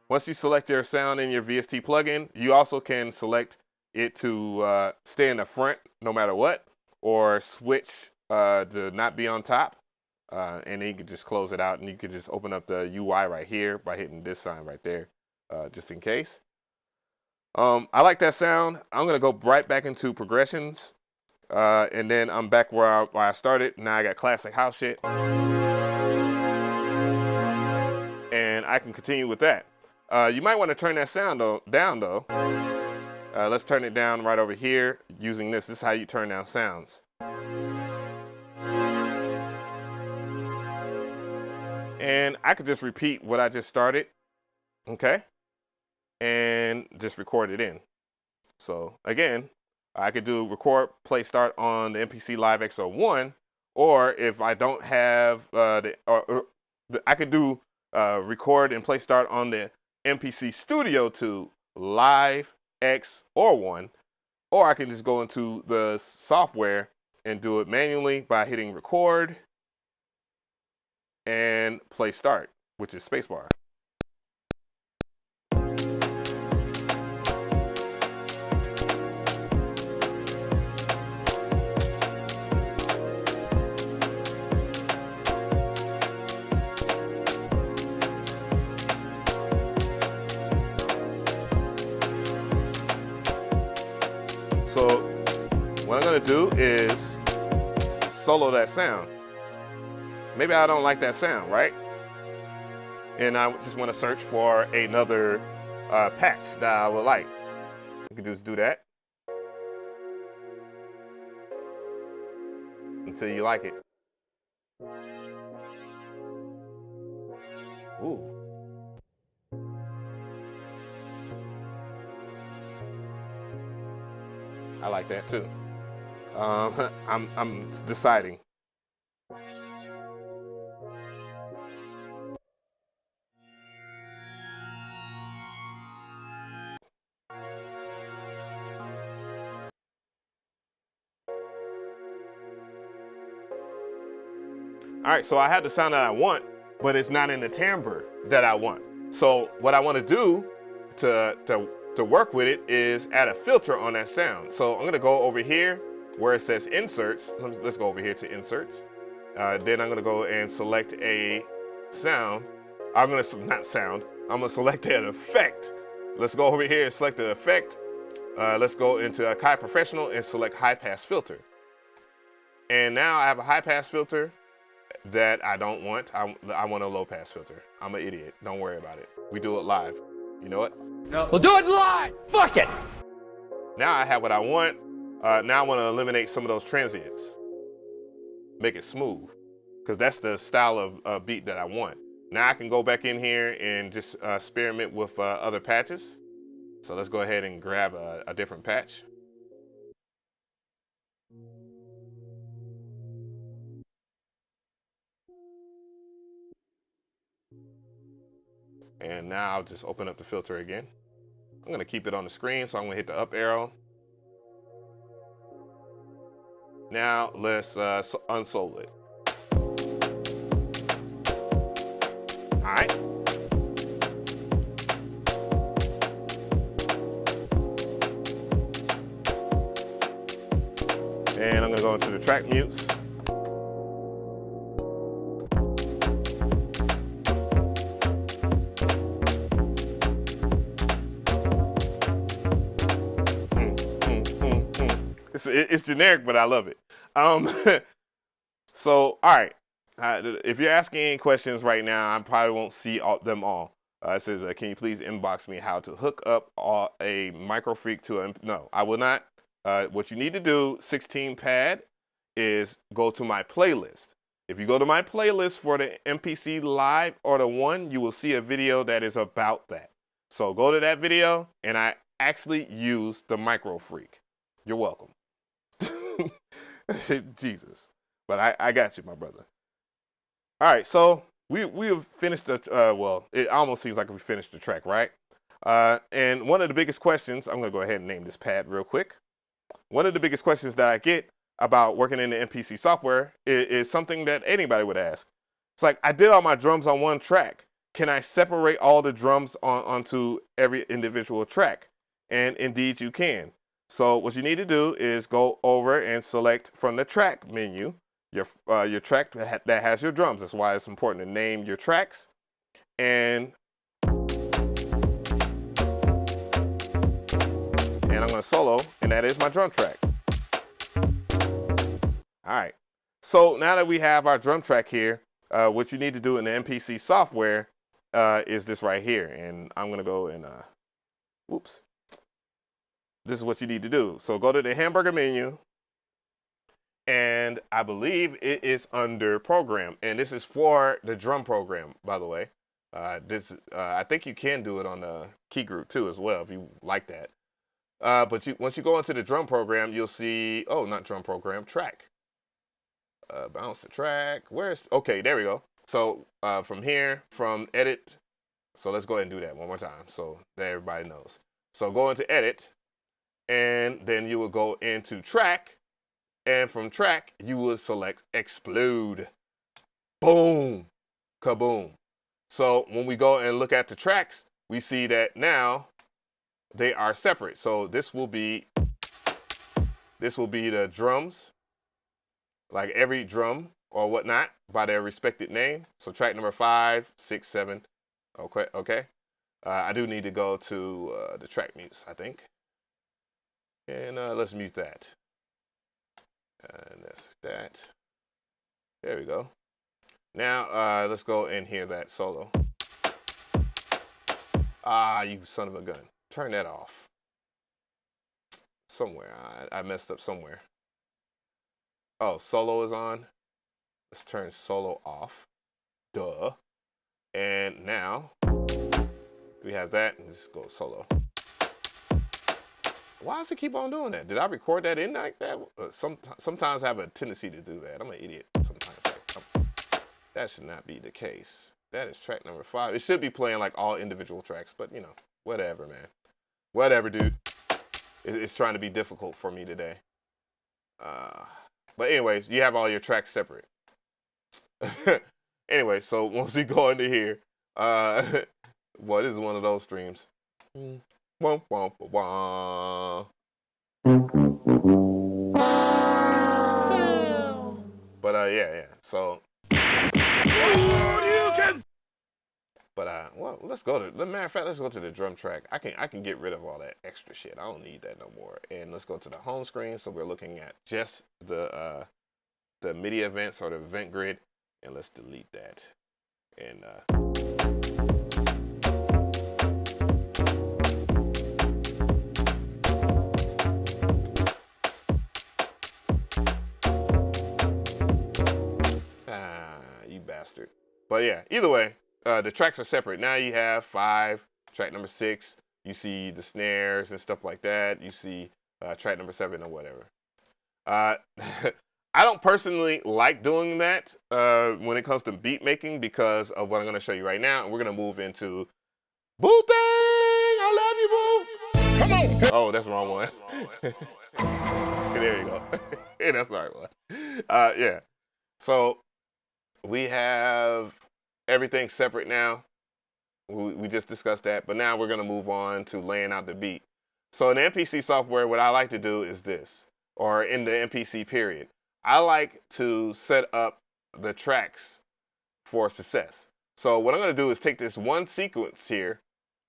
S1: once you select your sound in your VST plugin, you also can select it to stay in the front no matter what, or switch to not be on top. And then you can just close it out, and you can just open up the UI right here by hitting this sign right there, just in case. I like that sound. I'm gonna go right back into progressions, and then I'm back where I started. Now I got classic house shit. And I can continue with that. You might want to turn that sound down though. Let's turn it down right over here using this. This is how you turn down sounds. And I could just repeat what I just started, okay? And just record it in. So again, I could do record, play, start on the MPC Live X01, or if I don't have I could do record and play start on the MPC Studio to Live X or One, or I can just go into the software and do it manually by hitting record and play start, which is spacebar. So what I'm gonna do is solo that sound. Maybe I don't like that sound, right? And I just want to search for another patch that I would like. You can just do that until you like it. Ooh. I like that too. I'm deciding. All right, so I had the sound that I want, but it's not in the timbre that I want. So what I want to do to work with it is add a filter on that sound. So I'm going to go over here where it says inserts. Let's go over here to inserts. Then I'm going to go and select a sound. I'm going to select an effect. Let's go over here and select an effect. Let's go into AKAI Professional and select high pass filter. And now I have a high pass filter that I don't want. I want a low pass filter. I'm an idiot. Don't worry about it. We do it live. You know what?
S3: No. We'll do it live. Fuck it.
S1: Now I have what I want. Now I want to eliminate some of those transients. Make it smooth, because that's the style of beat that I want. Now I can go back in here and just experiment with other patches. So let's go ahead and grab a different patch. And now I'll just open up the filter again. I'm going to keep it on the screen, so I'm going to hit the up arrow. Now let's unsole it. All right. And I'm going to go into the track mutes. It's generic, but I love it. So, all right. If you're asking any questions right now, I probably won't see them all. It says, can you please inbox me how to hook up a Micree to a... No, I will not. What you need to do, 16 pad, is go to my playlist. If you go to my playlist for the MPC Live or the One, you will see a video that is about that. So go to that video, and I actually use the Micree. You're welcome. Jesus. But I got you, my brother. All right, so we have finished the, well, it almost seems like we finished the track, right? And one of the biggest questions, I'm going to go ahead and name this pad real quick. One of the biggest questions that I get about working in the MPC software is something that anybody would ask. It's like, I did all my drums on one track. Can I separate all the drums onto every individual track? And indeed you can. So what you need to do is go over and select from the track menu your track that has your drums. That's why it's important to name your tracks. And I'm going to solo, and that is my drum track. All right. So now that we have our drum track here, what you need to do in the MPC software is this right here. And I'm going to go and, whoops. This is what you need to do. So go to the hamburger menu, and I believe it is under program. And this is for the drum program, by the way. I think you can do it on the key group too as well if you like that. But once you go into the drum program, you'll see, oh, not drum program, track. Bounce the track. Okay, there we go. So from here, from edit. So let's go ahead and do that one more time so that everybody knows. So go into edit. And then you will go into track, and from track, you will select explode. Boom, kaboom. So when we go and look at the tracks, we see that now they are separate. So this will be the drums, like every drum or whatnot by their respected name. So track number 5, 6, 7. Okay. I do need to go to the track mutes, I think. And let's mute that. And that's that. There we go. Now let's go and hear that solo. Ah, you son of a gun. Turn that off. Somewhere. I messed up somewhere. Oh, solo is on. Let's turn solo off. Duh. And now we have that, and just go solo. Why does it keep on doing that? Did I record that in like that? Sometimes I have a tendency to do that. I'm an idiot sometimes. That should not be the case. That is track number 5. It should be playing like all individual tracks, but you know, whatever, man. Whatever, dude. It's trying to be difficult for me today. But anyways, you have all your tracks separate. Anyway, so once we go into here, Boy, this is one of those streams. Womp, womp, womp. But yeah. So. Well, let's go to. Matter of fact, let's go to the drum track. I can get rid of all that extra shit. I don't need that no more. And let's go to the home screen. So we're looking at just the MIDI events or the event grid, and let's delete that. And you bastard. But yeah, either way. The tracks are separate. Now you have 5, track number 6. You see the snares and stuff like that. You see track number 7 or whatever. I don't personally like doing that when it comes to beat making because of what I'm going to show you right now. And we're going to move into Boo Thing! I love you, Boo! Come on! Oh, that's the wrong one. There you go. Yeah, that's the right one. Yeah. So we have everything's separate now. We just discussed that, but now we're going to move on to laying out the beat. So in the MPC software, what I like to do is this, or in the MPC period. I like to set up the tracks for success. So what I'm going to do is take this one sequence here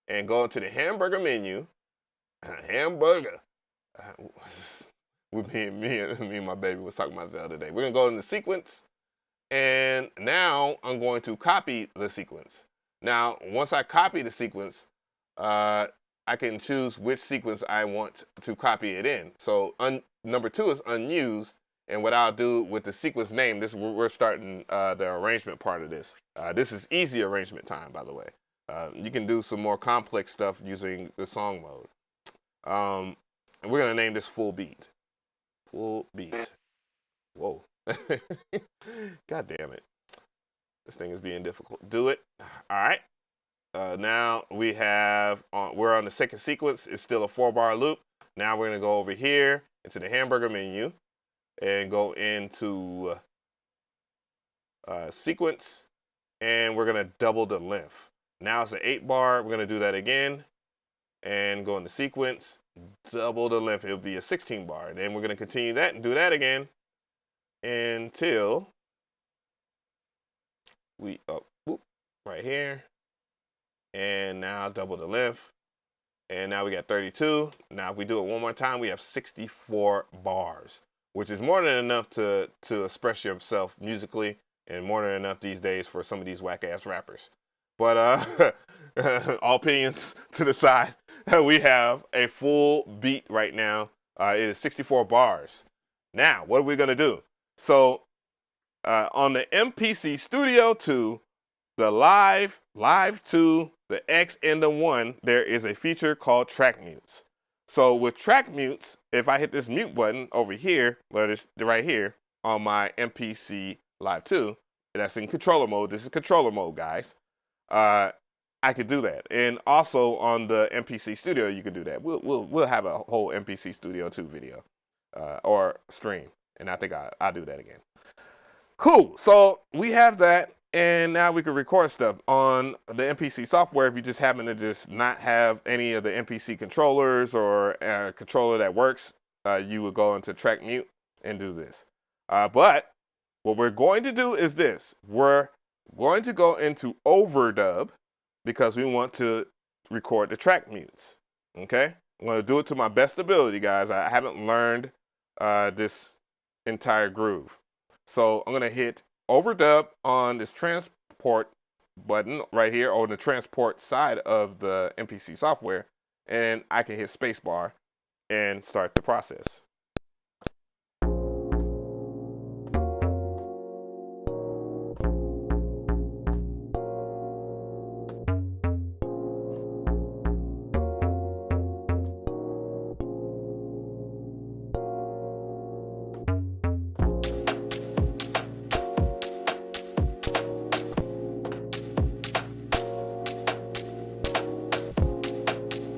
S1: and go into the hamburger menu. Hamburger. Me and my baby was talking about it the other day. We're going to go in the sequence. And now I'm going to copy the sequence. Now, once I copy the sequence, I can choose which sequence I want to copy it in. So number 2 is unused. And what I'll do with the sequence name, we're starting the arrangement part of this. This is easy arrangement time, by the way. You can do some more complex stuff using the song mode. And we're going to name this full beat. Full beat. Whoa. God damn it. This thing is being difficult. Do it. All right. Now we have, we're on the second sequence. It's still a 4-bar loop. Now we're going to go over here into the hamburger menu and go into sequence. And we're going to double the length. Now it's an 8-bar. We're going to do that again and go into sequence, double the length. It'll be a 16-bar. Then we're going to continue that and do that again until we right here, and now double the length, and now we got 32. Now if we do it one more time, we have 64 bars, which is more than enough to express yourself musically, and more than enough these days for some of these whack ass rappers. But all opinions to the side, we have a full beat right now. It is 64 bars. Now what are we gonna do? So on the MPC Studio 2, the Live 2, the X, and the One, there is a feature called track mutes. So with track mutes, if I hit this mute button over here, well, it's right here on my MPC Live 2, that's in controller mode. This is controller mode, guys. I could do that. And also on the MPC Studio, you can do that. We'll have a whole MPC Studio 2 video or stream. And I think I'll do that again. Cool. So we have that. And now we can record stuff on the MPC software. If you just happen to just not have any of the MPC controllers or a controller that works, you would go into track mute and do this. But what we're going to do is this. We're going to go into overdub because we want to record the track mutes. Okay? I'm going to do it to my best ability, guys. I haven't learned this entire groove. So I'm going to hit overdub on this transport button right here on the transport side of the MPC software, and I can hit spacebar and start the process.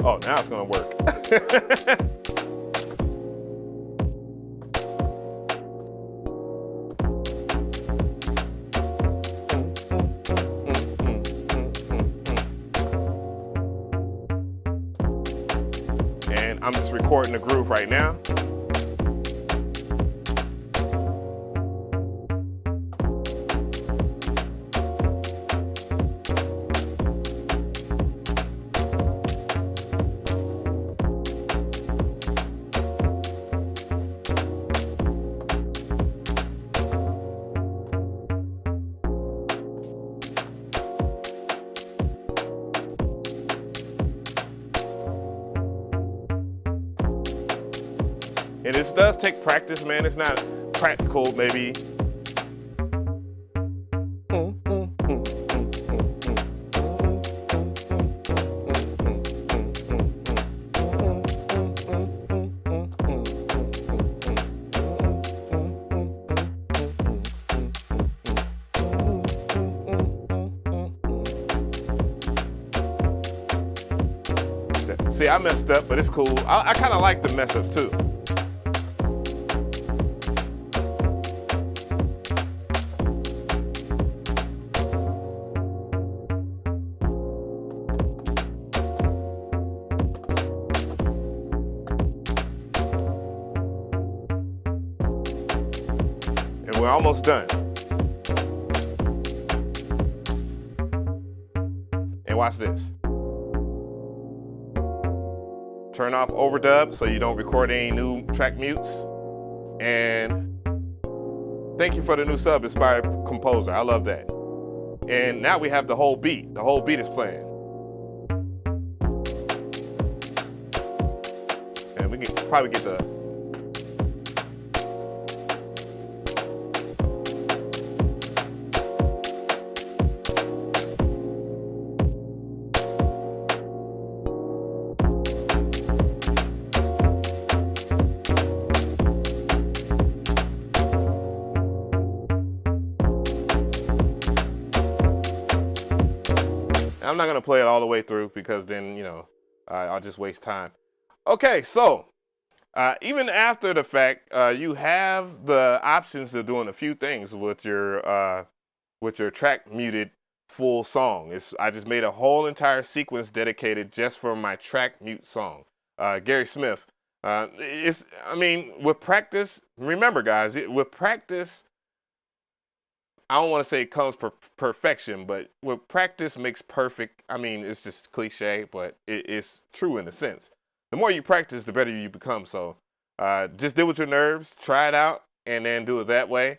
S1: Oh, now it's gonna work. recording the groove right now. And this does take practice, man. It's not practical, maybe. See, I messed up, but it's cool. I kind of like the mess ups too. We're almost done. And watch this. Turn off overdub so you don't record any new track mutes. And thank you for the new sub, Inspired Composer. I love that. And now we have the whole beat. The whole beat is playing. And we can probably get the I'm not gonna play it all the way through because then, you know, I'll just waste time. Okay, so even after the fact, you have the options of doing a few things with your track muted full song. I just made a whole entire sequence dedicated just for my track mute song. Gary Smith. I mean, with practice, remember guys, with practice, I don't want to say it comes perfection, but with practice makes perfect. I mean, it's just cliche, but it's true in a sense. The more you practice, the better you become. So just deal with your nerves, try it out, and then do it that way.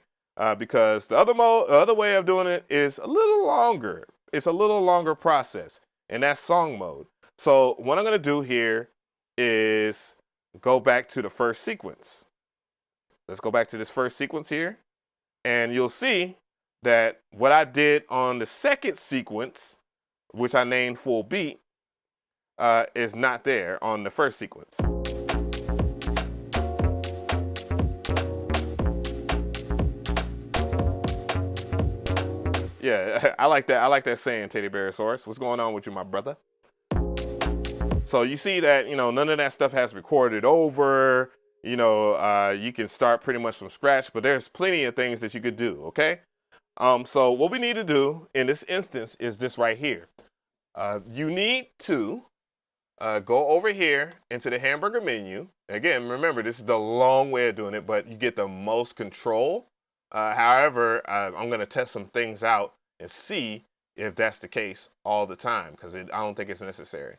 S1: Because the other way of doing it is a little longer. It's a little longer process, and that's song mode. So what I'm going to do here is go back to the first sequence. Let's go back to this first sequence here, and you'll see that what I did on the second sequence, which I named full beat, is not there on the first sequence. Yeah, I like that. I like that saying, Teddy Bearsaurus. What's going on with you, my brother? So you see that, you know, none of that stuff has recorded over. You know, you can start pretty much from scratch, but there's plenty of things that you could do, okay? So what we need to do in this instance is this right here. You need to go over here into the hamburger menu. Again, remember, this is the long way of doing it, but you get the most control. However, I'm going to test some things out and see if that's the case all the time, because I don't think it's necessary.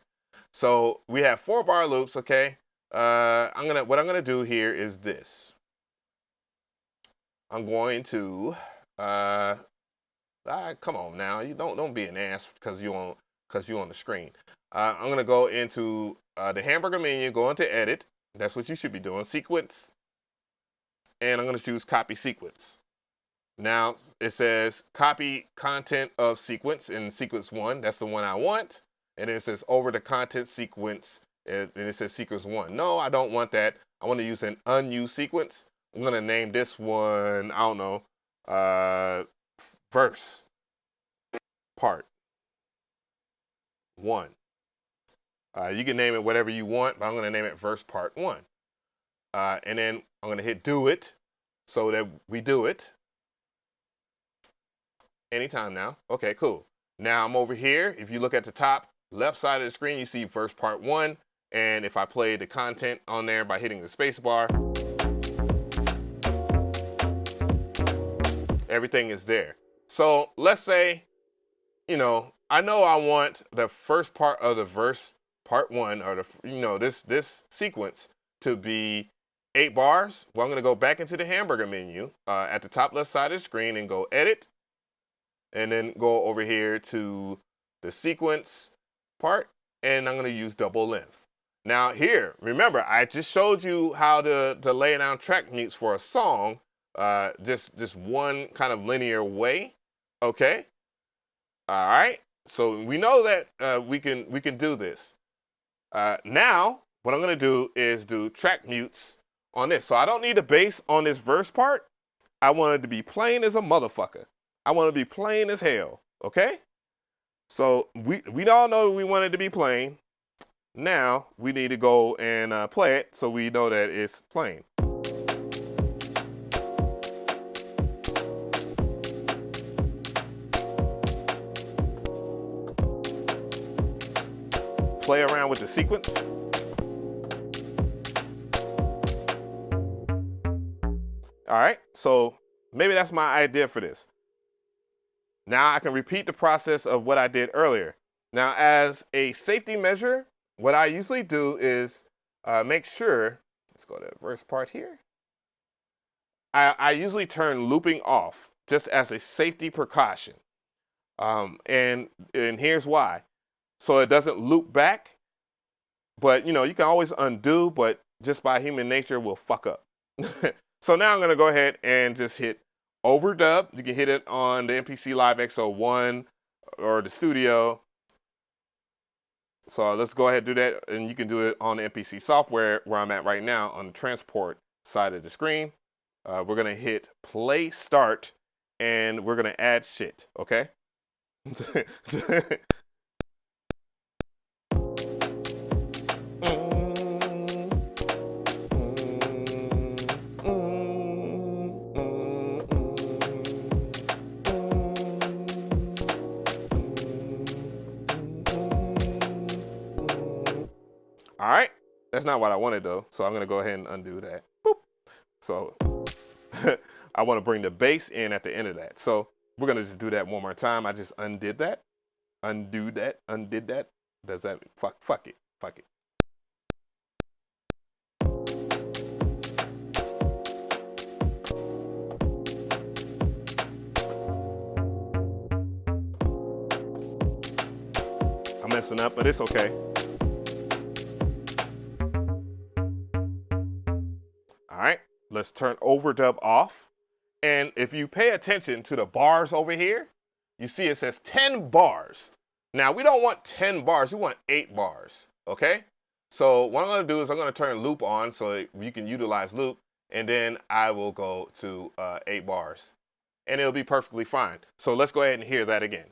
S1: So we have 4-bar loops, okay? What I'm gonna do here is this. I'm going to come on now, you don't be an ass because you on the screen. I'm gonna go into the hamburger menu, go into edit. That's what you should be doing, sequence, and I'm gonna choose copy sequence. Now it says copy content of sequence in sequence 1. That's the one I want. And then it says over the content sequence, and it says sequence 1. No, I don't want that. I want to use an unused sequence. I'm going to name this one, I don't know, verse part 1. You can name it whatever you want, but I'm going to name it verse part 1. And then I'm going to hit do it so that we do it. Anytime now. Okay, cool. Now I'm over here. If you look at the top left side of the screen, you see verse part 1, And if I play the content on there by hitting the space bar, everything is there. So let's say, you know I want the first part of the verse, part 1, or this sequence to be 8 bars. Well, I'm going to go back into the hamburger menu at the top left side of the screen and go edit, and then go over here to the sequence part, and I'm going to use double length. Now here, remember, I just showed you how to lay down track mutes for a song, just one kind of linear way. Okay. All right. So we know that we can do this. Now, what I'm going to do is do track mutes on this. So I don't need a bass on this verse part. I want it to be plain as a motherfucker. I want it to be plain as hell. Okay? So we all know we want it to be plain. Now we need to go and play it so we know that it's plain. Play around with the sequence. All right, so maybe that's my idea for this. Now I can repeat the process of what I did earlier. Now, as a safety measure, what I usually do is make sure, let's go to the verse part here. I usually turn looping off just as a safety precaution. And here's why. So it doesn't loop back, but you can always undo, but just by human nature, we'll fuck up. So now I'm gonna go ahead and just hit overdub. You can hit it on the MPC Live X01 or the Studio. So let's go ahead and do that, and you can do it on the MPC Software where I'm at right now on the transport side of the screen. We're gonna hit play start, and we're gonna add shit, okay? All right, that's not what I wanted though, so I'm gonna go ahead and undo that. Boop. So I want to bring the bass in at the end of that. So we're gonna just do that one more time. I just undid that, undid that. Does that fuck it? I'm messing up, but it's okay. All right, let's turn overdub off. And if you pay attention to the bars over here, you see it says 10 bars. Now, we don't want 10 bars, we want 8 bars, okay? So what I'm gonna do is I'm gonna turn loop on so you can utilize loop, and then I will go to 8 bars. And it'll be perfectly fine. So let's go ahead and hear that again.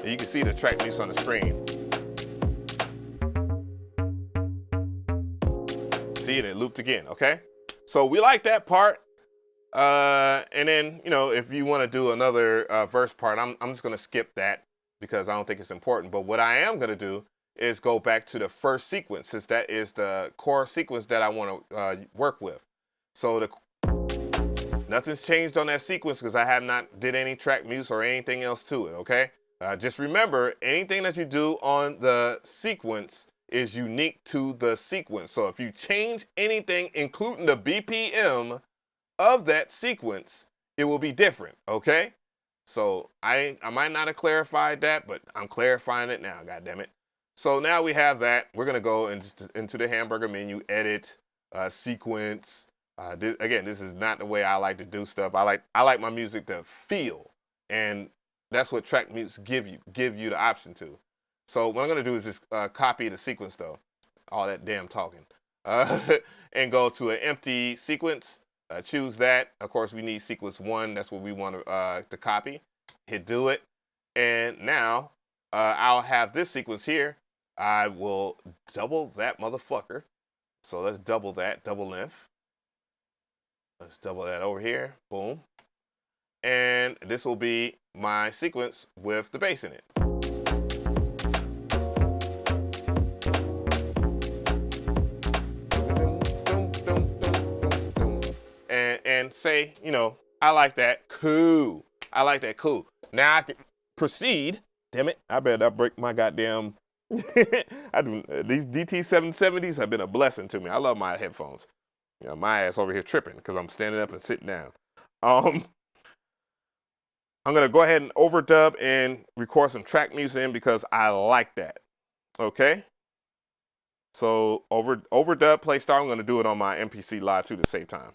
S1: You can see the track mutes on the screen. See it, it looped again, okay? So we like that part. And then, if you want to do another verse part, I'm just going to skip that because I don't think it's important. But what I am going to do is go back to the first sequence, since that is the core sequence that I want to work with. So nothing's changed on that sequence because I have not did any track mutes or anything else to it, okay? Just remember, anything that you do on the sequence is unique to the sequence. So if you change anything, including the BPM of that sequence, it will be different, okay? So I might not have clarified that, but I'm clarifying it now, goddammit. So now we have that. We're gonna go into the hamburger menu, edit, sequence. Again, this is not the way I like to do stuff. I like my music to feel, and that's what track mutes give you the option to. So what I'm gonna do is just copy the sequence though, all that damn talking, and go to an empty sequence. Choose that. Of course, we need sequence 1. That's what we want to copy. Hit do it, and now I'll have this sequence here. I will double that motherfucker. So let's double that, double length. Let's double that over here. Boom. And this will be my sequence with the bass in it. And say, you know, I like that. Cool. I like that. Cool. Now I can proceed. Damn it. I better not break my goddamn. These DT770s have been a blessing to me. I love my headphones. You know, my ass over here tripping because I'm standing up and sitting down. I'm gonna go ahead and overdub and record some track music in because I like that. Okay. So overdub, play start. I'm gonna do it on my MPC Live too to save time.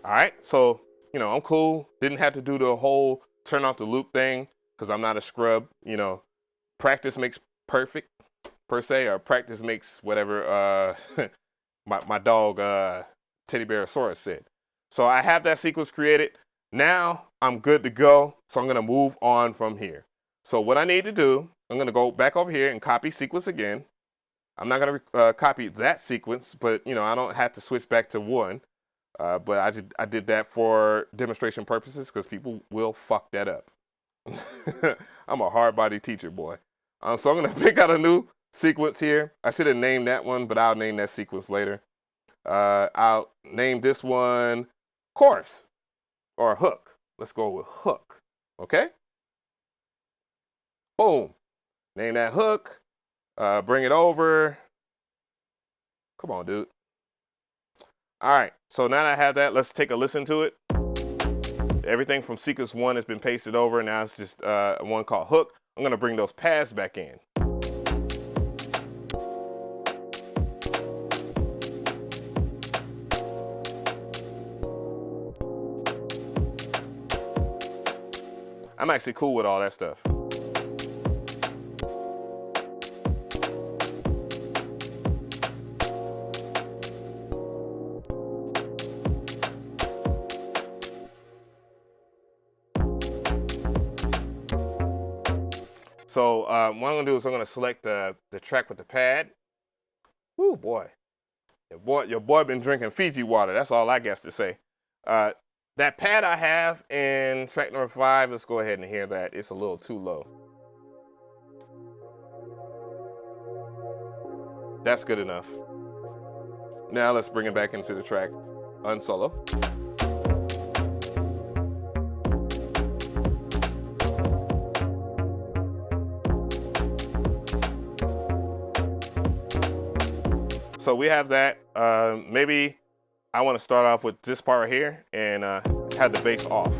S1: All right, so, you know, I'm cool. Didn't have to do the whole turn off the loop thing because I'm not a scrub. You know, practice makes perfect, per se, or practice makes whatever my dog Teddy Bearosaurus said. So I have that sequence created. Now I'm good to go. So I'm going to move on from here. So what I need to do, I'm going to go back over here and copy sequence again. I'm not going to copy that sequence, but, you know, I don't have to switch back to one. But I did that for demonstration purposes because people will fuck that up. I'm a hard-body teacher, boy. So I'm going to pick out a new sequence here. I should have named that one, but I'll name that sequence later. I'll name this one chorus or hook. Let's go with hook, okay? Boom. Name that hook. Bring it over. Come on, dude. All right, so now that I have that, let's take a listen to it. Everything from sequence 1 has been pasted over, and now it's just one called hook. I'm gonna bring those pads back in. I'm actually cool with all that stuff. So what I'm gonna do is I'm gonna select the track with the pad. Woo, boy. Your boy been drinking Fiji water. That's all I got to say. That pad I have in track number 5, let's go ahead and hear that. It's a little too low. That's good enough. Now let's bring it back into the track unsolo. So we have that. Maybe I want to start off with this part right here and have the bass off.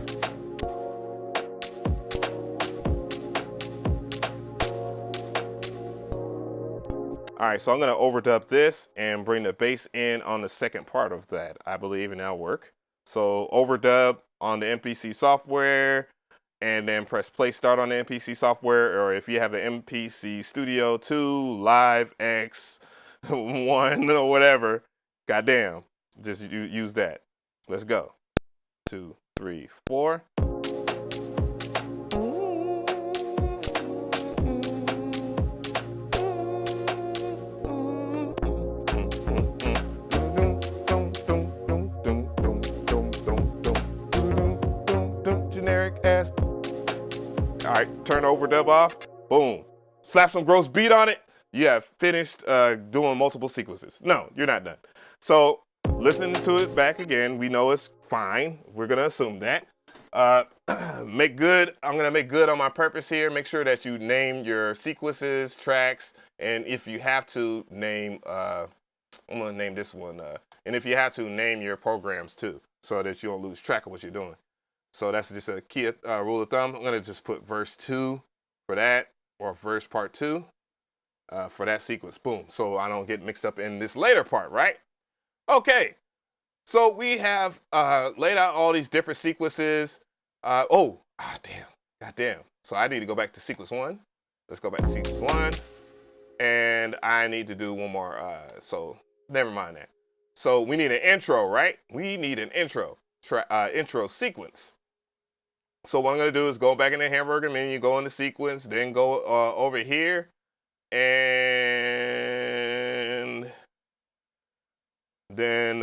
S1: All right, so I'm going to overdub this and bring the bass in on the second part of that, I believe, and that'll work. So overdub on the MPC software, and then press play start on the MPC software, or if you have the MPC Studio 2, Live X, 1 or whatever, goddamn, just use that. Let's go. 2, 3, 4. Generic ass. All right, turn overdub off. Boom. Slap some gross beat on it. You have finished doing multiple sequences. No, you're not done. So listening to it back again, we know it's fine. We're gonna assume that. Make good. I'm gonna make good on my purpose here. Make sure that you name your sequences, tracks, and if you have to name, I'm gonna name this one. And if you have to name your programs too, so that you don't lose track of what you're doing. So that's just a key rule of thumb. I'm gonna just put verse 2 for that, or verse part 2. For that sequence, boom, so I don't get mixed up in this later part, right? Okay, so we have laid out all these different sequences. Goddamn. So I need to go back to sequence 1. Let's go back to sequence 1, and I need to do one more, so never mind that. So we need an intro, right? We need an intro sequence. So what I'm gonna do is go back in the hamburger menu, go into sequence, then go over here, and then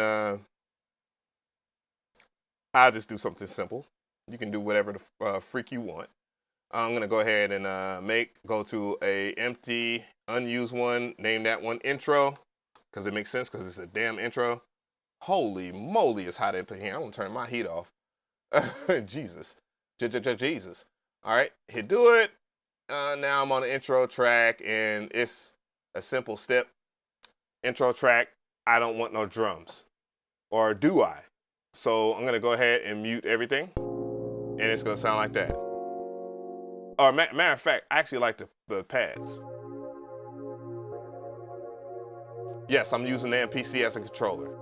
S1: I'll just do something simple. You can do whatever the freak you want. I'm gonna go ahead and go to a empty, unused one, name that one intro, because it makes sense, because it's a damn intro. Holy moly, it's hot up in here. I'm gonna turn my heat off. Jesus. Jesus. All right, hit do it. Now I'm on the intro track, and it's a simple step. Intro track, I don't want no drums. Or do I? So I'm gonna go ahead and mute everything, and it's gonna sound like that. Or matter of fact, I actually like the pads. Yes, I'm using the MPC as a controller.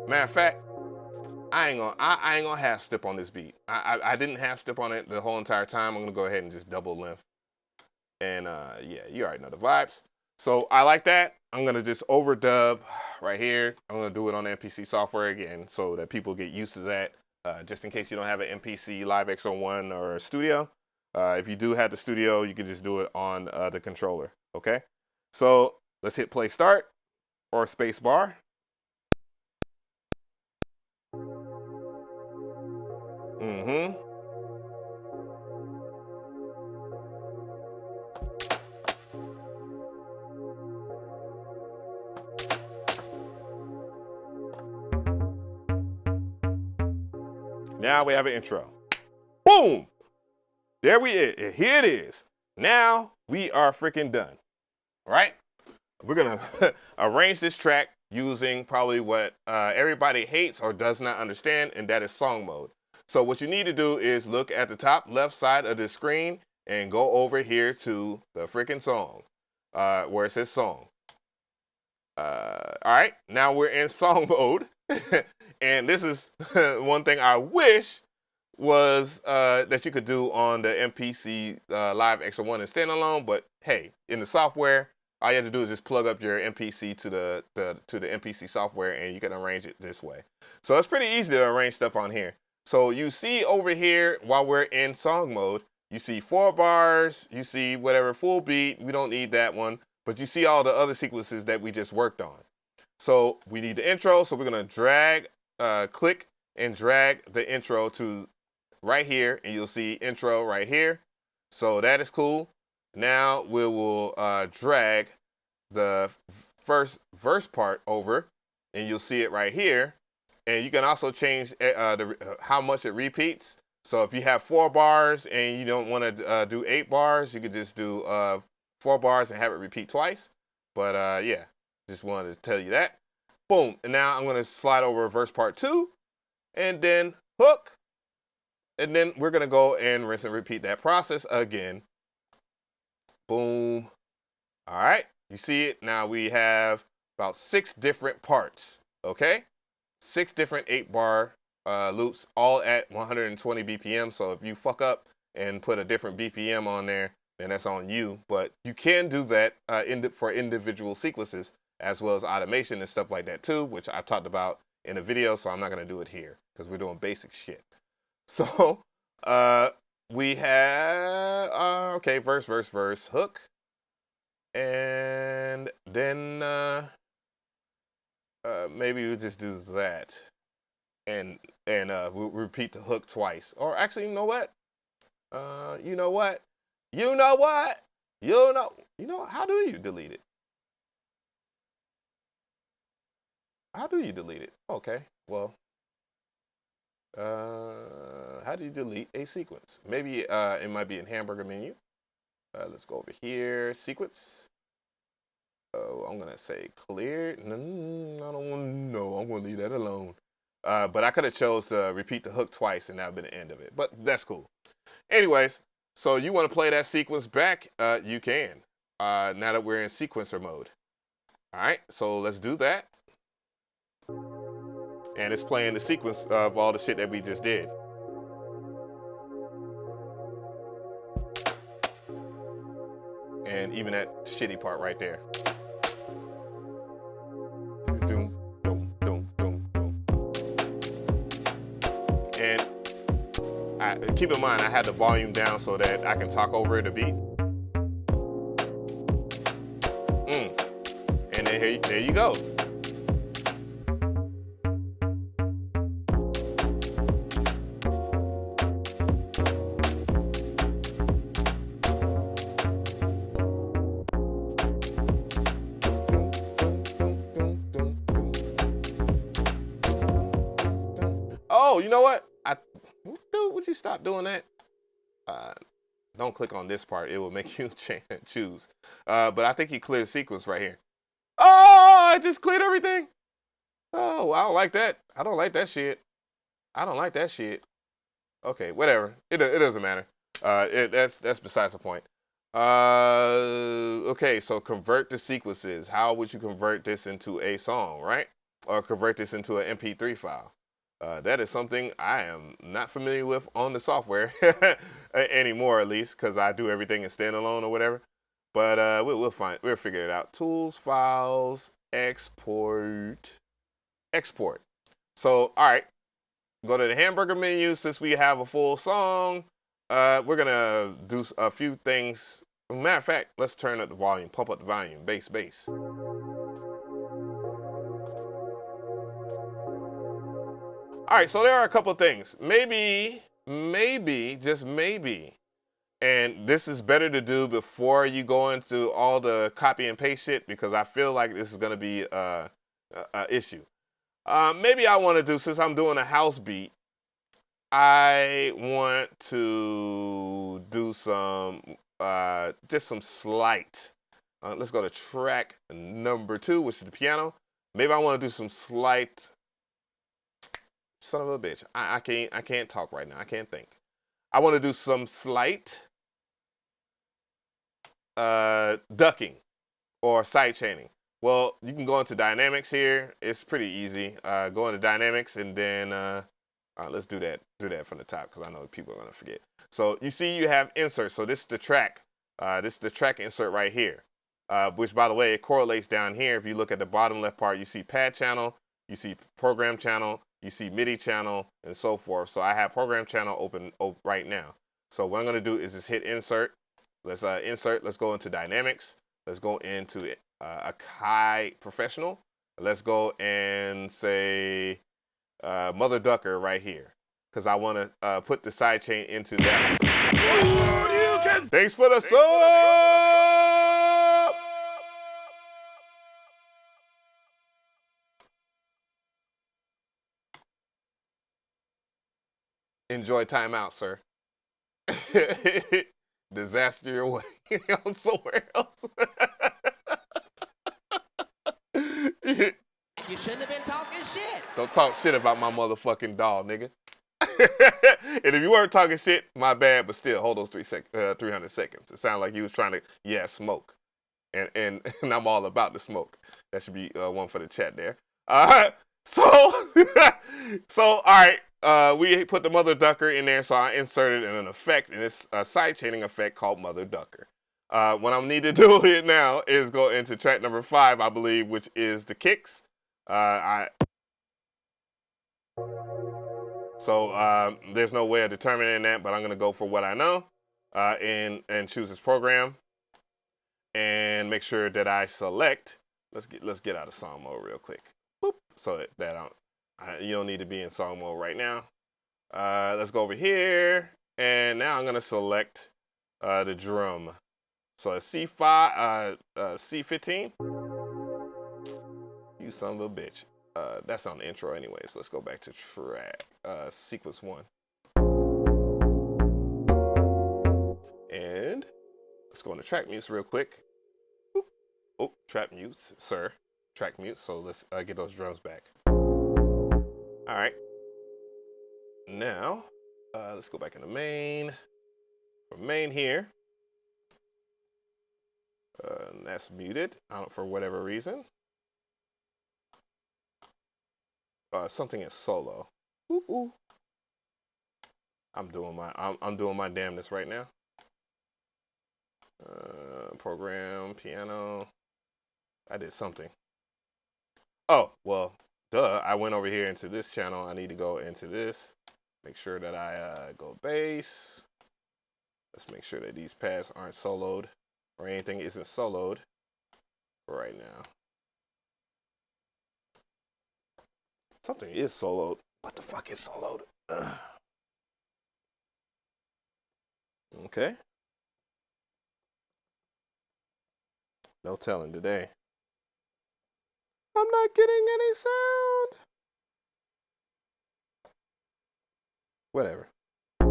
S1: Matter of fact, I ain't gonna half step on this beat. I didn't half step on it the whole entire time. I'm gonna go ahead and just double length. And yeah, you already know the vibes. So I like that. I'm gonna just overdub right here. I'm gonna do it on MPC Software again, so that people get used to that. Just in case you don't have an MPC Live X01 or Studio. If you do have the Studio, you can just do it on the controller. Okay. So let's hit play start or space bar. Now we have an intro. Boom! There here it is. Now we are freaking done. Right? We're gonna arrange this track using probably what everybody hates or does not understand, and that is song mode. So what you need to do is look at the top left side of the screen and go over here to the freaking song, where it says song. All right, now we're in song mode. And this is one thing I wish was that you could do on the MPC Live X01 and standalone, but hey, in the software, all you have to do is just plug up your MPC to the MPC software, and you can arrange it this way. So it's pretty easy to arrange stuff on here. So you see over here, while we're in song mode, you see 4 bars, you see whatever full beat, we don't need that one, but you see all the other sequences that we just worked on. So we need the intro, so we're gonna drag, click and drag the intro to right here, and you'll see intro right here. So that is cool. Now we will drag the first verse part over, and you'll see it right here. And you can also change how much it repeats. So if you have 4 bars and you don't want to do 8 bars, you could just do 4 bars and have it repeat twice. But yeah, just wanted to tell you that. Boom. And now I'm going to slide over verse part 2 and then hook. And then we're going to go and rinse and repeat that process again. Boom. All right. You see it? Now we have about 6 different parts. Okay. 6 different 8-bar loops, all at 120 BPM. So if you fuck up and put a different BPM on there, then that's on you. But you can do that for individual sequences, as well as automation and stuff like that too, which I've talked about in a video, so I'm not going to do it here because we're doing basic shit. So we have, okay, verse, hook. And then maybe we'll just do that. And we'll repeat the hook twice. Or actually, you know what? How do you delete it? How do you delete it? Okay, well, how do you delete a sequence? Maybe it might be in hamburger menu. Let's go over here, sequence. Oh, I'm gonna say clear. No, I don't want to know. I'm gonna leave that alone. But I could have chose to repeat the hook twice, and that would have been the end of it. But that's cool. Anyways, so you want to play that sequence back? You can. Now that we're in sequencer mode. All right, so let's do that. And it's playing the sequence of all the shit that we just did. and even that shitty part right there. Doom, doom, doom, doom, doom. And keep in mind, I had the volume down so that I can talk over the beat. And then there you go. Oh, you know what? Dude, would you stop doing that? Don't click on this part. It will make you choose. But I think you cleared the sequence right here. Oh, I just cleared everything. Oh, I don't like that. I don't like that shit. I don't like that shit. Okay, whatever. It doesn't matter. That's besides the point. Okay, so convert the sequences. How would you convert this into a song, right? Or convert this into an MP3 file? That is something I am not familiar with on the software anymore, at least, because I do everything in standalone or whatever. But we'll figure it out. Tools, files, export. So, all right, go to the hamburger menu. Since we have a full song, we're gonna do a few things. Matter of fact, let's turn up the volume, pump up the volume, bass. All right, so there are a couple of things. Maybe, just maybe, and this is better to do before you go into all the copy and paste shit, because I feel like this is gonna be a issue. Maybe I want to do, since I'm doing a house beat, I want to do some, just some slight. Let's go to track number 2, which is the piano. Maybe I want to do some slight. Son of a bitch. I can't talk right now. I can't think. I want to do some slight ducking or side chaining. Well, you can go into dynamics here. It's pretty easy. Go into dynamics and then let's do that. Do that from the top because I know people are gonna forget. So you see, you have insert. So this is the track. This is the track insert right here. Which, by the way, it correlates down here. If you look at the bottom left part, you see pad channel, you see program channel, you see MIDI channel, and so forth. So I have program channel open right now. So what I'm gonna do is just hit insert. Let's insert. Let's go into dynamics. Let's go into AKAI professional. Let's go and say Mother Ducker right here, because I want to put the sidechain into that. Thanks for the sub. Enjoy timeout, sir. Disaster your way on somewhere else.
S5: You shouldn't have been talking shit.
S1: Don't talk shit about my motherfucking doll, nigga. And if you weren't talking shit, my bad, but still, hold those 300 seconds. It sounded like you was trying to, smoke. And I'm all about the smoke. That should be one for the chat there. So, all right. We put the Mother Ducker in there, so I inserted an effect, and it's a side chaining effect called Mother Ducker. What I need to do here now is go into track number 5, I believe, which is the kicks. So there's no way of determining that, but I'm gonna go for what I know, and choose this program, and make sure that I select. Let's get out of song mode real quick. Boop. So that you don't need to be in song mode right now. Let's go over here, and now I'm gonna select the drum. So a C5, C15. You son of a bitch. That's on the intro anyway, so let's go back to track, sequence 1. And let's go into track mutes real quick. Boop. Oh, track mutes, sir. Track mute, so let's get those drums back. All right. Now, let's go back into main. From main here. That's muted, for whatever reason. Something is solo. Ooh. I'm doing my damnness right now. Program, piano. I did something. Oh, well, duh. I went over here into this channel. I need to go into this. Make sure that I go bass. Let's make sure that these pads aren't soloed or anything isn't soloed right now. Something is soloed. What the fuck is soloed? Okay. No telling today. I'm not getting any sound. Whatever. I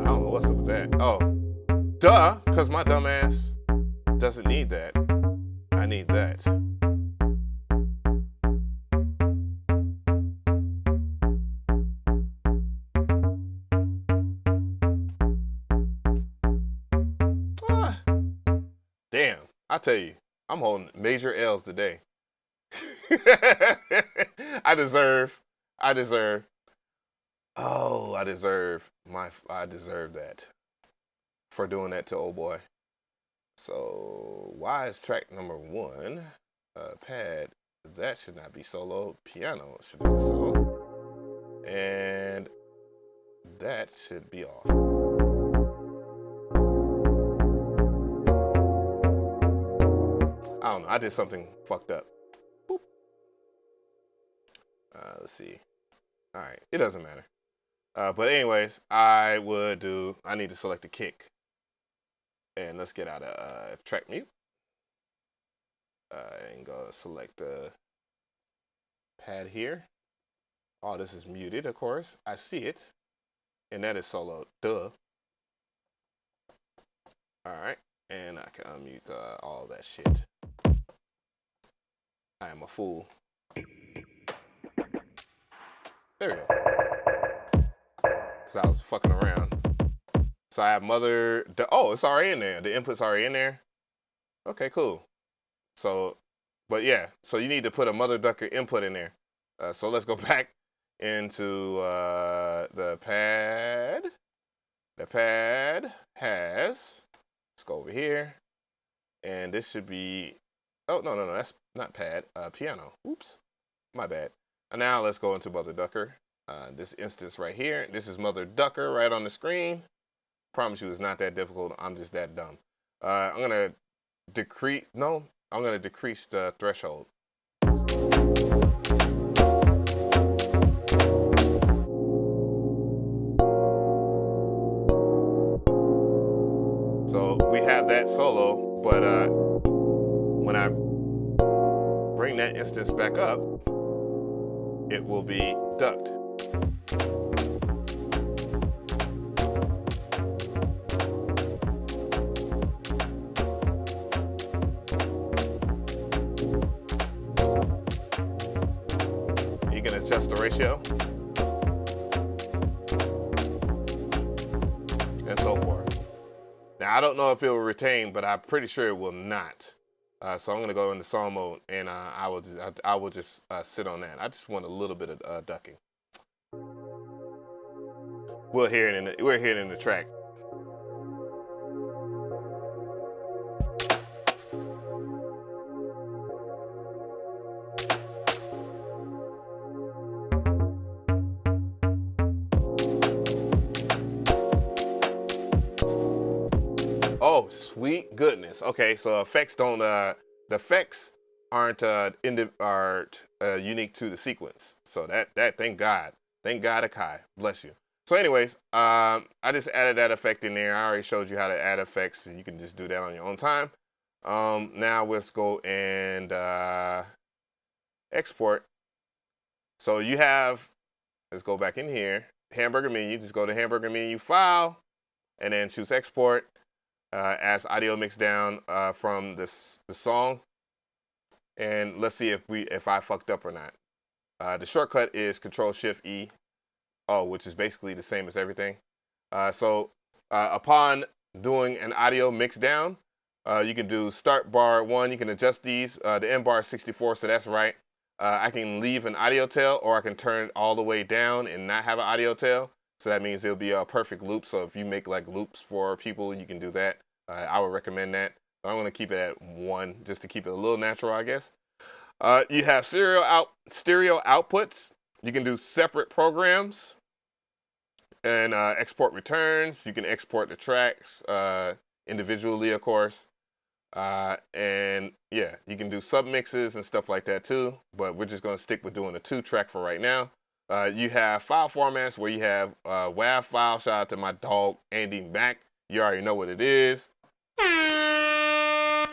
S1: don't know what's up with that. Oh, duh, because my dumb ass doesn't need that. I need that. Damn, I tell you, I'm holding major L's today. I deserve that for doing that to old boy. So why is track number 1 pad? That should not be solo. Piano should be solo, and that should be off. I don't know. I did something fucked up. Boop. Let's see. All right, it doesn't matter. But anyways, I need to select a kick. And let's get out of track mute. And go select the pad here. Oh, this is muted, of course. I see it. And that is solo. Duh. All right. And I can unmute all that shit. I am a fool. There we go. Because I was fucking around. So I have mother. Oh, it's already in there. The input's already in there. Okay, cool. So, but yeah. So you need to put a mother ducker input in there. So let's go back into the pad. The pad has. Let's go over here. And this should be. Oh, no. That's not pad. Piano. Oops. My bad. And now let's go into mother ducker. This instance right here. This is mother ducker right on the screen. Promise you it's not that difficult. I'm just that dumb. I'm going to decrease. No, I'm going to decrease the threshold. So we have that solo, but when I bring that instance back up, it will be ducked. You can adjust the ratio and so forth. Now I don't know if it will retain, but I'm pretty sure it will not. So I'm gonna go into song mode, and I will just sit on that. I just want a little bit of ducking. We'll hear it in the track. Oh, sweet goodness. Okay, so effects don't. The effects aren't unique to the sequence. So that thank God, AKAI, bless you. So anyways, I just added that effect in there. I already showed you how to add effects, so you can just do that on your own time. Now let's go and export. So you have, let's go back in here, hamburger menu. Just go to hamburger menu, file, and then choose export. As audio mix down from the song, and let's see if I fucked up or not. The shortcut is Control-Shift-E, which is basically the same as everything. So upon doing an audio mix down, you can do start bar 1. You can adjust these. The end bar is 64, so that's right. I can leave an audio tail, or I can turn it all the way down and not have an audio tail. So that means it'll be a perfect loop. So if you make like loops for people, you can do that. I would recommend that. But I'm going to keep it at 1 just to keep it a little natural, I guess. You have stereo outputs. You can do separate programs and export returns. You can export the tracks individually, of course. And yeah, you can do submixes and stuff like that too, but we're just going to stick with doing a 2-track for right now. You have file formats where you have WAV file. Shout out to my dog, Andy Mac. You already know what it is.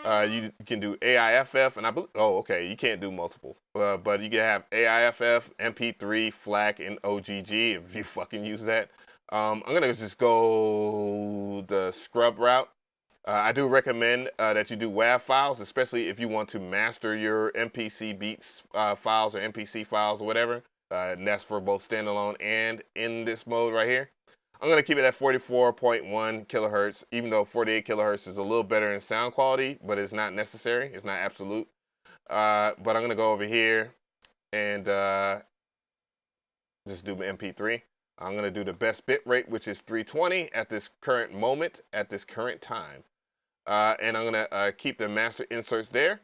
S1: You can do AIFF, and I believe, oh, okay, you can't do multiple. But you can have AIFF, MP3, FLAC, and OGG if you fucking use that. I'm going to just go the scrub route. I do recommend that you do WAV files, especially if you want to master your MPC beats files or MPC files or whatever. And that's for both standalone and in this mode right here. I'm going to keep it at 44.1 kilohertz, even though 48 kilohertz is a little better in sound quality, but it's not necessary. It's not absolute. But I'm going to go over here and just do MP3. I'm going to do the best bit rate, which is 320 at this current moment, at this current time. And I'm going to keep the master inserts there.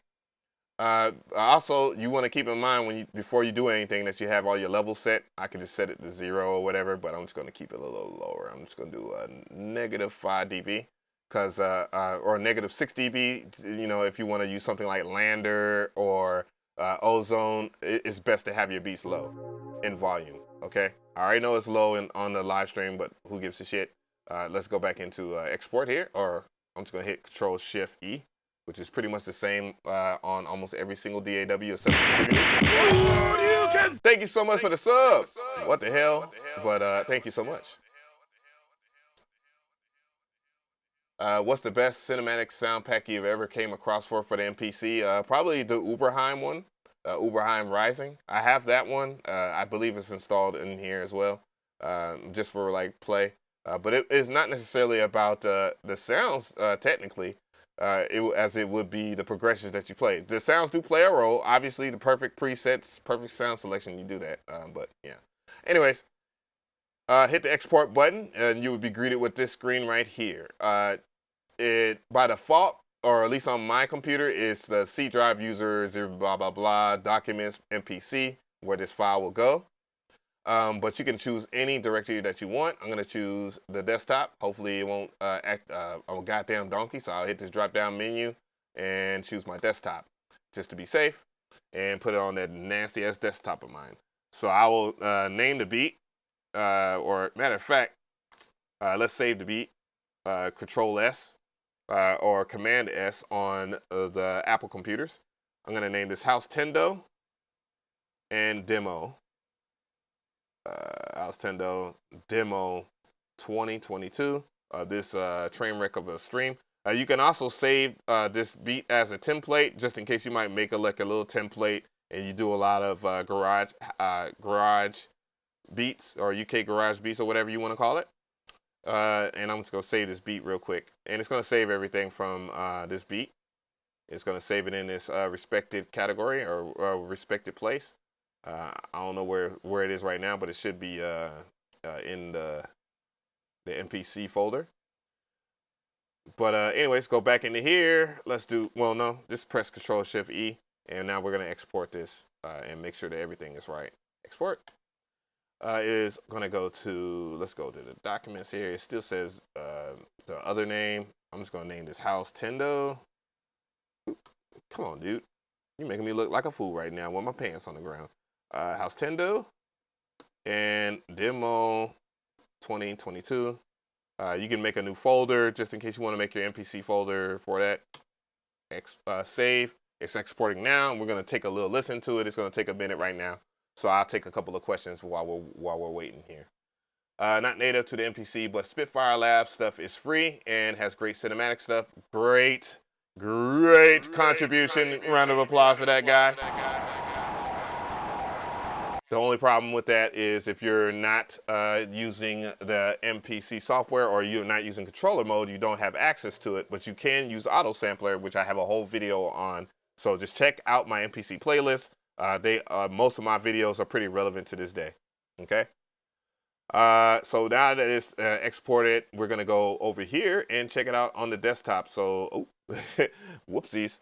S1: Also, you want to keep in mind before you do anything that you have all your levels set. I can just set it to 0 or whatever, but I'm just going to keep it a little lower. I'm just going to do -5 dB, or -6 dB. You know, if you want to use something like Lander or Ozone, it's best to have your beats low in volume. Okay, I already know it's low on the live stream, but who gives a shit? Let's go back into export here, or I'm just going to hit Control-Shift-E. Which is pretty much the same on almost every single DAW except for the Thank you so much for the sub. What the hell? But thank you so much. What's the best cinematic sound pack you've ever came across for the MPC? Probably the Uberheim one, Uberheim Rising. I have that one. I believe it's installed in here as well, just for like play. But it is not necessarily about the sounds technically. As it would be the progressions that you play. The sounds do play a role. Obviously, the perfect presets, perfect sound selection, you do that. But yeah. Anyways, hit the export button, and you would be greeted with this screen right here. It by default, or at least on my computer, is the C drive user 0 blah blah blah documents MPC where this file will go. But you can choose any directory that you want. I'm going to choose the desktop. Hopefully it won't act a goddamn donkey. So I'll hit this drop down menu and choose my desktop just to be safe and put it on that nasty ass desktop of mine. So I will name the beat, or matter of fact, let's save the beat, Control S or Command S on the Apple computers. I'm going to name this House Tendo and Demo. House Tendo Demo 2022. This train wreck of a stream. You can also save this beat as a template, just in case you might make a little template and you do a lot of garage beats or UK garage beats or whatever you want to call it. And I'm just gonna save this beat real quick, and it's gonna save everything from this beat. It's gonna save it in this respected category or respected place. I don't know where it is right now, but it should be in the MPC folder. But anyways, go back into here. Let's do, well, no, just press Control-Shift-E, and now we're gonna export this and make sure that everything is right. Export is gonna go to, let's go to the documents here. It still says the other name. I'm just gonna name this House Tendo. Come on, dude. You're making me look like a fool right now with my pants on the ground. House Tendo and Demo 2022. You can make a new folder just in case you want to make your MPC folder for that. Save. It's exporting now. We're going to take a little listen to it. It's going to take a minute right now. So I'll take a couple of questions while we're waiting here. Not native to the MPC, but Spitfire Labs stuff is free and has great cinematic stuff. Great contribution. Round of applause to that guy. The only problem with that is if you're not using the MPC software or you're not using controller mode, you don't have access to it, but you can use Auto Sampler, which I have a whole video on. So just check out my MPC playlist. Most of my videos are pretty relevant to this day. Okay. So now that it's exported, we're gonna go over here and check it out on the desktop. So, whoopsies.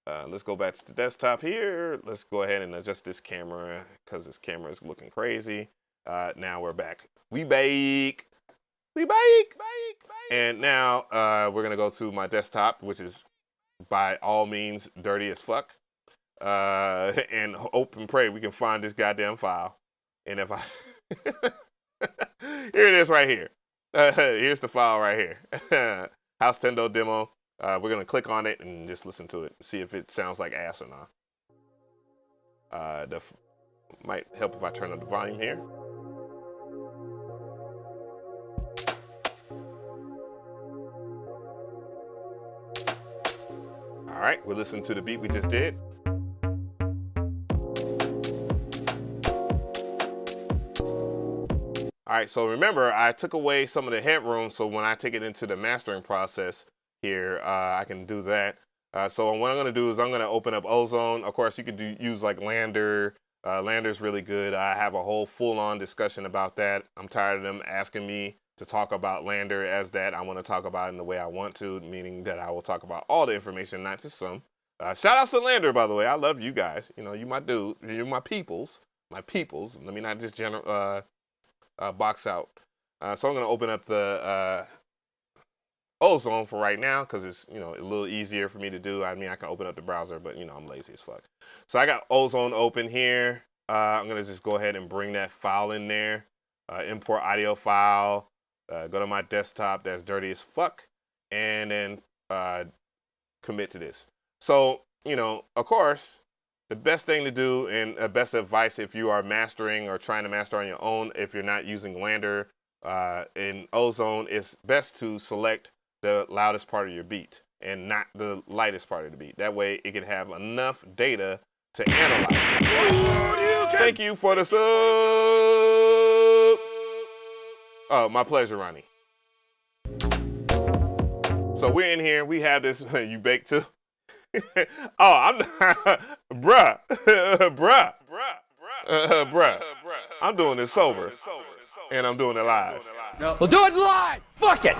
S1: Let's go back to the desktop here. Let's go ahead and adjust this camera because this camera is looking crazy. Now we're back. We bake. And now we're going to go to my desktop, which is by all means dirty as fuck. And hope and pray we can find this goddamn file. And if I... Here it is right here. Here's the file right here. House Tendo demo. We're going to click on it and just listen to it. See if it sounds like ass or not. Might help if I turn up the volume here. All right, we're listening to the beat we just did. All right, so remember, I took away some of the headroom, so when I take it into the mastering process here, I can do that. So what I'm going to do is I'm going to open up Ozone. Of course, you could use like Lander. Lander's really good. I have a whole full-on discussion about that. I'm tired of them asking me to talk about Lander as that. I want to talk about it in the way I want to, meaning that I will talk about all the information, not just some. Shout outs to Lander, by the way. I love you guys. You know, you my dude. You're my peoples. My peoples. Let me not just box out. So I'm going to open up the Ozone for right now because it's, you know, a little easier for me to do. I mean, I can open up the browser, but, you know, I'm lazy as fuck. So I got Ozone open here. I'm going to just go ahead and bring that file in there. Import audio file. Go to my desktop that's dirty as fuck. And then commit to this. So, you know, of course, the best thing to do and best advice if you are mastering or trying to master on your own, if you're not using Lander in Ozone, it's best to select the loudest part of your beat and not the lightest part of the beat. That way it can have enough data to analyze it. Thank you for the sub. Oh, my pleasure, Ronnie. So we're in here. We have this. You bake too? Oh, I'm not. Bruh. I'm doing this sober. And I'm doing it live.
S3: We'll do it live. Fuck it.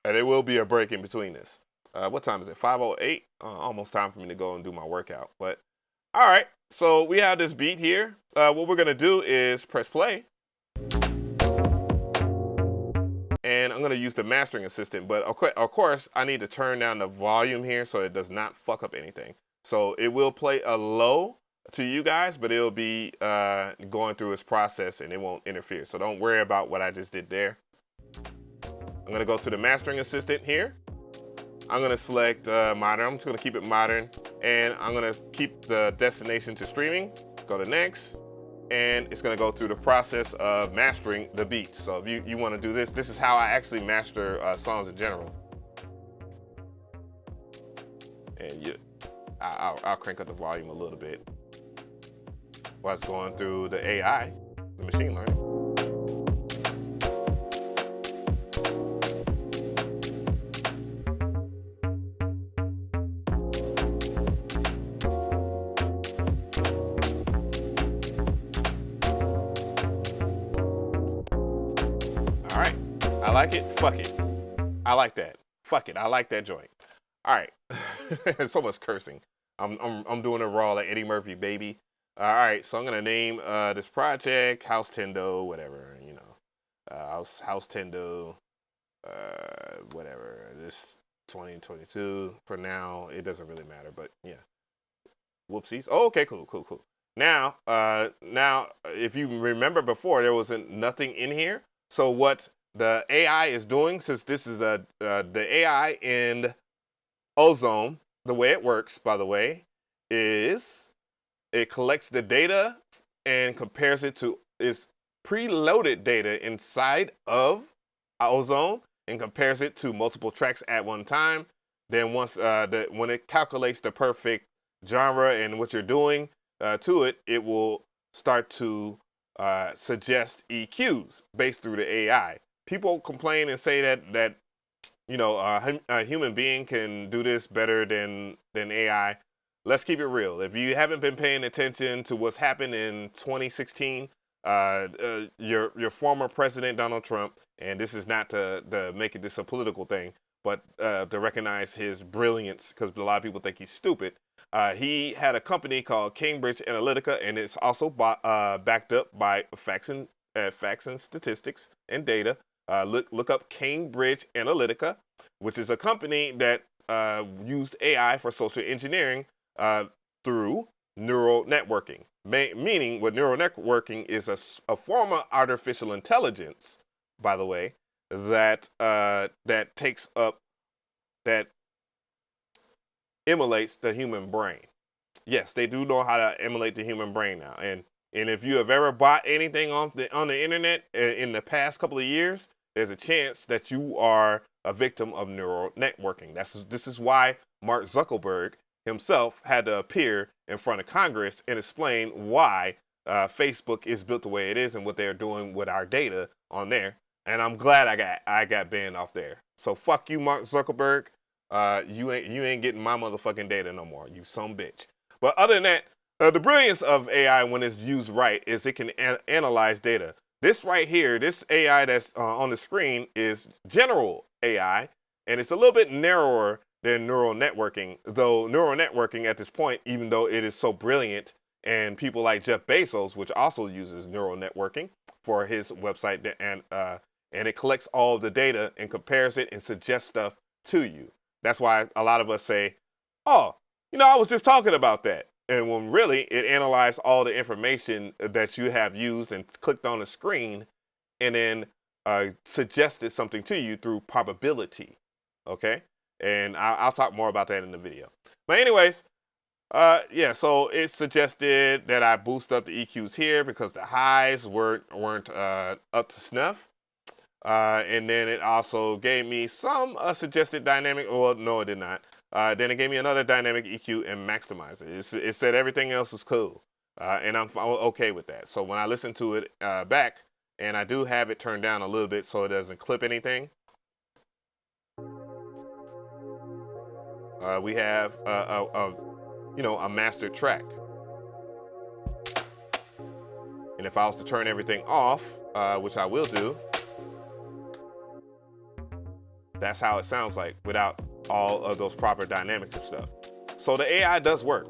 S1: And there will be a break in between this. What time is it? 5:08? Almost time for me to go and do my workout. But all right. So we have this beat here. What we're gonna do is press play. And I'm going to use the mastering assistant, but of course I need to turn down the volume here so it does not fuck up anything. So it will play a low to you guys, but it'll be going through its process and it won't interfere. So don't worry about what I just did there. I'm going to go to the mastering assistant here. I'm going to select modern. I'm just going to keep it modern, and I'm going to keep the destination to streaming. Go to next. And it's going to go through the process of mastering the beats. So if you want to do this, this is how I actually master songs in general. And I'll crank up the volume a little bit while it's going through the AI, the machine learning. All right, I like it. Fuck it. I like that. Fuck it. I like that joint. All right, so much cursing. I'm doing it raw like Eddie Murphy, baby. All right, so I'm gonna name this project House Tendo, whatever, you know, House Tendo, whatever. This 2022 for now. It doesn't really matter, but yeah. Whoopsies. Oh, okay, cool. Now, if you remember before, there wasn't nothing in here. So what the AI is doing, since this is the AI in Ozone, the way it works, by the way, is it collects the data and compares it to its preloaded data inside of Ozone and compares it to multiple tracks at one time. Then once when it calculates the perfect genre and what you're doing to it, it will start to suggest EQs based through the AI. People complain and say that you know a human being can do this better than AI. let's keep it real. If you haven't been paying attention to what's happened in 2016, your former president Donald Trump, and this is not to make this a political thing, but to recognize his brilliance, because a lot of people think he's stupid. He had a company called Cambridge Analytica, and it's also backed up by facts and statistics and data. Look up Cambridge Analytica, which is a company that used AI for social engineering through neural networking. Meaning, what neural networking is a form of artificial intelligence, by the way, that emulates the human brain. Yes, they do know how to emulate the human brain now. And if you have ever bought anything on the internet in the past couple of years, there's a chance that you are a victim of neural networking. This is why Mark Zuckerberg himself had to appear in front of Congress and explain why Facebook is built the way it is and what they're doing with our data on there. And I'm glad I got banned off there. So fuck you, Mark Zuckerberg. You ain't getting my motherfucking data no more, you some bitch. But other than that, the brilliance of AI when it's used right is it can analyze data. This right here, this AI that's on the screen is general AI, and it's a little bit narrower than neural networking, though neural networking at this point, even though it is so brilliant, and people like Jeff Bezos, which also uses neural networking for his website, and it collects all the data and compares it and suggests stuff to you. That's why a lot of us say, oh, I was just talking about that. And when really it analyzed all the information that you have used and clicked on the screen and then suggested something to you through probability. Okay? And I'll talk more about that in the video. But anyways, so it suggested that I boost up the EQs here because the highs weren't up to snuff. And then it also gave me some suggested dynamic. Well, no, it did not. Then it gave me another dynamic EQ and maximize it. It said everything else was cool. And I'm okay with that. So when I listen to it back, and I do have it turned down a little bit so it doesn't clip anything. We have a master track. And if I was to turn everything off, which I will do, that's how it sounds like without all of those proper dynamics and stuff. So the AI does work.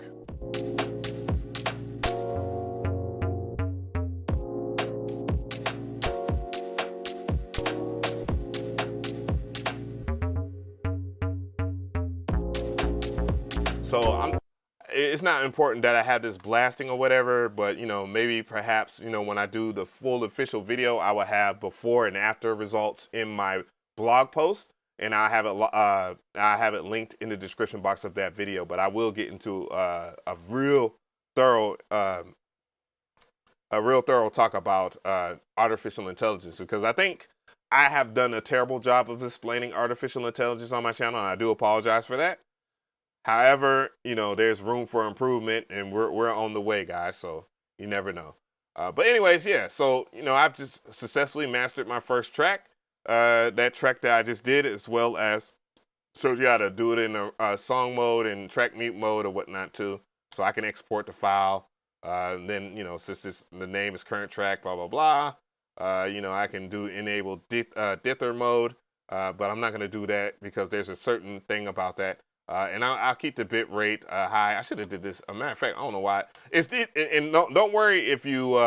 S1: So it's not important that I have this blasting or whatever, but maybe perhaps when I do the full official video, I will have before and after results in my blog post. And I have it linked in the description box of that video. But I will get into a real thorough talk about artificial intelligence, because I think I have done a terrible job of explaining artificial intelligence on my channel, and I do apologize for that. However, there's room for improvement, and we're on the way, guys. So you never know. But anyways, yeah. So I've just successfully mastered my first track. That track that I just did, as well as showed you how to do it in a song mode and track mute mode or whatnot too. So I can export the file. And then since the name is current track, blah blah blah. I can enable dither mode, but I'm not gonna do that because there's a certain thing about that. And I'll keep the bit rate high. I should have did this. As a matter of fact, I don't know why. And don't worry if you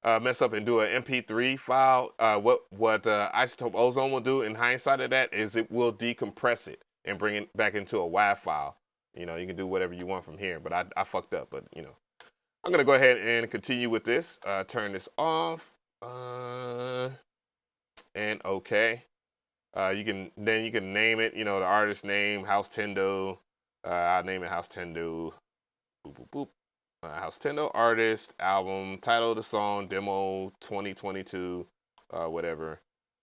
S1: mess up and do an MP3 file. What Isotope Ozone will do in hindsight of that is it will decompress it and bring it back into a WAV file. You can do whatever you want from here, but I fucked up. But I'm gonna go ahead and continue with this. Turn this off. And okay. You can name it. The artist name, House Tendo. I'll name it House Tendo. Boop boop boop. House Tendo, artist, album, title of the song, demo 2022, whatever.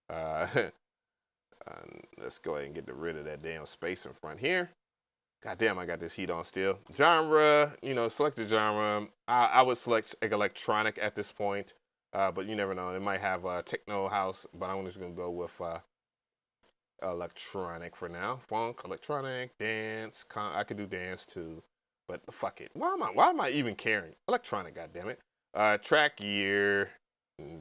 S1: Let's go ahead and get rid of that damn space in front here. God damn, I got this heat on still. Genre, select the genre. I would select electronic at this point, but you never know. It might have techno house, but I'm just gonna go with electronic for now. Funk, electronic, dance. I could do dance too. but fuck it. Why am I even caring? Electronic, goddammit. Track year,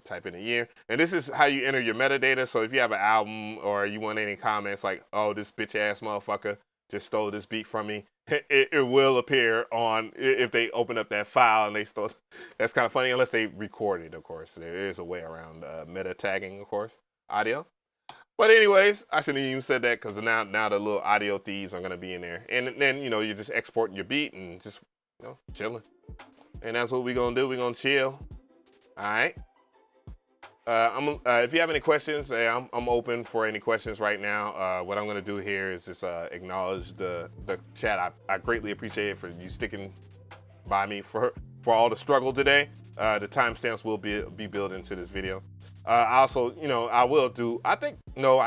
S1: type in a year. And this is how you enter your metadata. So if you have an album or you want any comments like, oh, this bitch ass motherfucker just stole this beat from me, it will appear on, if they open up that file and they stole. That's kind of funny, unless they record it, of course. There is a way around meta tagging, of course, audio. But anyways, I shouldn't have even said that, because now the little audio thieves are going to be in there. And then, you're just exporting your beat and just, chilling. And that's what we're going to do. We're going to chill. All right. If you have any questions, I'm open for any questions right now. What I'm going to do here is just acknowledge the chat. I greatly appreciate it for you sticking by me for all the struggle today. The timestamps will be built into this video. Also, I will do, I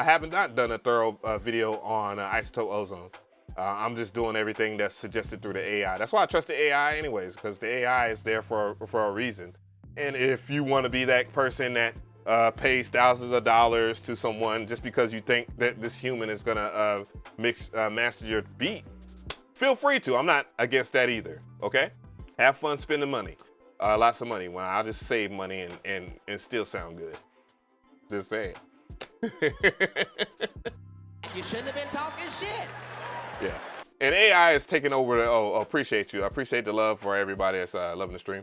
S1: haven't not done a thorough video on isotope ozone. I'm just doing everything that's suggested through the AI. That's why I trust the AI anyways, because the AI is there for a reason. And if you want to be that person that pays thousands of dollars to someone just because you think that this human is gonna master your beat, feel free to. I'm not against that either. Okay, have fun spending money, lots of money. When I'll just save money and still sound good. Just saying.
S5: You shouldn't have been talking shit.
S1: Yeah. And AI is taking over appreciate you. I appreciate the love for everybody that's loving the stream.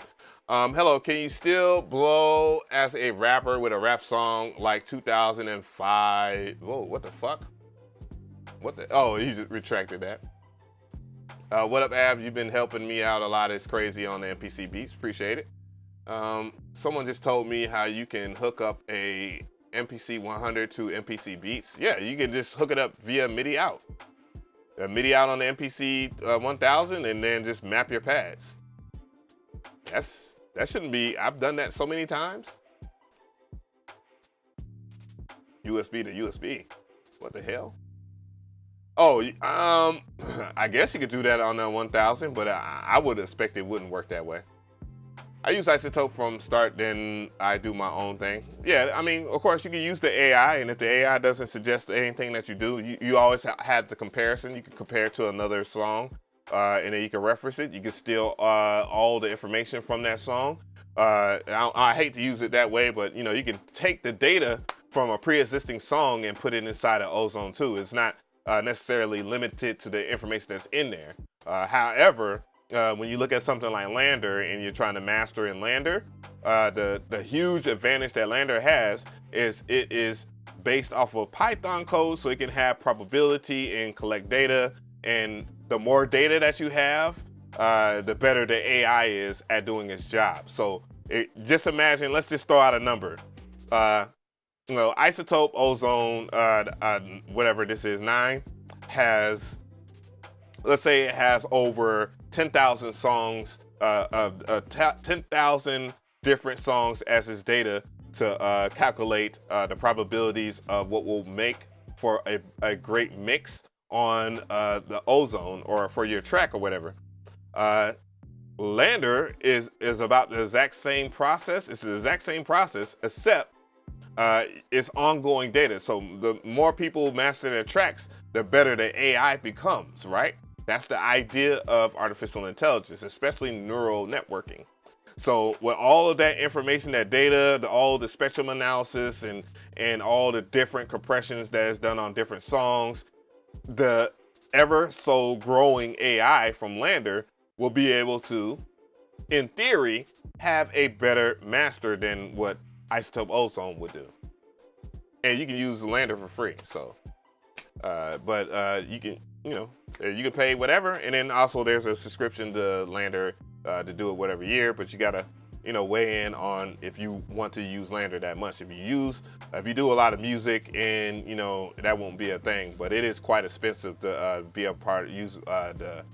S1: Hello, can you still blow as a rapper with a rap song like 2005? Whoa, what the fuck? Oh, he just retracted that. What up, Ab? You've been helping me out a lot. It's crazy on the MPC beats. Appreciate it. Someone just told me how you can hook up a MPC 100 to MPC beats. Yeah, you can just hook it up via MIDI out. MIDI out on the MPC 1000 and then just map your pads. That shouldn't be, I've done that so many times. USB to USB. What the hell? Oh, I guess you could do that on the 1000, but I would expect it wouldn't work that way. I use isotope from start, then I do my own thing. Yeah, I mean, of course, you can use the AI, and if the AI doesn't suggest anything that you do, you always have the comparison. You can compare it to another song, and then you can reference it. You can steal all the information from that song. I hate to use it that way, but you can take the data from a pre-existing song and put it inside of Ozone too. It's not necessarily limited to the information that's in there. However, when you look at something like Lander and you're trying to master in Lander, the huge advantage that Lander has is it is based off of Python code, so it can have probability and collect data. And the more data that you have, the better the AI is at doing its job. So just imagine, let's just throw out a number. Isotope Ozone, whatever this is, 9, has, let's say it has over 10,000 songs, 10,000 different songs as its data to calculate the probabilities of what will make for a great mix on the Ozone or for your track or whatever. Lander is about the exact same process. It's the exact same process, except it's ongoing data. So the more people master their tracks, the better the AI becomes, right? That's the idea of artificial intelligence, especially neural networking. So with all of that information, that data, all the spectrum analysis and all the different compressions that is done on different songs, the ever so growing AI from Lander will be able to, in theory, have a better master than what Isotope Ozone would do. And you can use Lander for free. So, but you can, you can pay whatever. And then also there's a subscription to Lander to do it whatever year, but you gotta, weigh in on if you want to use Lander that much. If you do a lot of music, and that won't be a thing, but it is quite expensive to be a part, to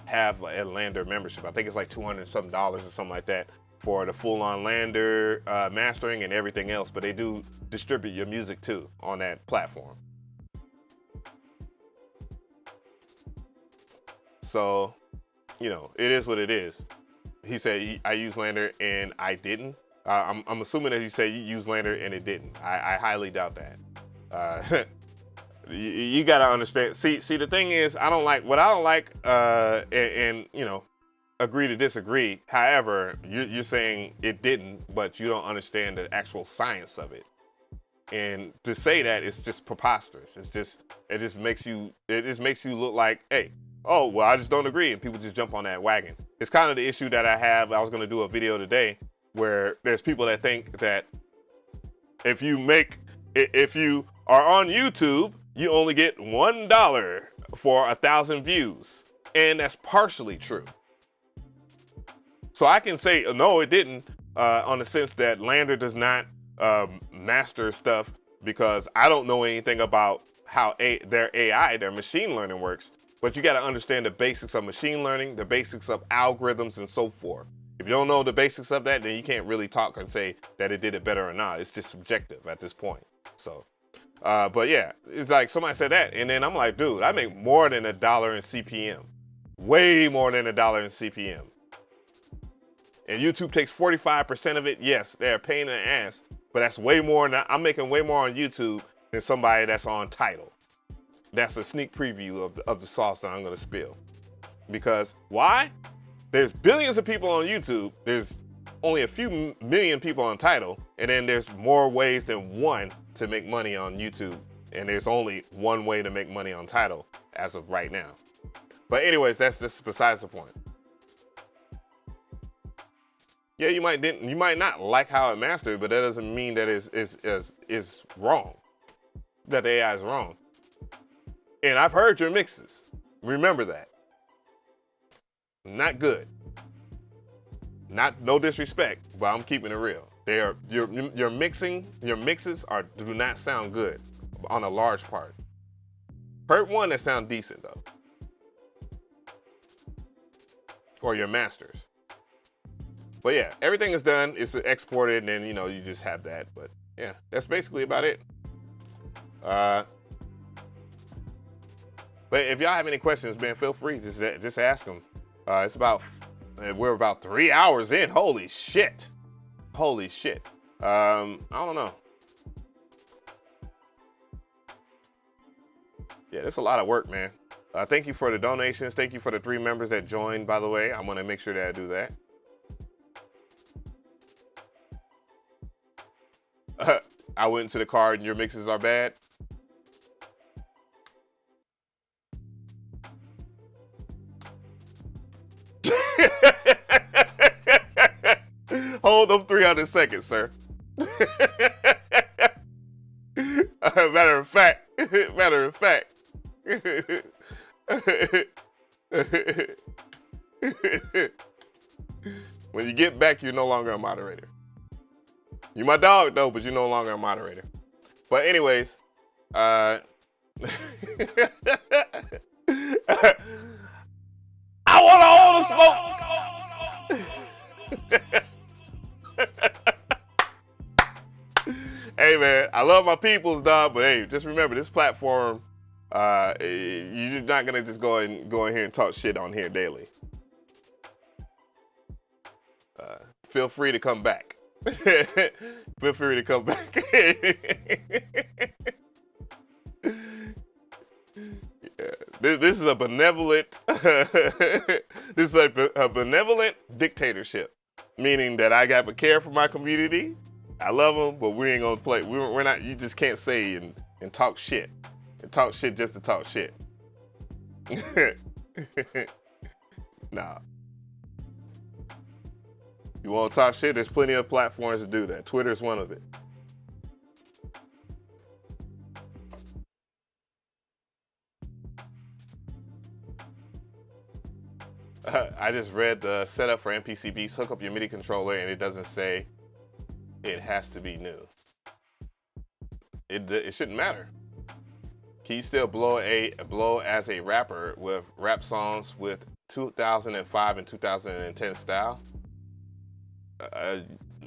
S1: have a Lander membership. I think it's like $200 something or something like that for the full-on Lander mastering and everything else. But they do distribute your music too on that platform. So, it is what it is. He said, I use Lander and I didn't. I'm assuming that he said you use Lander and it didn't. I highly doubt that. You gotta understand. See, the thing is, what I don't like, and agree to disagree. However, you're saying it didn't, but you don't understand the actual science of it. And to say that is just preposterous. It just makes you look like, hey, oh, well, I just don't agree, and people just jump on that wagon. It's kind of the issue that I have. I was going to do a video today where there's people that think that if you are on YouTube, you only get $1 for 1,000 views, and that's partially true. So I can say no, it didn't, on the sense that Lander does not master stuff, because I don't know anything about how their AI, their machine learning works. But you got to understand the basics of machine learning, the basics of algorithms, and so forth. If you don't know the basics of that, then you can't really talk and say that it did it better or not. It's just subjective at this point. So, but yeah, it's like somebody said that, and then I'm like, dude, I make more than $1 in CPM, way more than $1 in CPM. And YouTube takes 45% of it. Yes, they're a pain in the ass, but that's way more. I'm making way more on YouTube than somebody that's on Tidal. That's a sneak preview of the sauce that I'm going to spill. Because why? There's billions of people on YouTube. There's only a few million people on Tidal. And then there's more ways than one to make money on YouTube. And there's only one way to make money on Tidal as of right now. But anyways, that's just besides the point. Yeah, you might not like how it mastered, but that doesn't mean that it's wrong. That the AI is wrong. And I've heard your mixes. Remember that. Not good. No disrespect, but I'm keeping it real. Your mixes do not sound good on a large part. Heard one that sound decent though. Or your masters. But yeah, everything is done. It's exported, and then you just have that. But yeah, that's basically about it. But if y'all have any questions, man, feel free. Just ask them. We're about 3 hours in. Holy shit. I don't know. Yeah, that's a lot of work, man. Thank you for the donations. Thank you for the 3 members that joined, by the way. I'm going to make sure that I do that. I went into the car and your mixes are bad. Hold them 300 seconds, sir. Matter of fact. When you get back, you're no longer a moderator. You my dog though, but you're no longer a moderator. But anyways, I want all the smoke. Hey man, I love my peoples, dog, but hey, just remember this platform, you're not gonna just go in here and talk shit on here daily. Feel free to come back. Feel free to come back. Yeah, this is a benevolent. This is a benevolent dictatorship, meaning that I got to care for my community. I love them, but we ain't gonna play. We're not. You just can't say and talk shit just to talk shit. Nah. You want to talk shit? There's plenty of platforms to do that. Twitter's one of it. I just read the setup for MPC Beats. Hook up your MIDI controller, and it doesn't say it has to be new. It shouldn't matter. Can you still blow as a rapper with rap songs with 2005 and 2010 style?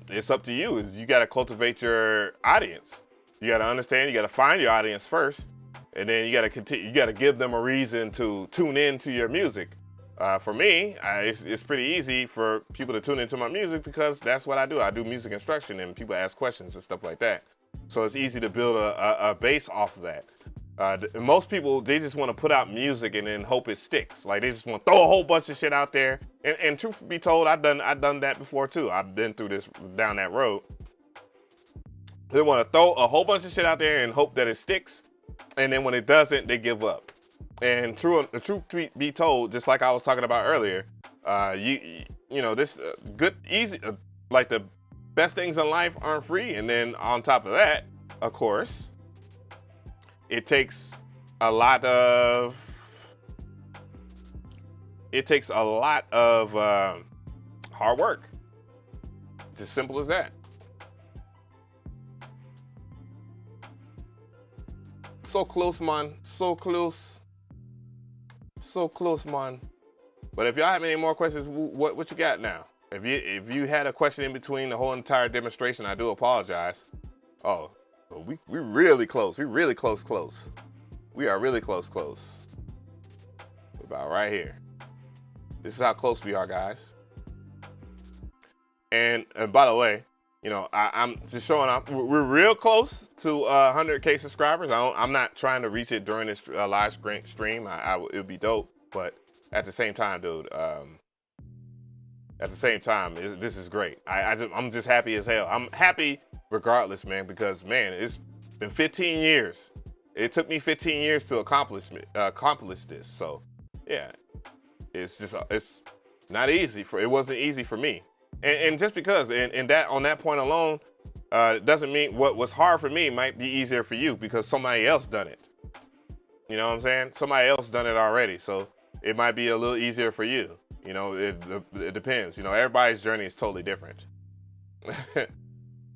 S1: It's up to you. You got to cultivate your audience. You got to understand. You got to find your audience first, and then you got to continue. You got to give them a reason to tune in to your music. For me, it's pretty easy for people to tune into my music because that's what I do. I do music instruction, and people ask questions and stuff like that. So it's easy to build a base off of that. Most people, they just want to put out music and then hope it sticks. Like they just want to throw a whole bunch of shit out there. And truth be told, I've done that before too. I've been through this, down that road. They want to throw a whole bunch of shit out there and hope that it sticks. And then when it doesn't, they give up. And the truth be told, just like I was talking about earlier, you know, this good, easy, like the best things in life aren't free. And then on top of that, of course, it takes a lot of hard work. It's as simple as that. So close, man. So close. So close, man. But if y'all have any more questions, what you got now? If you had a question in between the whole entire demonstration, I do apologize. Oh, we really close. We really close. We are really close. About right here. This is how close we are, guys. And by the way, you know, I'm just showing up. We're real close to 100K subscribers. I'm not trying to reach it during this live stream. It would be dope, but at the same time, dude. At the same time, this is great. I'm just happy as hell. I'm happy regardless, man, because man, it's been 15 years. It took me 15 years to accomplish this. So, yeah, it's not easy it wasn't easy for me. And just because, and that on that point alone, doesn't mean what was hard for me might be easier for you because somebody else done it. You know what I'm saying? Somebody else done it already, so it might be a little easier for you. You know, it depends. You know, everybody's journey is totally different.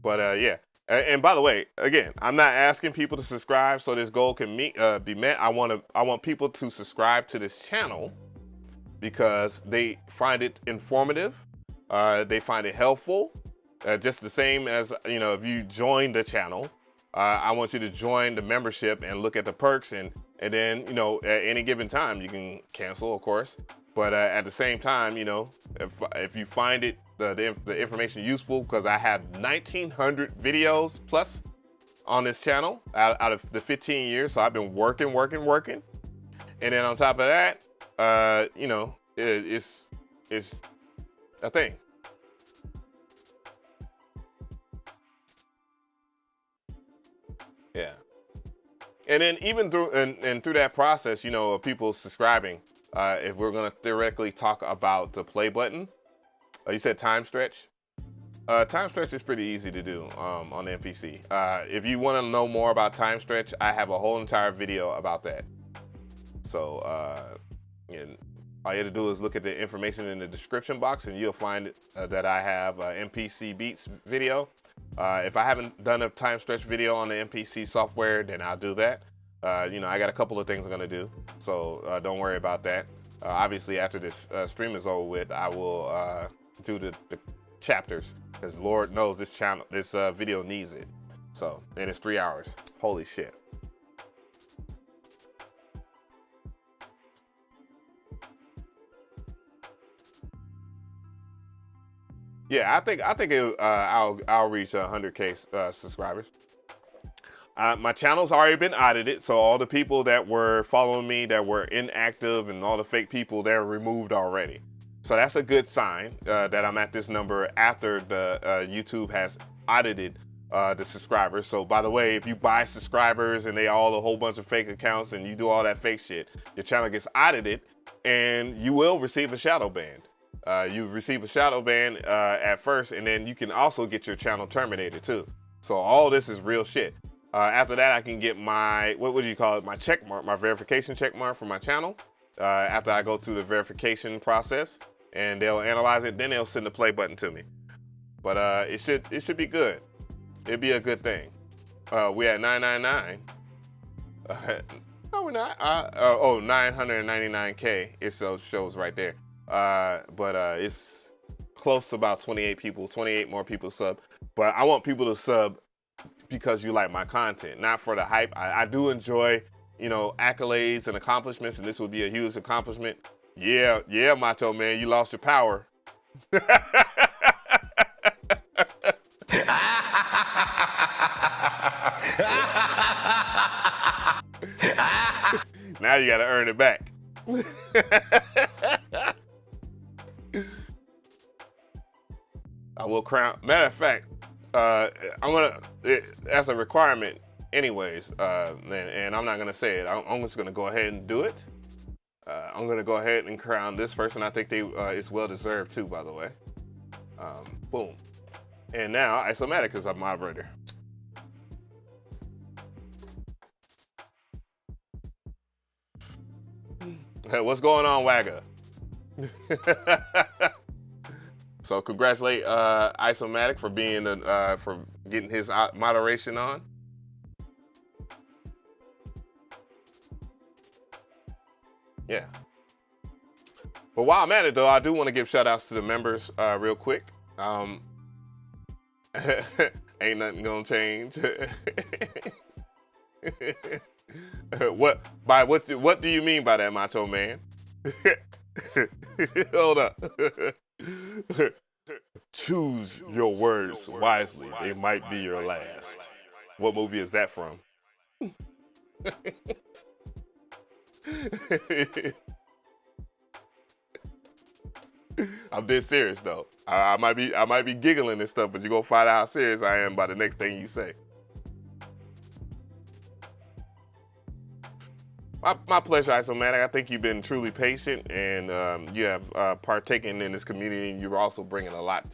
S1: But yeah. And by the way, again, I'm not asking people to subscribe so this goal can be met. I want people to subscribe to this channel because they find it informative. They find it helpful, just the same as, you know, if you join the channel, I want you to join the membership and look at the perks and then, you know, at any given time you can cancel, of course. But at the same time, you know, if you find it, the information useful, because I have 1,900 videos plus on this channel out of the 15 years. So I've been working. And then on top of that, you know, it's a thing. Yeah. And then even through and through that process, you know, of people subscribing, if we're gonna theoretically talk about the play button, you said time stretch. Time stretch is pretty easy to do on the MPC. If you want to know more about time stretch, I have a whole entire video about that. So and all you have to do is look at the information in the description box and you'll find that I have an MPC Beats video. If I haven't done a time stretch video on the MPC software, then I'll do that. You know, I got a couple of things I'm gonna do, so don't worry about that. Obviously, after this stream is over with, I will do the chapters, because Lord knows this video needs it. So, and it's 3 hours. Holy shit. Yeah, I think I'll reach 100K subscribers. My channel's already been audited, so all the people that were following me that were inactive and all the fake people, they're removed already. So that's a good sign that I'm at this number after the YouTube has audited the subscribers. So by the way, if you buy subscribers and they all a whole bunch of fake accounts and you do all that fake shit, your channel gets audited and you will receive a shadow ban. You receive a shadow ban at first, and then you can also get your channel terminated too. So all this is real shit. After that, I can get my, what would you call it, my check mark, my verification check mark for my channel. After I go through the verification process, and they'll analyze it, then they'll send the play button to me. But it should be good. It'd be a good thing. We at 999. No, we're not. 999K. It shows right there. But it's close to about 28 more people sub. But I want people to sub because you like my content, not for the hype. I do enjoy, you know, accolades and accomplishments, and this would be a huge accomplishment. Yeah, Macho Man, you lost your power. you got to earn it back. I will crown. Matter of fact, I'm gonna. That's a requirement, anyways. And I'm not gonna say it. I'm just gonna go ahead and do it. I'm gonna go ahead and crown this person. I think it's well deserved too, by the way. Boom. And now Isomatic is a moderator. What's going on, Wagga? So congratulate Isomatic for being for getting his moderation on. Yeah. But while I'm at it, though, I do want to give shout outs to the members real quick. Ain't nothing gonna change. What do you mean by that, Macho Man? Hold up. Choose your words wisely. They might be your last. What movie is that from? I'm dead serious though. I might be giggling and stuff, but you're gonna find out how serious I am by the next thing you say. My pleasure, Isomatic. I think you've been truly patient, and you have partaken in this community, and you're also bringing a lot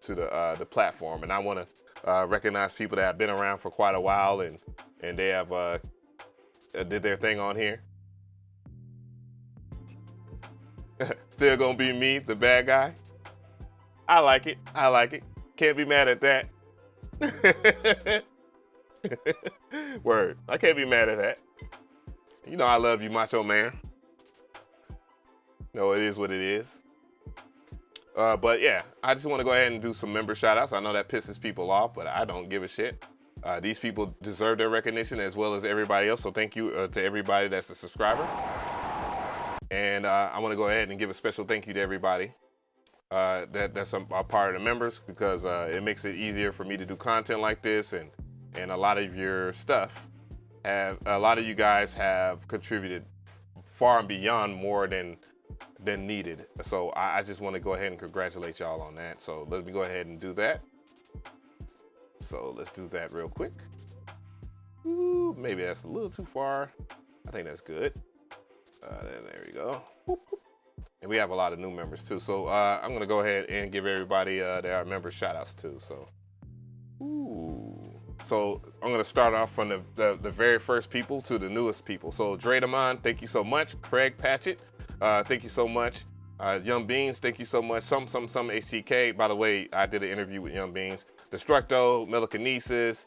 S1: to the platform. And I want to recognize people that have been around for quite a while, and they have did their thing on here. Still gonna be me, the bad guy. I like it. I like it. Can't be mad at that. Word. I can't be mad at that. You know I love you, Macho Man. No, it is what it is. But yeah, I just want to go ahead and do some member shout outs. I know that pisses people off, but I don't give a shit. These people deserve their recognition as well as everybody else. So thank you to everybody that's a subscriber. And I want to go ahead and give a special thank you to everybody that's a part of the members, because it makes it easier for me to do content like this, and a lot of your stuff a lot of you guys have contributed far and beyond more than needed. So I just want to go ahead and congratulate y'all on that. So let me go ahead and do that. So let's do that real quick. Ooh, maybe that's a little too far. I think that's good. There we go. And we have a lot of new members too. So I'm going to go ahead and give everybody their member shout outs too. So, ooh. So I'm going to start off from the very first people to the newest people. So Dredamon, thank you so much. Craig Patchett, thank you so much. Young Beans, thank you so much. Some HTK. By the way, I did an interview with Young Beans. Destructo, Melikinesis,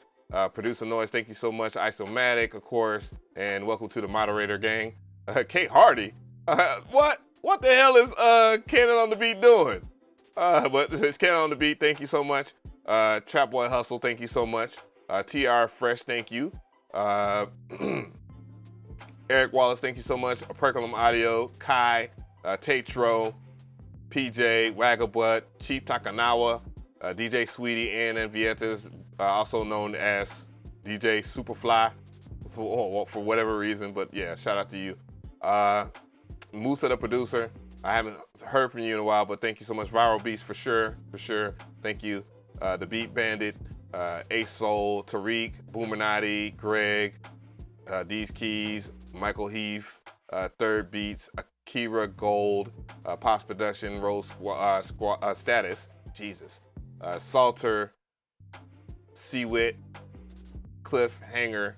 S1: Producer Noise, thank you so much. Isomatic, of course. And welcome to the moderator gang. Kate Hardy, what the hell is Cannon on the Beat doing? But it's Cannon on the Beat, thank you so much. Trap Boy Hustle, thank you so much. TR Fresh, thank you. Eric Wallace, thank you so much. Percolum Audio, Kai, Tatro, PJ, Wagabutt, Chief Takanawa, DJ Sweetie, and Vietas, also known as DJ Superfly for whatever reason, but yeah, shout out to you. Musa, the producer, I haven't heard from you in a while, but thank you so much. Viral Beast for sure. Thank you. The Beat Bandit, Ace Soul, Tariq, Boominati, Greg, D's Keys, Michael Heath, Third Beats, Akira Gold, Post Production, Rose Status, Jesus, Salter, Seawit, Cliffhanger,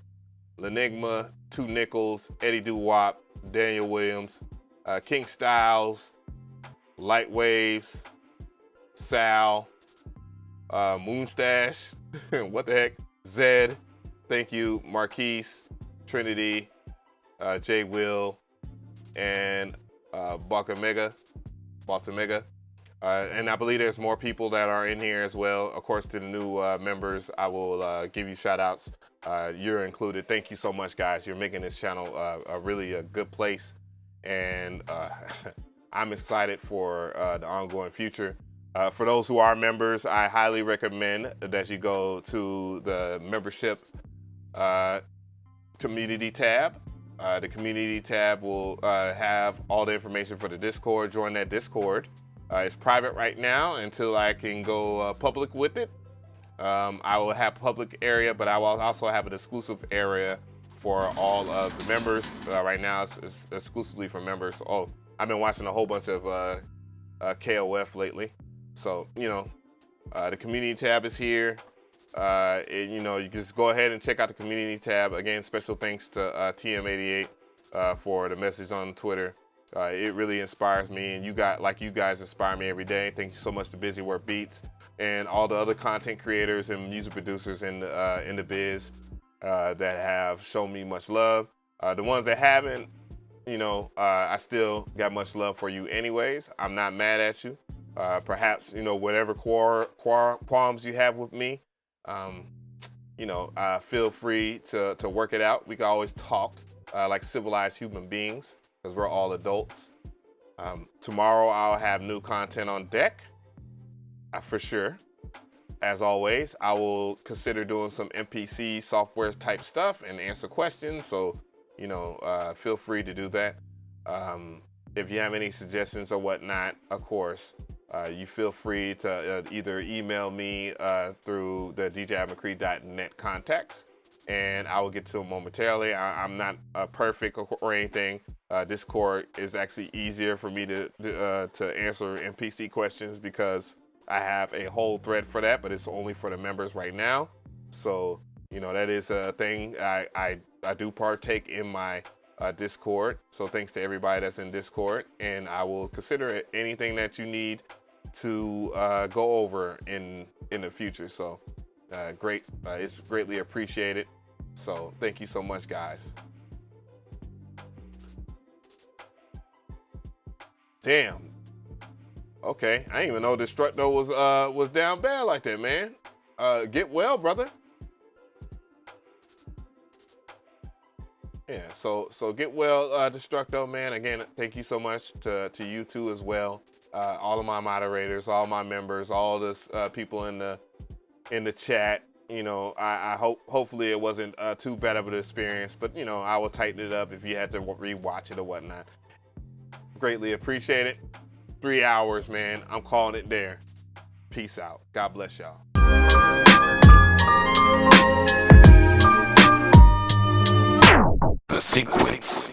S1: Lenigma, Two Nickels, Eddie Doo-Wop, Daniel Williams, King Styles, Light Waves, Sal, Moonstash, what the heck, Zed, thank you, Marquise, Trinity, Jay Will, and Baltamega. And I believe there's more people that are in here as well. Of course, to the new members, I will give you shout outs. You're included. Thank you so much, guys. You're making this channel a really good place. And I'm excited for the ongoing future. For those who are members, I highly recommend that you go to the membership community tab The community tab will have all the information for the Discord. Join that Discord. It's private right now until I can go public with it. I will have public area, but I will also have an exclusive area for all of the members. Right now, it's exclusively for members. Oh, I've been watching a whole bunch of KOF lately. So, you know, the community tab is here. You know, you can just go ahead and check out the community tab. Again, special thanks to TM88 for the message on Twitter. It really inspires me, and you guys inspire me every day. Thank you so much to Busy Work Beats and all the other content creators and music producers in the biz that have shown me much love. The ones that haven't, you know, I still got much love for you anyways. I'm not mad at you. Perhaps, you know, whatever qualms you have with me, you know, feel free to work it out. We can always talk like civilized human beings, because we're all adults. Tomorrow I'll have new content on deck, for sure. As always, I will consider doing some MPC software type stuff and answer questions. So, you know, feel free to do that. If you have any suggestions or whatnot, of course, you feel free to either email me through the dj@mcree.net contacts, and I will get to them momentarily. I'm not perfect or anything. Discord is actually easier for me to answer MPC questions because I have a whole thread for that, but it's only for the members right now. So, you know, that is a thing. I do partake in my Discord. So thanks to everybody that's in Discord, and I will consider it anything that you need to go over in the future. So great. It's greatly appreciated. So thank you so much, guys. Damn. Okay, I didn't even know Destructo was down bad like that, man. Get well, brother. Yeah, so get well, Destructo, man. Again, thank you so much to you two as well. All of my moderators, all my members, all the people in the chat. You know, I hopefully it wasn't too bad of an experience, but you know, I will tighten it up if you had to rewatch it or whatnot. Greatly appreciate it. 3 hours, man. I'm calling it there. Peace out. God bless y'all.
S6: The sequence.